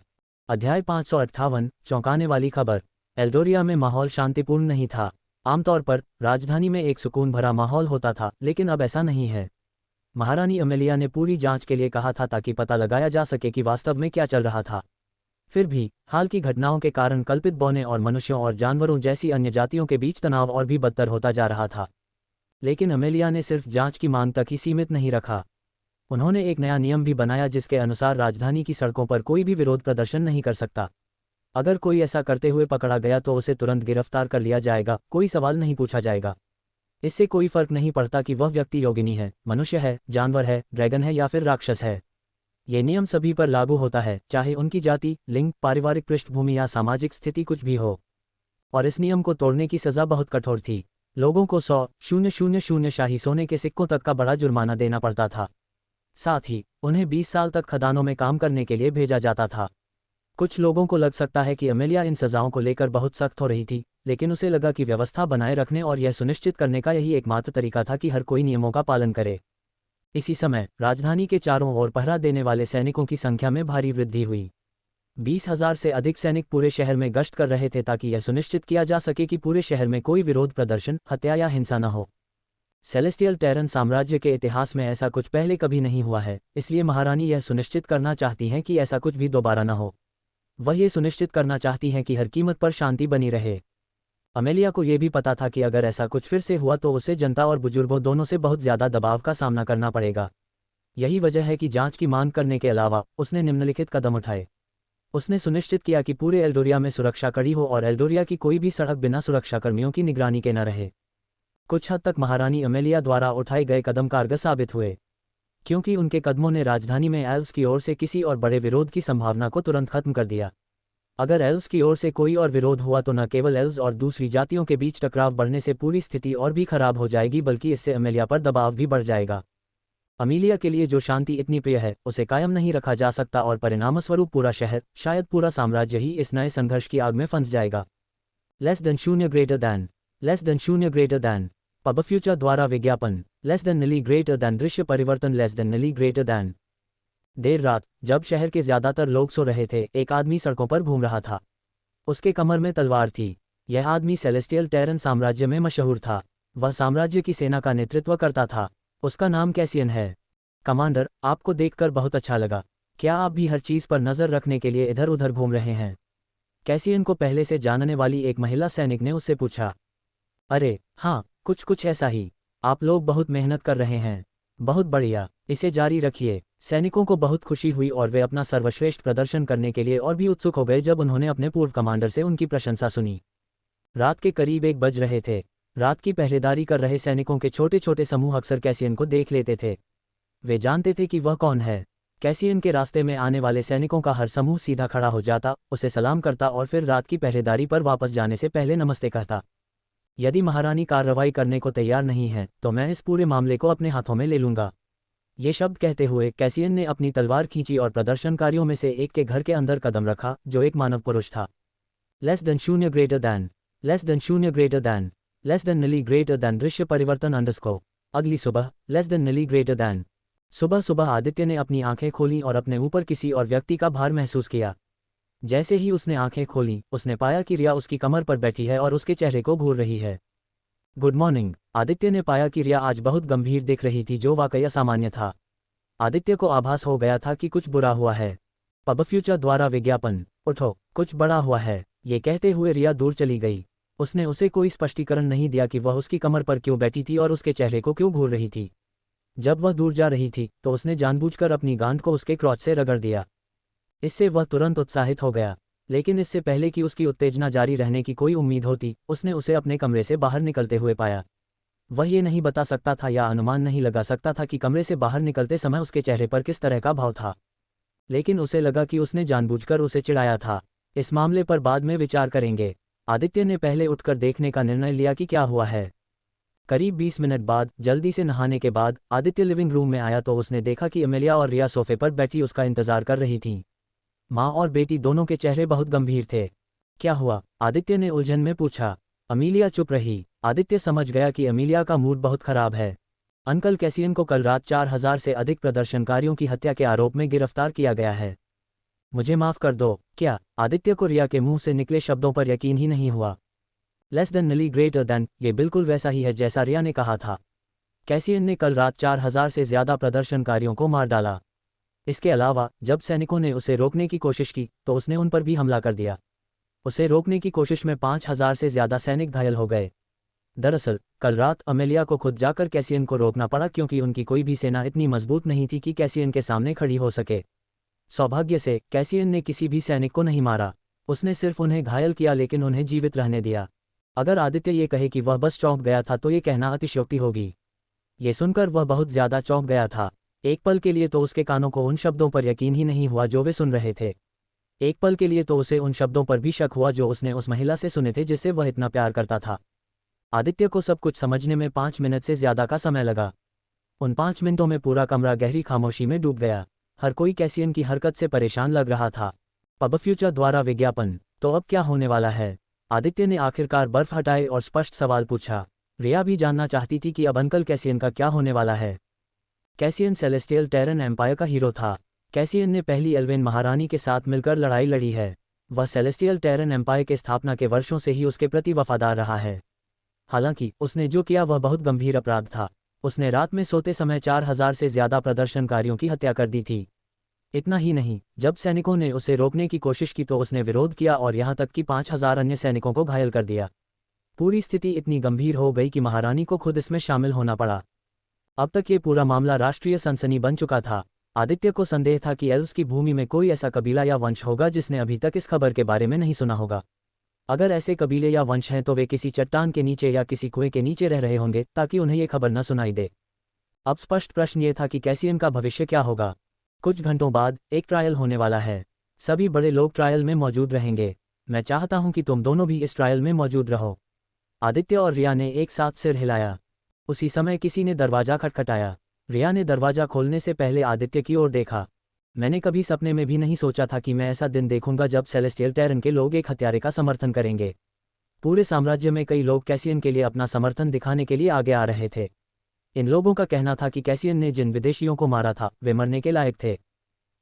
अध्याय 558 चौंकाने वाली खबर। एल्डोरिया में माहौल शांतिपूर्ण नहीं था। आमतौर पर राजधानी में एक सुकून भरा माहौल होता था, लेकिन अब ऐसा नहीं है। महारानी अमेलिया ने पूरी जांच के लिए कहा था ताकि पता लगाया जा सके कि वास्तव में क्या चल रहा था। फिर भी हाल की घटनाओं के कारण कल्पित बौने और मनुष्यों और जानवरों जैसी अन्य जातियों के बीच तनाव और भी बदतर होता जा रहा था। लेकिन अमेलिया ने सिर्फ जांच की मांग तक ही सीमित नहीं रखा। उन्होंने एक नया नियम भी बनाया जिसके अनुसार राजधानी की सड़कों पर कोई भी विरोध प्रदर्शन नहीं कर सकता। अगर कोई ऐसा करते हुए पकड़ा गया तो उसे तुरंत गिरफ्तार कर लिया जाएगा, कोई सवाल नहीं पूछा जाएगा। इससे कोई फर्क नहीं पड़ता कि वह व्यक्ति योगिनी है, मनुष्य है, जानवर है, ड्रैगन है या फिर राक्षस है। ये नियम सभी पर लागू होता है, चाहे उनकी जाति, लिंग, पारिवारिक पृष्ठभूमि या सामाजिक स्थिति कुछ भी हो। और इस नियम को तोड़ने की सज़ा बहुत कठोर थी। लोगों को 100,000 शाही सोने के सिक्कों तक का बड़ा जुर्माना देना पड़ता था। साथ ही उन्हें 20 साल तक खदानों में काम करने के लिए भेजा जाता था। कुछ लोगों को लग सकता है कि अमेलिया इन सज़ाओं को लेकर बहुत सख्त हो रही थी, लेकिन उसे लगा कि व्यवस्था बनाए रखने और यह सुनिश्चित करने का यही एकमात्र तरीका था कि हर कोई नियमों का पालन करे। इसी समय राजधानी के चारों ओर पहरा देने वाले सैनिकों की संख्या में भारी वृद्धि हुई। 20,000 से अधिक सैनिक पूरे शहर में गश्त कर रहे थे ताकि यह सुनिश्चित किया जा सके कि पूरे शहर में कोई विरोध प्रदर्शन, हत्या या हिंसा न हो। सेलेस्टियल टेरन साम्राज्य के इतिहास में ऐसा कुछ पहले कभी नहीं हुआ है, इसलिए महारानी यह सुनिश्चित करना चाहती हैं कि ऐसा कुछ भी दोबारा न हो। वह ये सुनिश्चित करना चाहती हैं कि हर कीमत पर शांति बनी रहे। अमेलिया को यह भी पता था कि अगर ऐसा कुछ फिर से हुआ तो उसे जनता और बुजुर्गों दोनों से बहुत ज़्यादा दबाव का सामना करना पड़ेगा। यही वजह है कि जांच की मांग करने के अलावा उसने निम्नलिखित कदम उठाए। उसने सुनिश्चित किया कि पूरे एल्डोरिया में सुरक्षा कड़ी हो और एल्डोरिया की कोई भी सड़क बिना सुरक्षाकर्मियों की निगरानी के न रहे। कुछ हद तक महारानी अमेलिया द्वारा उठाए गए कदम कारगर साबित हुए, क्योंकि उनके कदमों ने राजधानी में एल्व्स की ओर से किसी और बड़े विरोध की संभावना को तुरंत खत्म कर दिया। अगर एल्व्स की ओर से कोई और विरोध हुआ तो न केवल एल्व्स और दूसरी जातियों के बीच टकराव बढ़ने से पूरी स्थिति और भी खराब हो जाएगी, बल्कि इससे अमेलिया पर दबाव भी बढ़ जाएगा। अमेलिया के लिए जो शांति इतनी प्रिय है उसे कायम नहीं रखा जा सकता और परिणामस्वरूप पूरा शहर, शायद पूरा साम्राज्य ही इस नए संघर्ष की आग में फंस जाएगा। Less than 0 greater than pub future द्वारा विज्ञापन। लेस देन नीली ग्रेटर दैन दृश्य परिवर्तन। लेस देन नीली ग्रेटर दैन। देर रात जब शहर के ज्यादातर लोग सो रहे थे, एक आदमी सड़कों पर घूम रहा था। उसके कमर में तलवार थी। यह आदमी सेलेस्टियल टेरन साम्राज्य में मशहूर था। वह साम्राज्य की सेना का नेतृत्व करता था। उसका नाम कैसियन है। कमांडर, आपको देखकर बहुत अच्छा लगा। क्या आप भी हर चीज़ पर नज़र रखने के लिए इधर उधर घूम रहे हैं? कैसियन को पहले से जानने वाली एक महिला सैनिक ने उससे पूछा। अरे हाँ, कुछ ऐसा ही। आप लोग बहुत मेहनत कर रहे हैं। बहुत बढ़िया, इसे जारी रखिए। सैनिकों को बहुत खुशी हुई और वे अपना सर्वश्रेष्ठ प्रदर्शन करने के लिए और भी उत्सुक हो गए जब उन्होंने अपने पूर्व कमांडर से उनकी प्रशंसा सुनी। रात के करीब 1 बज रहे थे। रात की पहरेदारी कर रहे सैनिकों के छोटे छोटे समूह अक्सर कैसियन को देख लेते थे। वे जानते थे कि वह कौन है। कैसियन के रास्ते में आने वाले सैनिकों का हर समूह सीधा खड़ा हो जाता, उसे सलाम करता और फिर रात की पहरेदारी पर वापस जाने से पहले नमस्ते कहता। यदि महारानी कार्रवाई करने को तैयार नहीं है तो मैं इस पूरे मामले को अपने हाथों में ले लूंगा। ये शब्द कहते हुए कैसियन ने अपनी तलवार खींची और प्रदर्शनकारियों में से एक के घर के अंदर कदम रखा, जो एक मानव पुरुष था। लेस देन 0 ग्रेटर दैन नीली ग्रेटर दैन दृश्य परिवर्तन अंडरस्कोर। अगली सुबह। लेस देन नीली ग्रेटर दैन। सुबह सुबह आदित्य ने अपनी आंखें खोलीं और अपने ऊपर किसी और व्यक्ति का भार महसूस किया। जैसे ही उसने आंखें खोलीं, उसने पाया कि रिया उसकी कमर पर बैठी है और उसके चेहरे को घूर रही है। Good morning. आदित्य ने पाया कि रिया आज बहुत गंभीर दिख रही थी, जो वाकई असामान्य था। आदित्य को आभास हो गया था कि कुछ बुरा हुआ है। पब फ्यूचर द्वारा विज्ञापन। उठो, कुछ बड़ा हुआ है। ये कहते हुए रिया दूर चली गई। उसने उसे कोई स्पष्टीकरण नहीं दिया कि वह उसकी कमर पर क्यों बैठी थी और उसके चेहरे को क्यों घूर रही थी। जब वह दूर जा रही थी तो उसने जानबूझकर अपनी गांड को उसके क्रोच से रगड़ दिया। इससे वह तुरंत उत्साहित हो गया, लेकिन इससे पहले कि उसकी उत्तेजना जारी रहने की कोई उम्मीद होती, उसने उसे अपने कमरे से बाहर निकलते हुए पाया। वह ये नहीं बता सकता था या अनुमान नहीं लगा सकता था कि कमरे से बाहर निकलते समय उसके चेहरे पर किस तरह का भाव था, लेकिन उसे लगा कि उसने जानबूझकर उसे चिढ़ाया था। इस मामले पर बाद में विचार करेंगे। आदित्य ने पहले उठकर देखने का निर्णय लिया कि क्या हुआ है। करीब 20 मिनट बाद जल्दी से नहाने के बाद आदित्य लिविंग रूम में आया तो उसने देखा कि अमेलिया और रिया सोफे पर बैठी उसका इंतजार कर रही थीं। माँ और बेटी दोनों के चेहरे बहुत गंभीर थे। क्या हुआ? आदित्य ने उलझन में पूछा। अमीलिया चुप रही। आदित्य समझ गया कि अमीलिया का मूड बहुत खराब है। अंकल कैसियन को कल रात 4000 से अधिक प्रदर्शनकारियों की हत्या के आरोप में गिरफ्तार किया गया है। मुझे माफ कर दो। क्या? आदित्य को रिया के मुंह से निकले शब्दों पर यकीन ही नहीं हुआ। लेस देन नली ग्रेटर देन, ये बिल्कुल वैसा ही है जैसा रिया ने कहा था। कैसियन ने कल रात 4000 से ज्यादा प्रदर्शनकारियों को मार डाला। इसके अलावा जब सैनिकों ने उसे रोकने की कोशिश की तो उसने उन पर भी हमला कर दिया। उसे रोकने की कोशिश में 5000 से ज्यादा सैनिक घायल हो गए। दरअसल कल रात अमेलिया को खुद जाकर कैसियन को रोकना पड़ा क्योंकि उनकी कोई भी सेना इतनी मजबूत नहीं थी कि कैसियन के सामने खड़ी हो सके। सौभाग्य से कैसियन ने किसी भी सैनिक को नहीं मारा। उसने सिर्फ उन्हें घायल किया लेकिन उन्हें जीवित रहने दिया। अगर आदित्य ये कहे कि वह बस चौंक गया था तो ये कहना अतिशयोक्ति होगी। ये सुनकर वह बहुत ज्यादा चौंक गया था। एक पल के लिए तो उसके कानों को उन शब्दों पर यकीन ही नहीं हुआ जो वे सुन रहे थे। एक पल के लिए तो उसे उन शब्दों पर भी शक हुआ जो उसने उस महिला से सुने थे जिससे वह इतना प्यार करता था। आदित्य को सब कुछ समझने में 5 मिनट से ज्यादा का समय लगा। उन 5 मिनटों में पूरा कमरा गहरी खामोशी में डूब गया। हर कोई कैसियन की हरकत से परेशान लग रहा था। पब फ्यूचर द्वारा विज्ञापन। तो अब क्या होने वाला है? आदित्य ने आखिरकार बर्फ हटाए और स्पष्ट सवाल पूछा। रिया भी जानना चाहती थी कि अब अंकल कैसियन का क्या होने वाला है। कैसियन सेलेस्टियल टेरन एम्पायर का हीरो था। कैसियन ने पहली एल्वेन महारानी के साथ मिलकर लड़ाई लड़ी है। वह सेलेस्टियल टेरन एम्पायर के स्थापना के वर्षों से ही उसके प्रति वफादार रहा है। हालांकि उसने जो किया वह बहुत गंभीर अपराध था। उसने रात में सोते समय 4000 से ज्यादा प्रदर्शनकारियों की हत्या कर दी थी। इतना ही नहीं, जब सैनिकों ने उसे रोकने की कोशिश की तो उसने विरोध किया और यहां तक कि 5000 अन्य सैनिकों को घायल कर दिया। पूरी स्थिति इतनी गंभीर हो गई कि महारानी को खुद इसमें शामिल होना पड़ा। अब तक ये पूरा मामला राष्ट्रीय सनसनी बन चुका था। आदित्य को संदेह था कि एल्व्स की भूमि में कोई ऐसा कबीला या वंश होगा जिसने अभी तक इस खबर के बारे में नहीं सुना होगा। अगर ऐसे कबीले या वंश हैं तो वे किसी चट्टान के नीचे या किसी कुएं के नीचे रह रहे होंगे ताकि उन्हें ये खबर न सुनाई दे। अब स्पष्ट प्रश्न ये था कि कैसियन का भविष्य क्या होगा। कुछ घंटों बाद एक ट्रायल होने वाला है। सभी बड़े लोग ट्रायल में मौजूद रहेंगे। मैं चाहता हूं कि तुम दोनों भी इस ट्रायल में मौजूद रहो। आदित्य और रिया ने एक साथ सिर हिलाया। उसी समय किसी ने दरवाजा खटखटाया। रिया ने दरवाजा खोलने से पहले आदित्य की ओर देखा। मैंने कभी सपने में भी नहीं सोचा था कि मैं ऐसा दिन देखूंगा जब सेलेस्टियल टेरन के लोग एक हत्यारे का समर्थन करेंगे। पूरे साम्राज्य में कई लोग कैसियन के लिए अपना समर्थन दिखाने के लिए आगे आ रहे थे। इन लोगों का कहना था कि कैसियन ने जिन विदेशियों को मारा था वे मरने के लायक थे।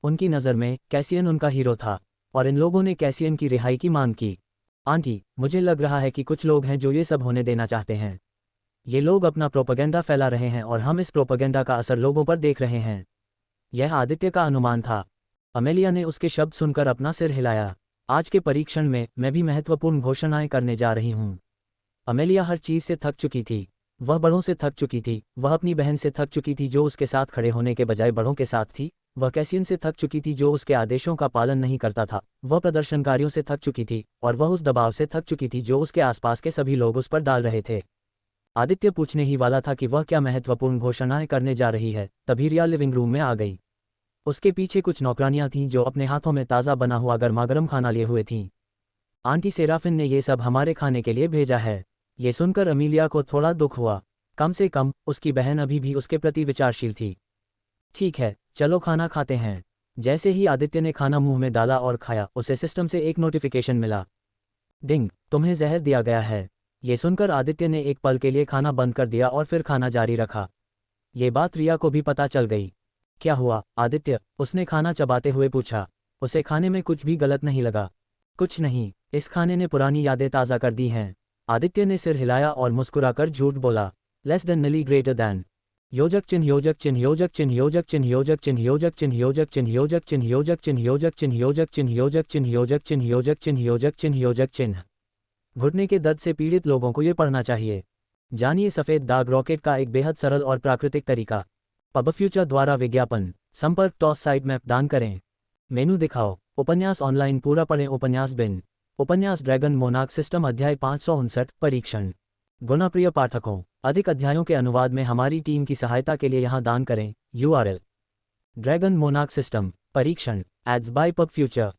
उनकी नज़र में कैसियन उनका हीरो था और इन लोगों ने कैसियन की रिहाई की मांग की। आंटी, मुझे लग रहा है कि कुछ लोग हैं जो ये सब होने देना चाहते हैं। ये लोग अपना प्रोपेगेंडा फैला रहे हैं और हम इस प्रोपेगेंडा का असर लोगों पर देख रहे हैं। यह आदित्य का अनुमान था। अमेलिया ने उसके शब्द सुनकर अपना सिर हिलाया। आज के परीक्षण में मैं भी महत्वपूर्ण घोषणाएं करने जा रही हूं। अमेलिया हर चीज से थक चुकी थी। वह बड़ों से थक चुकी थी। वह अपनी बहन से थक चुकी थी जो उसके साथ खड़े होने के बजाय बड़ों के साथ थी। वह कैसियन से थक चुकी थी जो उसके आदेशों का पालन नहीं करता था। वह प्रदर्शनकारियों से थक चुकी थी और वह उस दबाव से थक चुकी थी जो उसके आसपास के सभी लोग उस पर डाल रहे थे। आदित्य पूछने ही वाला था कि वह क्या महत्वपूर्ण घोषणाएं करने जा रही है, तभी रिया लिविंग रूम में आ गई। उसके पीछे कुछ नौकरानियां थीं जो अपने हाथों में ताज़ा बना हुआ गर्मागर्म खाना लिए हुए थीं। आंटी सेराफिन ने ये सब हमारे खाने के लिए भेजा है। ये सुनकर अमीलिया को थोड़ा दुख हुआ। कम से कम उसकी बहन अभी भी उसके प्रति विचारशील थी। ठीक है, चलो खाना खाते हैं। जैसे ही आदित्य ने खाना मुंह में डाला और खाया, उसे सिस्टम से एक नोटिफिकेशन मिला। डिंग, तुम्हें जहर दिया गया है। ये सुनकर आदित्य ने एक पल के लिए खाना बंद कर दिया और फिर खाना जारी रखा। ये बात रिया को भी पता चल गई। क्या हुआ आदित्य? उसने खाना चबाते हुए पूछा। उसे खाने में कुछ भी गलत नहीं लगा। कुछ नहीं, इस खाने ने पुरानी यादें ताज़ा कर दी हैं। आदित्य ने सिर हिलाया और मुस्कुराकर झूठ बोला। लेस देन नली ग्रेटर दैन। योजक चिन्ह योजक चिन्ह योजक चिन्ह योजक चिन्ह योजक चिन्ह योजक चिन्ह योजक चिन्ह योजक चिन्ह योजक चिन्ह योजक चिन्ह योजक चिन्ह योजक चिन्ह योजक चिन्ह योजक चिन्ह योजक चिन्ह योजक चिन्ह। घुटने के दर्द से पीड़ित लोगों को ये पढ़ना चाहिए। जानिए सफ़ेद दाग रॉकेट का एक बेहद सरल और प्राकृतिक तरीका। पब फ्यूचर द्वारा विज्ञापन। संपर्क टॉस साइट मैप दान करें। मेनू दिखाओ। उपन्यास ऑनलाइन पूरा पढ़ें। उपन्यास बिन। उपन्यास ड्रैगन मोनार्क सिस्टम अध्याय 559 परीक्षण। गुणाप्रिय पाठकों, अधिक अध्यायों के अनुवाद में हमारी टीम की सहायता के लिए यहाँ दान करें। URL ड्रैगन मोनार्क सिस्टम परीक्षण एड्स बाय पब फ्यूचर।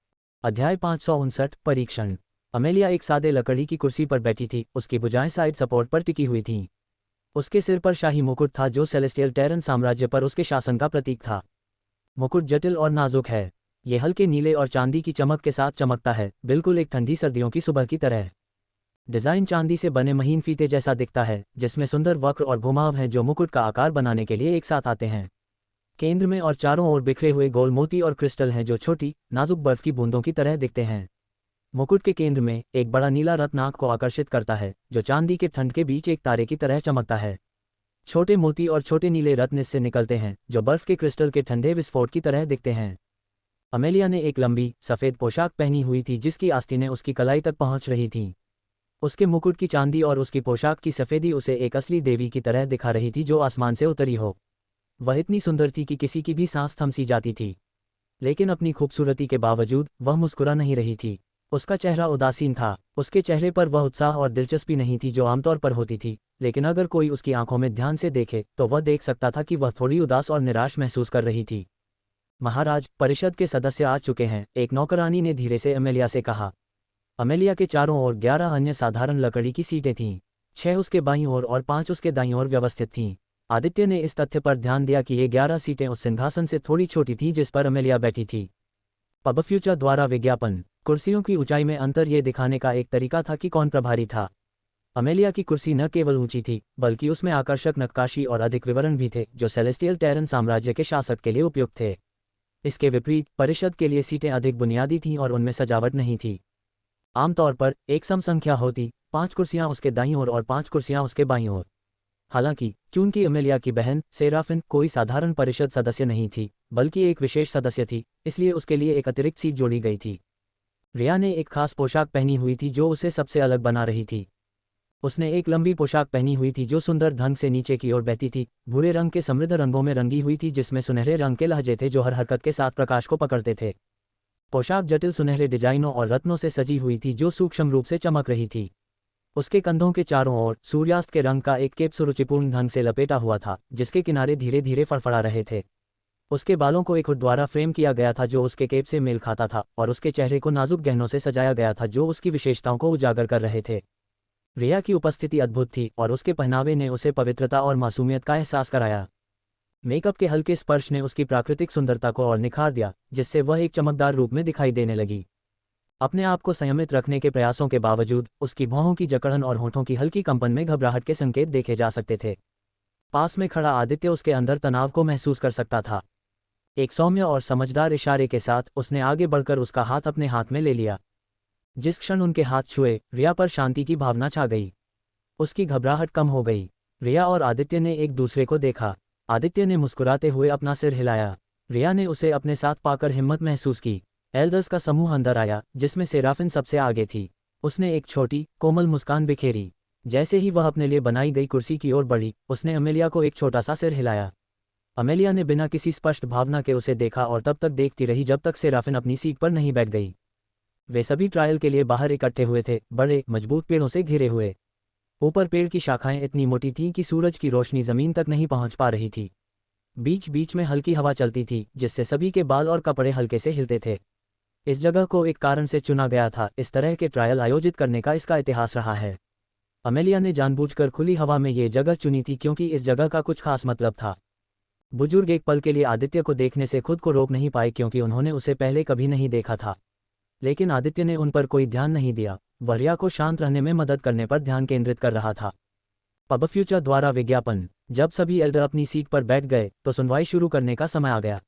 अध्याय 559 परीक्षण। अमेलिया एक सादे लकड़ी की कुर्सी पर बैठी थी। उसकी भुजाएं साइड सपोर्ट पर टिकी हुई थीं। उसके सिर पर शाही मुकुट था जो सेलेस्टियल टेरन साम्राज्य पर उसके शासन का प्रतीक था। मुकुट जटिल और नाजुक है। ये हल्के नीले और चांदी की चमक के साथ चमकता है, बिल्कुल एक ठंडी सर्दियों की सुबह की तरह। डिज़ाइन चांदी से बने महीन फीते जैसा दिखता है, जिसमें सुंदर वक्र और घुमाव हैं जो मुकुट का आकार बनाने के लिए एक साथ आते हैं। केंद्र में और चारों ओर बिखरे हुए गोल मोती और क्रिस्टल हैं जो छोटी, नाजुक बर्फ की बूंदों की तरह दिखते हैं। मुकुट के केंद्र में एक बड़ा नीला रत्न आंख को आकर्षित करता है, जो चांदी के ठंड के बीच एक तारे की तरह चमकता है। छोटे मोती और छोटे नीले रत्न इससे निकलते हैं, जो बर्फ के क्रिस्टल के ठंडे विस्फोट की तरह दिखते हैं। अमेलिया ने एक लंबी, सफ़ेद पोशाक पहनी हुई थी जिसकी आस्तीनें उसकी कलाई तक पहुंच रही थीं। उसके मुकुट की चांदी और उसकी पोशाक की सफ़ेदी उसे एक असली देवी की तरह दिखा रही थी जो आसमान से उतरी हो। वह इतनी सुंदर थी कि किसी की भी सांस थम सी जाती थी। लेकिन अपनी खूबसूरती के बावजूद वह मुस्कुरा नहीं रही थी। उसका चेहरा उदासीन था। उसके चेहरे पर वह उत्साह और दिलचस्पी नहीं थी जो आमतौर पर होती थी, लेकिन अगर कोई उसकी आंखों में ध्यान से देखे तो वह देख सकता था कि वह थोड़ी उदास और निराश महसूस कर रही थी। महाराज, परिषद के सदस्य आ चुके हैं, एक नौकरानी ने धीरे से अमेलिया से कहा। अमेलिया के चारों ओर 11 अन्य साधारण लकड़ी की सीटें थीं। 6 उसके बाईं ओर और 5 उसके दाईं ओर व्यवस्थित थीं। आदित्य ने इस तथ्य पर ध्यान दिया कि ये 11 सीटें उस सिंहासन से थोड़ी छोटी थीं जिस पर अमेलिया बैठी थी। पब फ्यूचर द्वारा विज्ञापन। कुर्सियों की ऊंचाई में अंतर ये दिखाने का एक तरीका था कि कौन प्रभारी था। अमेलिया की कुर्सी न केवल ऊंची थी, बल्कि उसमें आकर्षक नक्काशी और अधिक विवरण भी थे जो सेलेस्टियल टेरन साम्राज्य के शासक के लिए उपयुक्त थे। इसके विपरीत परिषद के लिए सीटें अधिक बुनियादी थीं और उनमें सजावट नहीं थी। आमतौर पर एक सम संख्या होती, 5 कुर्सियां उसके दाईं ओर और 5 कुर्सियां उसके बाईं ओर। हालांकि चूंकि अमेलिया की बहन सेराफिन कोई साधारण परिषद सदस्य नहीं थी, बल्कि एक विशेष सदस्य थी, इसलिए उसके लिए एक अतिरिक्त सीट जोड़ी गई थी। रिया ने एक खास पोशाक पहनी हुई थी जो उसे सबसे अलग बना रही थी। उसने एक लंबी पोशाक पहनी हुई थी जो सुंदर ढंग से नीचे की ओर बहती थी, भूरे रंग के समृद्ध रंगों में रंगी हुई थी जिसमें सुनहरे रंग के लहजे थे जो हर हरकत के साथ प्रकाश को पकड़ते थे। पोशाक जटिल सुनहरे डिजाइनों और रत्नों से सजी हुई थी जो सूक्ष्म रूप से चमक रही थी। उसके कंधों के चारों ओर सूर्यास्त के रंग का एक केप सुरुचिपूर्ण ढंग से लपेटा हुआ था, जिसके किनारे धीरे धीरे फड़फड़ा रहे थे। उसके बालों को एक हुड द्वारा फ्रेम किया गया था जो उसके केप से मेल खाता था, और उसके चेहरे को नाजुक गहनों से सजाया गया था जो उसकी विशेषताओं को उजागर कर रहे थे। रिया की उपस्थिति अद्भुत थी और उसके पहनावे ने उसे पवित्रता और मासूमियत का एहसास कराया। मेकअप के हल्के स्पर्श ने उसकी प्राकृतिक सुंदरता को और निखार दिया, जिससे वह एक चमकदार रूप में दिखाई देने लगी। अपने आप को संयमित रखने के प्रयासों के बावजूद उसकी भौहों की जकड़न और होठों की हल्की कंपन में घबराहट के संकेत देखे जा सकते थे। पास में खड़ा आदित्य उसके अंदर तनाव को महसूस कर सकता था। एक सौम्य और समझदार इशारे के साथ उसने आगे बढ़कर उसका हाथ अपने हाथ में ले लिया। जिस क्षण उनके हाथ छुए, रिया पर शांति की भावना छा गई। उसकी घबराहट कम हो गई। रिया और आदित्य ने एक दूसरे को देखा। आदित्य ने मुस्कुराते हुए अपना सिर हिलाया। रिया ने उसे अपने साथ पाकर हिम्मत महसूस की। एल्डर्स का समूह अंदर आया, जिसमें सेराफिन सबसे आगे थी। उसने एक छोटी, कोमल मुस्कान बिखेरी। जैसे ही वह अपने लिए बनाई गई कुर्सी की ओर बढ़ी, उसने अमेलिया को एक छोटा सा सिर हिलाया। अमेलिया ने बिना किसी स्पष्ट भावना के उसे देखा और तब तक देखती रही जब तक सेराफिन अपनी सीट पर नहीं बैठ गई। वे सभी ट्रायल के लिए बाहर इकट्ठे हुए थे, बड़े, मजबूत पेड़ों से घिरे हुए। ऊपर पेड़ की शाखाएं इतनी मोटी थीं कि सूरज की रोशनी जमीन तक नहीं पहुंच पा रही थी। बीच बीच में हल्की हवा चलती थी, जिससे सभी के बाल और कपड़े हल्के से हिलते थे। इस जगह को एक कारण से चुना गया था, इस तरह के ट्रायल आयोजित करने का इसका इतिहास रहा है। अमेलिया ने जानबूझकर खुली हवा में ये जगह चुनी थी क्योंकि इस जगह का कुछ खास मतलब था। बुजुर्ग एक पल के लिए आदित्य को देखने से खुद को रोक नहीं पाए क्योंकि उन्होंने उसे पहले कभी नहीं देखा था। लेकिन आदित्य ने उन पर कोई ध्यान नहीं दिया। वह रिया को शांत रहने में मदद करने पर ध्यान केंद्रित कर रहा था। पब फ्यूचर द्वारा विज्ञापन। जब सभी एल्डर अपनी सीट पर बैठ गए तो सुनवाई शुरू करने का समय आ गया।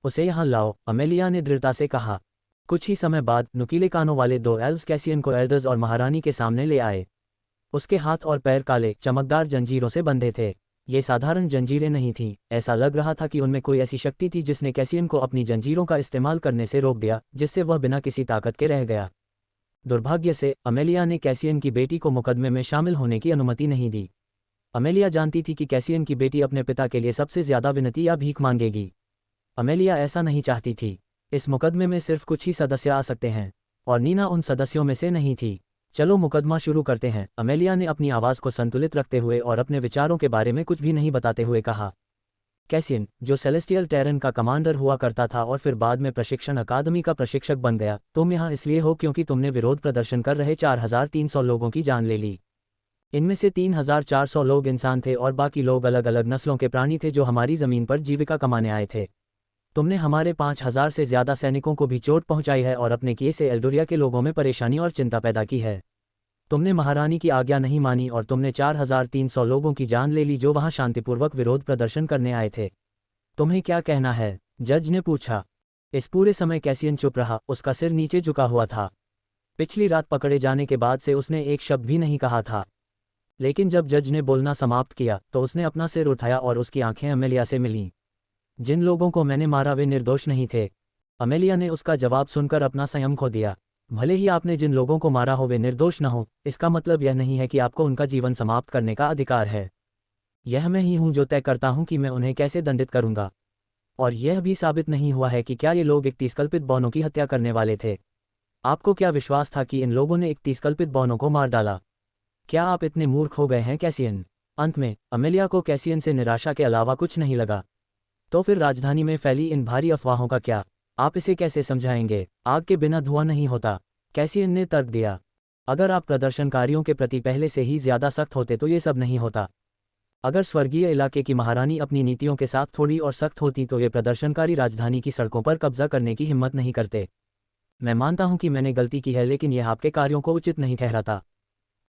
उसे यहाँ लाओ, अमेलिया ने दृढ़ता से कहा। कुछ ही समय बाद नुकीले कानों वाले 2 एल्व्स कैसियन को एल्डर्स और महारानी के सामने ले आए। उसके हाथ और पैर काले, चमकदार जंजीरों से बंधे थे। ये साधारण जंजीरें नहीं थीं, ऐसा लग रहा था कि उनमें कोई ऐसी शक्ति थी जिसने कैसियन को अपनी जंजीरों का इस्तेमाल करने से रोक दिया, जिससे वह बिना किसी ताकत के रह गया। दुर्भाग्य से अमेलिया ने कैसियन की बेटी को मुकदमे में शामिल होने की अनुमति नहीं दी। अमेलिया जानती थी कि कैसियन की बेटी अपने पिता के लिए सबसे ज्यादा विनती या भीख मांगेगी। अमेलिया ऐसा नहीं चाहती थी। इस मुकदमे में सिर्फ कुछ ही सदस्य आ सकते हैं, और नीना उन सदस्यों में से नहीं थी। चलो मुकदमा शुरू करते हैं, अमेलिया ने अपनी आवाज़ को संतुलित रखते हुए और अपने विचारों के बारे में कुछ भी नहीं बताते हुए कहा। कैसियन, जो सेलेस्टियल टेरन का कमांडर हुआ करता था और फिर बाद में प्रशिक्षण अकादमी का प्रशिक्षक बन गया, तुम यहाँ इसलिए हो क्योंकि तुमने विरोध प्रदर्शन कर रहे 4300 लोगों की जान ले ली। इनमें से 3,400 लोग इंसान थे और बाकी लोग अलग अलग नस्लों के प्राणी थे जो हमारी ज़मीन पर जीविका कमाने आए थे। तुमने हमारे 5,000 से ज़्यादा सैनिकों को भी चोट पहुंचाई है और अपने किए से एल्डोरिया के लोगों में परेशानी और चिंता पैदा की है। तुमने महारानी की आज्ञा नहीं मानी और तुमने 4,300 लोगों की जान ले ली जो वहां शांतिपूर्वक विरोध प्रदर्शन करने आए थे। तुम्हें क्या कहना है? जज ने पूछा। इस पूरे समय कैसियन चुप रहा, उसका सिर नीचे झुका हुआ था। पिछली रात पकड़े जाने के बाद से उसने एक शब्द भी नहीं कहा था। लेकिन जब जज ने बोलना समाप्त किया तो उसने अपना सिर उठाया और उसकी आंखें अमेलिया से मिलीं। जिन लोगों को मैंने मारा वे निर्दोष नहीं थे। अमेलिया ने उसका जवाब सुनकर अपना संयम खो दिया। भले ही आपने जिन लोगों को मारा हो वे निर्दोष न हो, इसका मतलब यह नहीं है कि आपको उनका जीवन समाप्त करने का अधिकार है। यह मैं ही हूं जो तय करता हूं कि मैं उन्हें कैसे दंडित करूंगा। और यह भी साबित नहीं हुआ है कि क्या ये लोग 31 कल्पित बौनों की हत्या करने वाले थे। आपको क्या विश्वास था कि इन लोगों ने 31 कल्पित बौनों को मार डाला? क्या आप इतने मूर्ख हो गए हैं कैसियन? अंत में अमेलिया को कैसियन से निराशा के अलावा कुछ नहीं लगा। तो फिर राजधानी में फैली इन भारी अफवाहों का क्या? आप इसे कैसे समझाएंगे? आग के बिना धुआं नहीं होता, कैसियन ने तर्क दिया। अगर आप प्रदर्शनकारियों के प्रति पहले से ही ज्यादा सख्त होते तो ये सब नहीं होता। अगर स्वर्गीय इलाके की महारानी अपनी नीतियों के साथ थोड़ी और सख्त होती तो ये प्रदर्शनकारी राजधानी की सड़कों पर कब्जा करने की हिम्मत नहीं करते। मैं मानता हूं कि मैंने गलती की है, लेकिन यह आपके कार्यों को उचित नहीं ठहराता।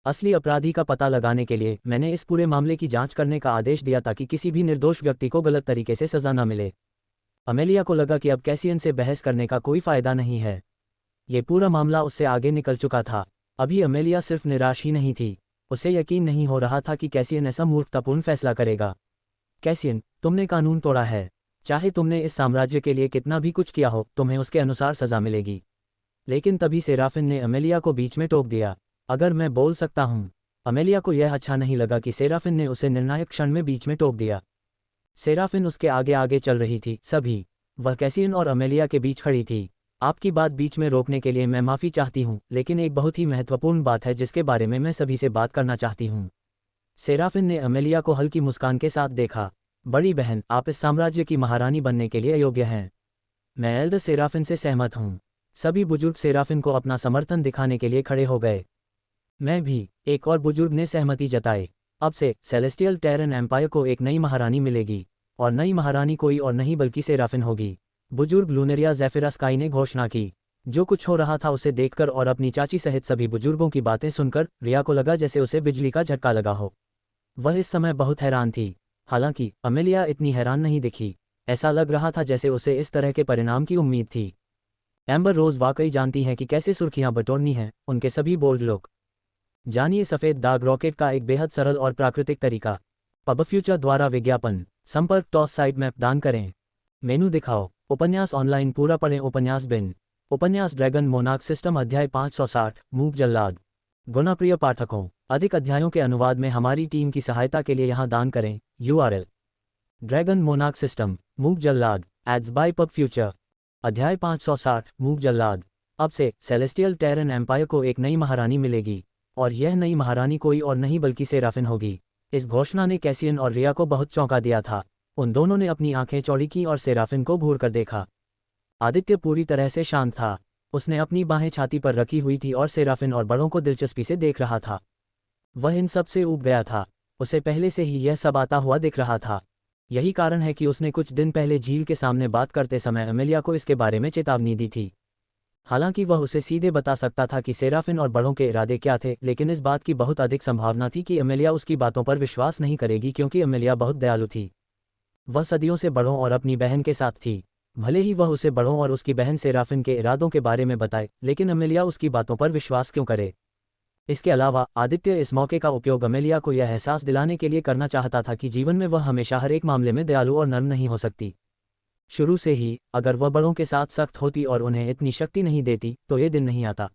असली अपराधी का पता लगाने के लिए मैंने इस पूरे मामले की जांच करने का आदेश दिया ताकि किसी भी निर्दोष व्यक्ति को गलत तरीके से सजा न मिले। अमेलिया को लगा कि अब कैसियन से बहस करने का कोई फायदा नहीं है। ये पूरा मामला उससे आगे निकल चुका था। अभी अमेलिया सिर्फ निराश ही नहीं थी, उसे यकीन नहीं हो रहा था कि कैसियन ऐसा मूर्खतापूर्ण फैसला करेगा। कैसियन, तुमने कानून तोड़ा है। चाहे तुमने इस साम्राज्य के लिए कितना भी कुछ किया हो, तुम्हें उसके अनुसार सजा मिलेगी। लेकिन तभी सेराफिन ने अमेलिया को बीच में टोक दिया। अगर मैं बोल सकता हूँ। अमेलिया को यह अच्छा नहीं लगा कि सेराफिन ने उसे निर्णायक क्षण में बीच में टोक दिया। सेराफिन उसके आगे आगे चल रही थी। सभी वह कैसियन और अमेलिया के बीच खड़ी थी। आपकी बात बीच में रोकने के लिए मैं माफ़ी चाहती हूँ, लेकिन एक बहुत ही महत्वपूर्ण बात है जिसके बारे में मैं सभी से बात करना चाहती हूँ। सेराफिन ने अमेलिया को हल्की मुस्कान के साथ देखा। बड़ी बहन, आप इस साम्राज्य की महारानी बनने के लिए अयोग्य हैं। मैं एल्डर सेराफिन से सहमत हूँ। सभी बुजुर्ग सेराफिन को अपना समर्थन दिखाने के लिए खड़े हो गए। मैं भी, एक और बुजुर्ग ने सहमति जताई। अब से सेलेस्टियल टेरन एम्पायर को एक नई महारानी मिलेगी, और नई महारानी कोई और नहीं बल्कि सेराफिन होगी। बुजुर्ग लूनेरिया ज़ेफिरा स्काई ने घोषणा की। जो कुछ हो रहा था उसे देखकर और अपनी चाची सहित सभी बुजुर्गों की बातें सुनकर रिया को लगा जैसे उसे बिजली का झटका लगा हो। वह इस समय बहुत हैरान थी। हालांकि अमेलिया इतनी हैरान नहीं दिखी। ऐसा लग रहा था जैसे उसे इस तरह के परिणाम की उम्मीद थी। एम्बर रोज वाकई जानती हैं कि कैसे सुर्खियां बटोरनी हैं, उनके सभी बोल्ड लोग। जानिए सफ़ेद दाग रॉकेट का एक बेहद सरल और प्राकृतिक तरीका। पब फ्यूचर द्वारा विज्ञापन। संपर्क टॉस साइट मैप दान करें। मेनू दिखाओ। उपन्यास ऑनलाइन पूरा पढ़ें। उपन्यास बिन। उपन्यास ड्रैगन मोनार्क सिस्टम अध्याय 560 मूक जल्लाद। गुणाप्रिय पाठकों, अधिक अध्यायों के अनुवाद में हमारी टीम की सहायता के लिए यहाँ दान करें। URL ड्रैगन मोनार्क सिस्टम मूक जल्लाद एड्स बाय पब फ्यूचर। अध्याय 560 मूक जल्लाद। अब से सेलेस्टियल टेरन एम्पायर को एक नई महारानी मिलेगी, और यह नई महारानी कोई और नहीं बल्कि सेराफिन होगी। इस घोषणा ने कैसियन और रिया को बहुत चौंका दिया था। उन दोनों ने अपनी आंखें चौड़ी की और सेराफिन को घूर कर देखा। आदित्य पूरी तरह से शांत था। उसने अपनी बाहें छाती पर रखी हुई थी और सेराफिन और बड़ों को दिलचस्पी से देख रहा था। वह इन सब से ऊब गया था। उसे पहले से ही यह सब आता हुआ दिख रहा था। यही कारण है कि उसने कुछ दिन पहले झील के सामने बात करते समय अमेलिया को इसके बारे में चेतावनी दी थी। हालांकि वह उसे सीधे बता सकता था कि सेराफिन और बड़ों के इरादे क्या थे, लेकिन इस बात की बहुत अधिक संभावना थी कि अमेलिया उसकी बातों पर विश्वास नहीं करेगी क्योंकि अमेलिया बहुत दयालु थी। वह सदियों से बड़ों और अपनी बहन के साथ थी। भले ही वह उसे बड़ों और उसकी बहन सेराफिन के इरादों के बारे में बताए, लेकिन अमेलिया उसकी बातों पर विश्वास क्यों करे? इसके अलावा आदित्य इस मौके का उपयोग अमेलिया को यह एहसास दिलाने के लिए करना चाहता था कि जीवन में वह हमेशा हर एक मामले में दयालु और नर्म नहीं हो सकती। शुरू से ही अगर वह बड़ों के साथ सख्त होती और उन्हें इतनी शक्ति नहीं देती तो ये दिन नहीं आता।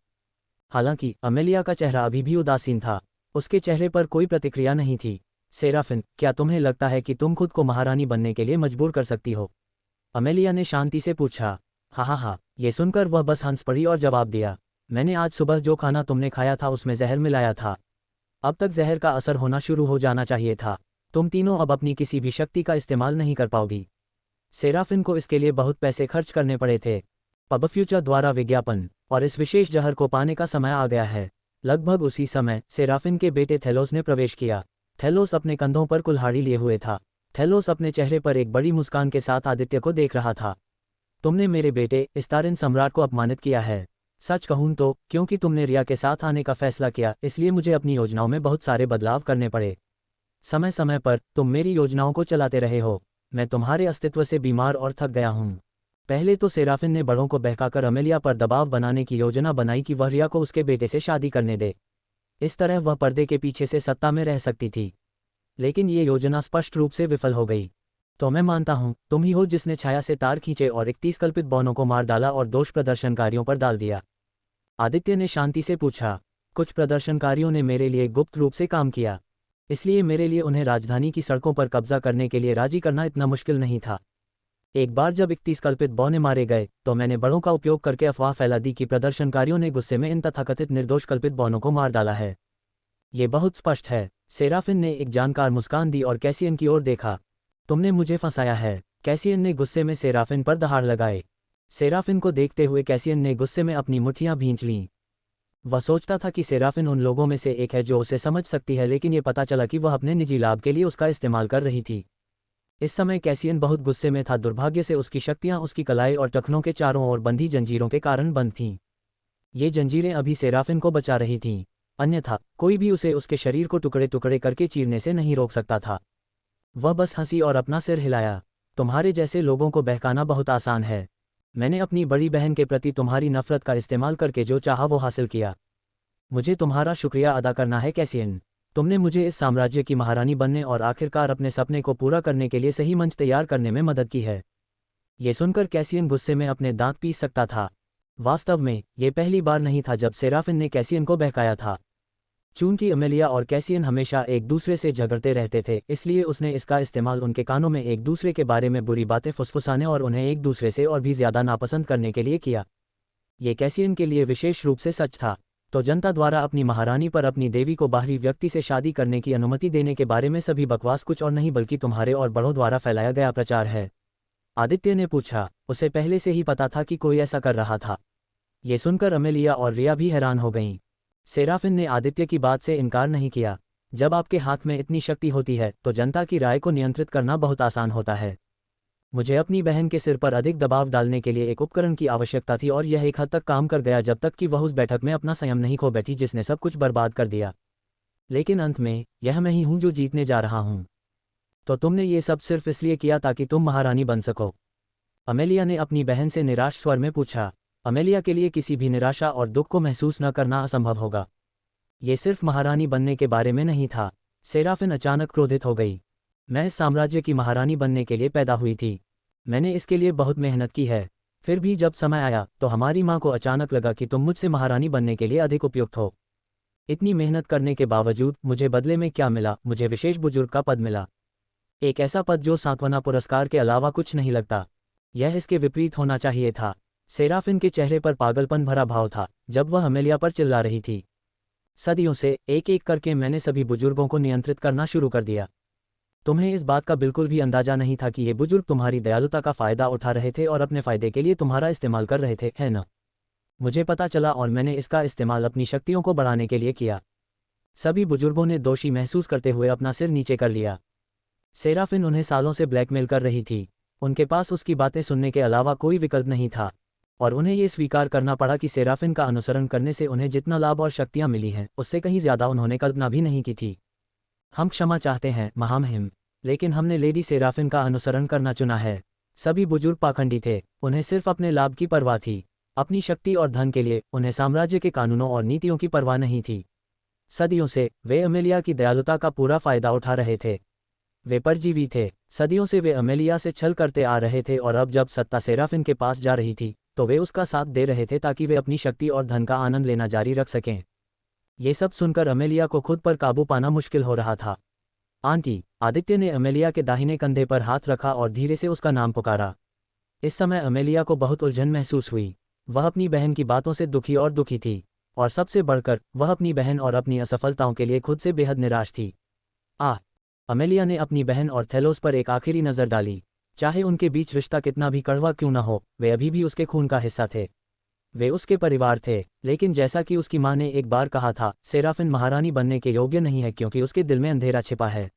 हालांकि अमेलिया का चेहरा अभी भी उदासीन था। उसके चेहरे पर कोई प्रतिक्रिया नहीं थी। सेराफिन, क्या तुम्हें लगता है कि तुम खुद को महारानी बनने के लिए मजबूर कर सकती हो? अमेलिया ने शांति से पूछा। हाँ, ये सुनकर वह बस हंस पड़ी और जवाब दिया, मैंने आज सुबह जो खाना तुमने खाया था उसमें जहर मिलाया था। अब तक जहर का असर होना शुरू हो जाना चाहिए था। तुम तीनों अब अपनी किसी भी शक्ति का इस्तेमाल नहीं कर पाओगी। सेराफिन को इसके लिए बहुत पैसे खर्च करने पड़े थे। पब फ्यूचर द्वारा विज्ञापन। और इस विशेष जहर को पाने का समय आ गया है। लगभग उसी समय सेराफिन के बेटे थेलोस ने प्रवेश किया। थेलोस अपने कंधों पर कुल्हाड़ी लिए हुए था। थेलोस अपने चेहरे पर एक बड़ी मुस्कान के साथ आदित्य को देख रहा था। तुमने मेरे बेटे इस्तारिन सम्राट को अपमानित किया है। सच कहूं तो क्योंकि तुमने रिया के साथ आने का फैसला किया, इसलिए मुझे अपनी योजनाओं में बहुत सारे बदलाव करने पड़े। समय समय पर तुम मेरी योजनाओं को चलाते रहे हो। मैं तुम्हारे अस्तित्व से बीमार और थक गया हूं। पहले तो सेराफिन ने बड़ों को बहकाकर अमेलिया पर दबाव बनाने की योजना बनाई कि वह रिया को उसके बेटे से शादी करने दे। इस तरह वह पर्दे के पीछे से सत्ता में रह सकती थी। लेकिन ये योजना स्पष्ट रूप से विफल हो गई। तो मैं मानता हूं तुम ही हो जिसने छाया से तार खींचे और 31 कल्पित बौनों को मार डाला और दोष प्रदर्शनकारियों पर डाल दिया। आदित्य ने शांति से पूछा। कुछ प्रदर्शनकारियों ने मेरे लिए गुप्त रूप से काम किया, इसलिए मेरे लिए उन्हें राजधानी की सड़कों पर कब्जा करने के लिए राजी करना इतना मुश्किल नहीं था। एक बार जब 31 कल्पित बौने मारे गए तो मैंने बड़ों का उपयोग करके अफवाह फैला दी कि प्रदर्शनकारियों ने गुस्से में इन तथाकथित निर्दोष कल्पित बौनों को मार डाला है। ये बहुत स्पष्ट है। सेराफिन ने एक जानकार मुस्कान दी और कैसियन की ओर देखा। तुमने मुझे फंसाया है। कैसियन ने गुस्से में सेराफिन पर दहाड़ लगाए। सेराफिन को देखते हुए कैसियन ने गुस्से में अपनी मुट्ठियां भींच लीं। वह सोचता था कि सेराफिन उन लोगों में से एक है जो उसे समझ सकती है, लेकिन ये पता चला कि वह अपने निजी लाभ के लिए उसका इस्तेमाल कर रही थी। इस समय कैसियन बहुत गुस्से में था। दुर्भाग्य से उसकी शक्तियां उसकी कलाई और टखनों के चारों ओर बंधी जंजीरों के कारण बंद थीं। ये जंजीरें अभी सेराफिन को बचा रही थीं, अन्यथा कोई भी उसे उसके शरीर को टुकड़े टुकड़े करके चीरने से नहीं रोक सकता था। वह बस हंसी और अपना सिर हिलाया। तुम्हारे जैसे लोगों को बहकाना बहुत आसान है। मैंने अपनी बड़ी बहन के प्रति तुम्हारी नफरत का इस्तेमाल करके जो चाहा वो हासिल किया। मुझे तुम्हारा शुक्रिया अदा करना है कैसियन। तुमने मुझे इस साम्राज्य की महारानी बनने और आखिरकार अपने सपने को पूरा करने के लिए सही मंच तैयार करने में मदद की है। ये सुनकर कैसियन गुस्से में अपने दांत पीस सकता था। वास्तव में ये पहली बार नहीं था जब सेराफिन ने कैसियन को बहकाया था। चूंकि अमेलिया और कैसियन हमेशा एक दूसरे से झगड़ते रहते थे, इसलिए उसने इसका इस्तेमाल उनके कानों में एक दूसरे के बारे में बुरी बातें फुसफुसाने और उन्हें एक दूसरे से और भी ज्यादा नापसंद करने के लिए किया। ये कैसियन के लिए विशेष रूप से सच था। तो जनता द्वारा अपनी महारानी पर अपनी देवी को बाहरी व्यक्ति से शादी करने की अनुमति देने के बारे में सभी बकवास कुछ और नहीं बल्कि तुम्हारे और बड़ों द्वारा फैलाया गया प्रचार है। आदित्य ने पूछा। उसे पहले से ही पता था कि कोई ऐसा कर रहा था। ये सुनकर अमेलिया और रिया भी हैरान हो गईं। सेराफिन ने आदित्य की बात से इनकार नहीं किया। जब आपके हाथ में इतनी शक्ति होती है तो जनता की राय को नियंत्रित करना बहुत आसान होता है। मुझे अपनी बहन के सिर पर अधिक दबाव डालने के लिए एक उपकरण की आवश्यकता थी और यह एक हद तक काम कर गया जब तक कि वह उस बैठक में अपना संयम नहीं खो बैठी जिसने सब कुछ बर्बाद कर दिया। लेकिन अंत में यह मैं ही हूं जो जीतने जा रहा हूं। तो तुमने ये सब सिर्फ इसलिए किया ताकि तुम महारानी बन सको? अमेलिया ने अपनी बहन से निराश स्वर में पूछा। अमेलिया के लिए किसी भी निराशा और दुख को महसूस न करना असंभव होगा। ये सिर्फ महारानी बनने के बारे में नहीं था। सेराफिन अचानक क्रोधित हो गई। मैं इस साम्राज्य की महारानी बनने के लिए पैदा हुई थी। मैंने इसके लिए बहुत मेहनत की है। फिर भी जब समय आया तो हमारी माँ को अचानक लगा कि तुम मुझसे महारानी बनने के लिए अधिक उपयुक्त हो। इतनी मेहनत करने के बावजूद मुझे बदले में क्या मिला? मुझे विशेष बुजुर्ग का पद मिला। एक ऐसा पद जो सांत्वना पुरस्कार के अलावा कुछ नहीं लगता। यह इसके विपरीत होना चाहिए था। सेराफिन के चेहरे पर पागलपन भरा भाव था जब वह अमेलिया पर चिल्ला रही थी। सदियों से एक एक करके मैंने सभी बुजुर्गों को नियंत्रित करना शुरू कर दिया। तुम्हें इस बात का बिल्कुल भी अंदाजा नहीं था कि ये बुजुर्ग तुम्हारी दयालुता का फायदा उठा रहे थे और अपने फायदे के लिए तुम्हारा इस्तेमाल कर रहे थे, है ना? मुझे पता चला और मैंने इसका इस्तेमाल अपनी शक्तियों को बढ़ाने के लिए किया। सभी बुजुर्गों ने दोषी महसूस करते हुए अपना सिर नीचे कर लिया। सेराफिन उन्हें सालों से ब्लैकमेल कर रही थी। उनके पास उसकी बातें सुनने के अलावा कोई विकल्प नहीं था और उन्हें ये स्वीकार करना पड़ा कि सेराफिन का अनुसरण करने से उन्हें जितना लाभ और शक्तियां मिली हैं उससे कहीं ज्यादा उन्होंने कल्पना भी नहीं की थी। हम क्षमा चाहते हैं महामहिम, लेकिन हमने लेडी सेराफिन का अनुसरण करना चुना है। सभी बुजुर्ग पाखंडी थे। उन्हें सिर्फ अपने लाभ की परवाह थी। अपनी शक्ति और धन के लिए उन्हें साम्राज्य के कानूनों और नीतियों की परवाह नहीं थी। सदियों से वे अमेलिया की दयालुता का पूरा फायदा उठा रहे थे। वे परजीवी थे। सदियों से वे अमेलिया से छल करते आ रहे थे और अब जब सत्ता सेराफिन के पास जा रही थी तो वे उसका साथ दे रहे थे ताकि वे अपनी शक्ति और धन का आनंद लेना जारी रख सकें। ये सब सुनकर अमेलिया को खुद पर काबू पाना मुश्किल हो रहा था। आंटी, आदित्य ने अमेलिया के दाहिने कंधे पर हाथ रखा और धीरे से उसका नाम पुकारा। इस समय अमेलिया को बहुत उलझन महसूस हुई। वह अपनी बहन की बातों से दुखी और दुखी थी और सबसे बढ़कर वह अपनी बहन और अपनी असफलताओं के लिए खुद से बेहद निराश थी। अमेलिया ने अपनी बहन और थेलोस पर एक आखिरी नज़र डाली। चाहे उनके बीच रिश्ता कितना भी कड़वा क्यों न हो, वे अभी भी उसके खून का हिस्सा थे। वे उसके परिवार थे, लेकिन जैसा कि उसकी माँ ने एक बार कहा था, सेराफिन महारानी बनने के योग्य नहीं है क्योंकि उसके दिल में अंधेरा छिपा है।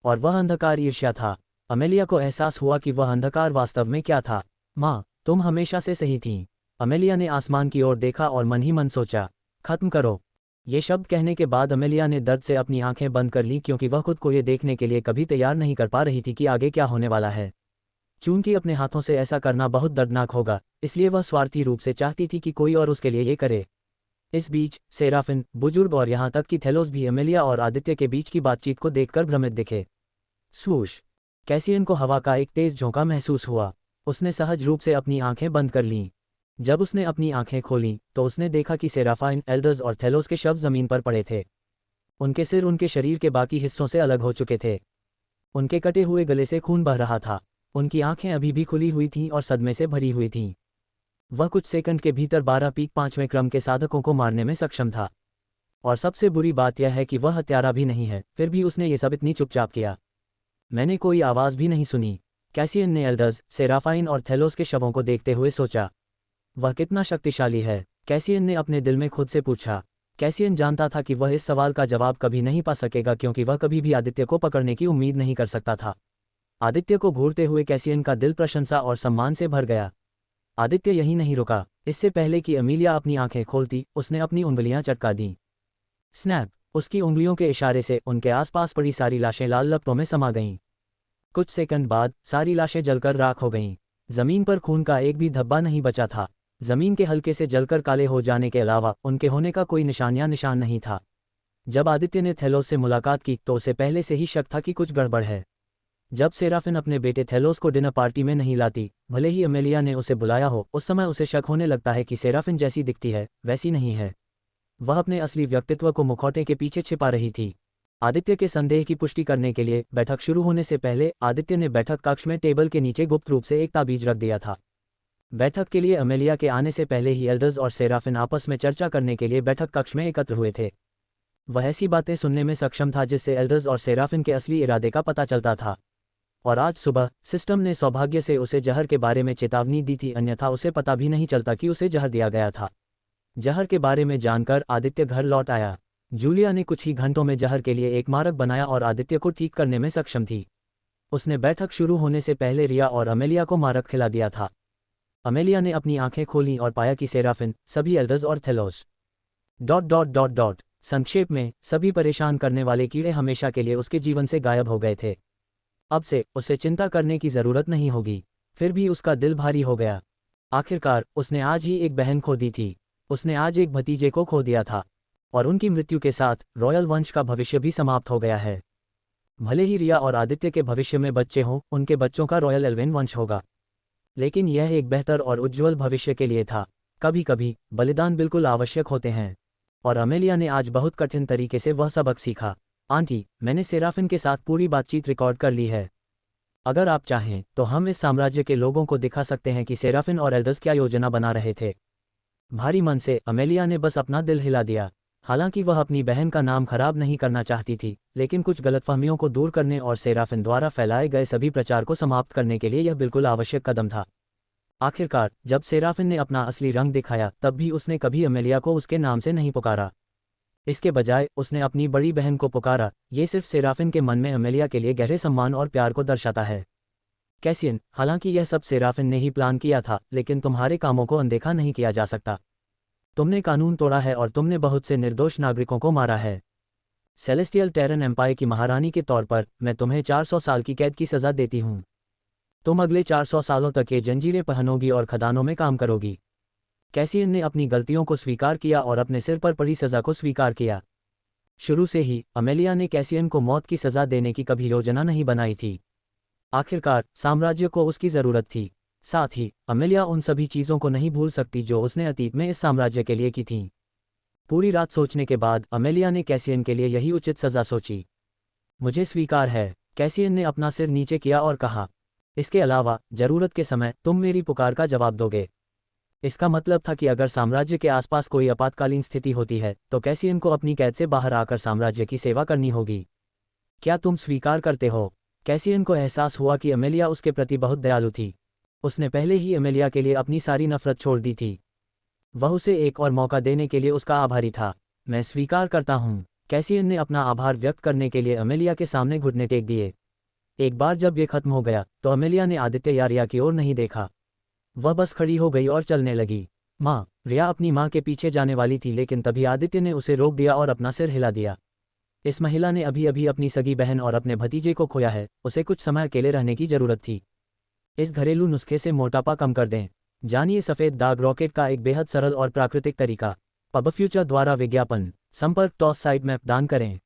और वह अंधकार ईर्ष्या था। अमेलिया को एहसास हुआ कि वह अंधकार वास्तव में क्या था। माँ, तुम हमेशा से सही थीं। अमेलिया ने आसमान की ओर देखा और मन ही मन सोचा, खत्म करो। ये शब्द कहने के बाद अमेलिया ने दर्द से अपनी आंखें बंद कर लीं क्योंकि वह खुद को ये देखने के लिए कभी तैयार नहीं कर पा रही थी कि आगे क्या होने वाला है। चूंकि अपने हाथों से ऐसा करना बहुत दर्दनाक होगा, इसलिए वह स्वार्थी रूप से चाहती थी कि कोई और उसके लिए ये करे। इस बीच सेराफिन, बुजुर्ग और यहाँ तक कि थेलोस भी अमेलिया और आदित्य के बीच की बातचीत को देखकर भ्रमित दिखे। स्वूश! कैसियन को हवा का एक तेज झोंका महसूस हुआ। उसने सहज रूप से अपनी आंखें बंद कर लीं। जब उसने अपनी आंखें खोलीं तो उसने देखा कि सेराफाइन, एल्डर्स और थेलोस के शव जमीन पर पड़े थे। उनके सिर उनके शरीर के बाकी हिस्सों से अलग हो चुके थे। उनके कटे हुए गले से खून बह रहा था। उनकी आंखें अभी भी खुली हुई थीं और सदमे से भरी हुई थीं। वह कुछ सेकंड के भीतर 12 पीक 5वें क्रम के साधकों को मारने में सक्षम था। और सबसे बुरी बात यह है कि वह हत्यारा भी नहीं है, फिर भी उसने ये सब इतनी चुपचाप किया। मैंने कोई आवाज़ भी नहीं सुनी। कैसियन ने एल्डर्स, सेराफाइन और थेलोस के शवों को देखते हुए सोचा, वह कितना शक्तिशाली है। कैसियन ने अपने दिल में खुद से पूछा। कैसियन जानता था कि वह इस सवाल का जवाब कभी नहीं पा सकेगा क्योंकि वह कभी भी आदित्य को पकड़ने की उम्मीद नहीं कर सकता था। आदित्य को घूरते हुए कैसियन का दिल प्रशंसा और सम्मान से भर गया। आदित्य यहीं नहीं रुका। इससे पहले कि अमीलिया अपनी आंखें खोलती, उसने अपनी उंगलियां चटका दीं। स्नैप! उसकी उंगलियों के इशारे से उनके आसपास पड़ी सारी लाशें लाल लपटों में समा गईं। कुछ सेकंड बाद सारी लाशें जलकर राख हो गईं। जमीन पर खून का एक भी धब्बा नहीं बचा था। जमीन के हल्के से जलकर काले हो जाने के अलावा उनके होने का कोई निशान नहीं था। जब आदित्य ने थेलोस से मुलाकात की तो उसे पहले से ही शक था कि कुछ गड़बड़ है। जब सेराफिन अपने बेटे थेलोस को डिनर पार्टी में नहीं लाती, भले ही अमेलिया ने उसे बुलाया हो, उस समय उसे शक होने लगता है कि सेराफिन जैसी दिखती है वैसी नहीं है। वह अपने असली व्यक्तित्व को मुखौटे के पीछे छिपा रही थी। आदित्य के संदेह की पुष्टि करने के लिए बैठक शुरू होने से पहले आदित्य ने बैठक कक्ष में टेबल के नीचे गुप्त रूप से एक ताबीज रख दिया था। बैठक के लिए अमेलिया के आने से पहले ही एल्डर्स और सेराफिन आपस में चर्चा करने के लिए बैठक कक्ष में एकत्र हुए थे। वह ऐसी बातें सुनने में सक्षम था जिससे एल्डर्स और सेराफिन के असली इरादे का पता चलता था। और आज सुबह सिस्टम ने सौभाग्य से उसे जहर के बारे में चेतावनी दी थी, अन्यथा उसे पता भी नहीं चलता कि उसे जहर दिया गया था। जहर के बारे में जानकर आदित्य घर लौट आया। जूलिया ने कुछ ही घंटों में जहर के लिए एक मारक बनाया और आदित्य को ठीक करने में सक्षम थी। उसने बैठक शुरू होने से पहले रिया और अमेलिया को मारक खिला दिया था। अमेलिया ने अपनी आंखें खोलीं और पाया कि सेराफिन, सभी एल्डर्स और थेलोस संक्षेप में सभी परेशान करने वाले कीड़े हमेशा के लिए उसके जीवन से गायब हो गए थे। अब से उसे चिंता करने की ज़रूरत नहीं होगी। फिर भी उसका दिल भारी हो गया। आखिरकार उसने आज ही एक बहन खो दी थी। उसने आज एक भतीजे को खो दिया था। और उनकी मृत्यु के साथ रॉयल वंश का भविष्य भी समाप्त हो गया है। भले ही रिया और आदित्य के भविष्य में बच्चे हों, उनके बच्चों का रॉयल एल्वेन वंश होगा। लेकिन यह एक बेहतर और उज्ज्वल भविष्य के लिए था। कभी कभी बलिदान बिल्कुल आवश्यक होते हैं। और अमेलिया ने आज बहुत कठिन तरीके से वह सबक सीखा। आंटी, मैंने सेराफिन के साथ पूरी बातचीत रिकॉर्ड कर ली है। अगर आप चाहें तो हम इस साम्राज्य के लोगों को दिखा सकते हैं कि सेराफिन और एल्डर्स क्या योजना बना रहे थे। भारी मन से अमेलिया ने बस अपना दिल हिला दिया। हालांकि वह अपनी बहन का नाम खराब नहीं करना चाहती थी, लेकिन कुछ गलतफहमियों को दूर करने और सेराफिन द्वारा फैलाए गए सभी प्रचार को समाप्त करने के लिए यह बिल्कुल आवश्यक कदम था। आखिरकार जब सेराफिन ने अपना असली रंग दिखाया तब भी उसने कभी अमेलिया को उसके नाम से नहीं पुकारा। इसके बजाय उसने अपनी बड़ी बहन को पुकारा। ये सिर्फ सेराफिन के मन में अमेलिया के लिए गहरे सम्मान और प्यार को दर्शाता है। कैसियन, हालांकि यह सब सेराफिन ने ही प्लान किया था, लेकिन तुम्हारे कामों को अनदेखा नहीं किया जा सकता। तुमने कानून तोड़ा है और तुमने बहुत से निर्दोष नागरिकों को मारा है। सेलेस्टियल टेरन एम्पायर की महारानी के तौर पर मैं तुम्हें 400 साल की कैद की सज़ा देती हूँ। तुम अगले 400 सालों तक ये जंजीरें पहनोगी और खदानों में काम करोगी। कैसियन ने अपनी गलतियों को स्वीकार किया और अपने सिर पर पड़ी सज़ा को स्वीकार किया। शुरू से ही अमेलिया ने कैसियन को मौत की सज़ा देने की कभी योजना नहीं बनाई थी। आखिरकार साम्राज्य को उसकी ज़रूरत थी। साथ ही अमेलिया उन सभी चीज़ों को नहीं भूल सकती जो उसने अतीत में इस साम्राज्य के लिए की थीं। पूरी रात सोचने के बाद अमेलिया ने कैसियन के लिए यही उचित सज़ा सोची। मुझे स्वीकार है। कैसियन ने अपना सिर नीचे किया और कहा, इसके अलावा ज़रूरत के समय तुम मेरी पुकार का जवाब दोगे। इसका मतलब था कि अगर साम्राज्य के आसपास कोई आपातकालीन स्थिति होती है तो कैसियन को अपनी कैद से बाहर आकर साम्राज्य की सेवा करनी होगी। क्या तुम स्वीकार करते हो? कैसियन को एहसास हुआ कि अमेलिया उसके प्रति बहुत दयालु थी। उसने पहले ही अमेलिया के लिए अपनी सारी नफरत छोड़ दी थी। वह उसे एक और मौका देने के लिए उसका आभारी था। मैं स्वीकार करता हूँ। कैसियन ने अपना आभार व्यक्त करने के लिए अमेलिया के सामने घुटने टेक दिए। एक बार जब ये खत्म हो गया तो अमेलिया ने आदित्य या रिया की ओर नहीं देखा। वह बस खड़ी हो गई और चलने लगी। माँ, रिया अपनी माँ के पीछे जाने वाली थी, लेकिन तभी आदित्य ने उसे रोक दिया और अपना सिर हिला दिया। इस महिला ने अभी अभी अपनी सगी बहन और अपने भतीजे को खोया है, उसे कुछ समय अकेले रहने की जरूरत थी। इस घरेलू नुस्खे से मोटापा कम कर दें। जानिए सफ़ेद दाग रॉकेट का एक बेहद सरल और प्राकृतिक तरीका। पब फ्यूचर द्वारा विज्ञापन। संपर्क टॉस साइट मैप दान करें।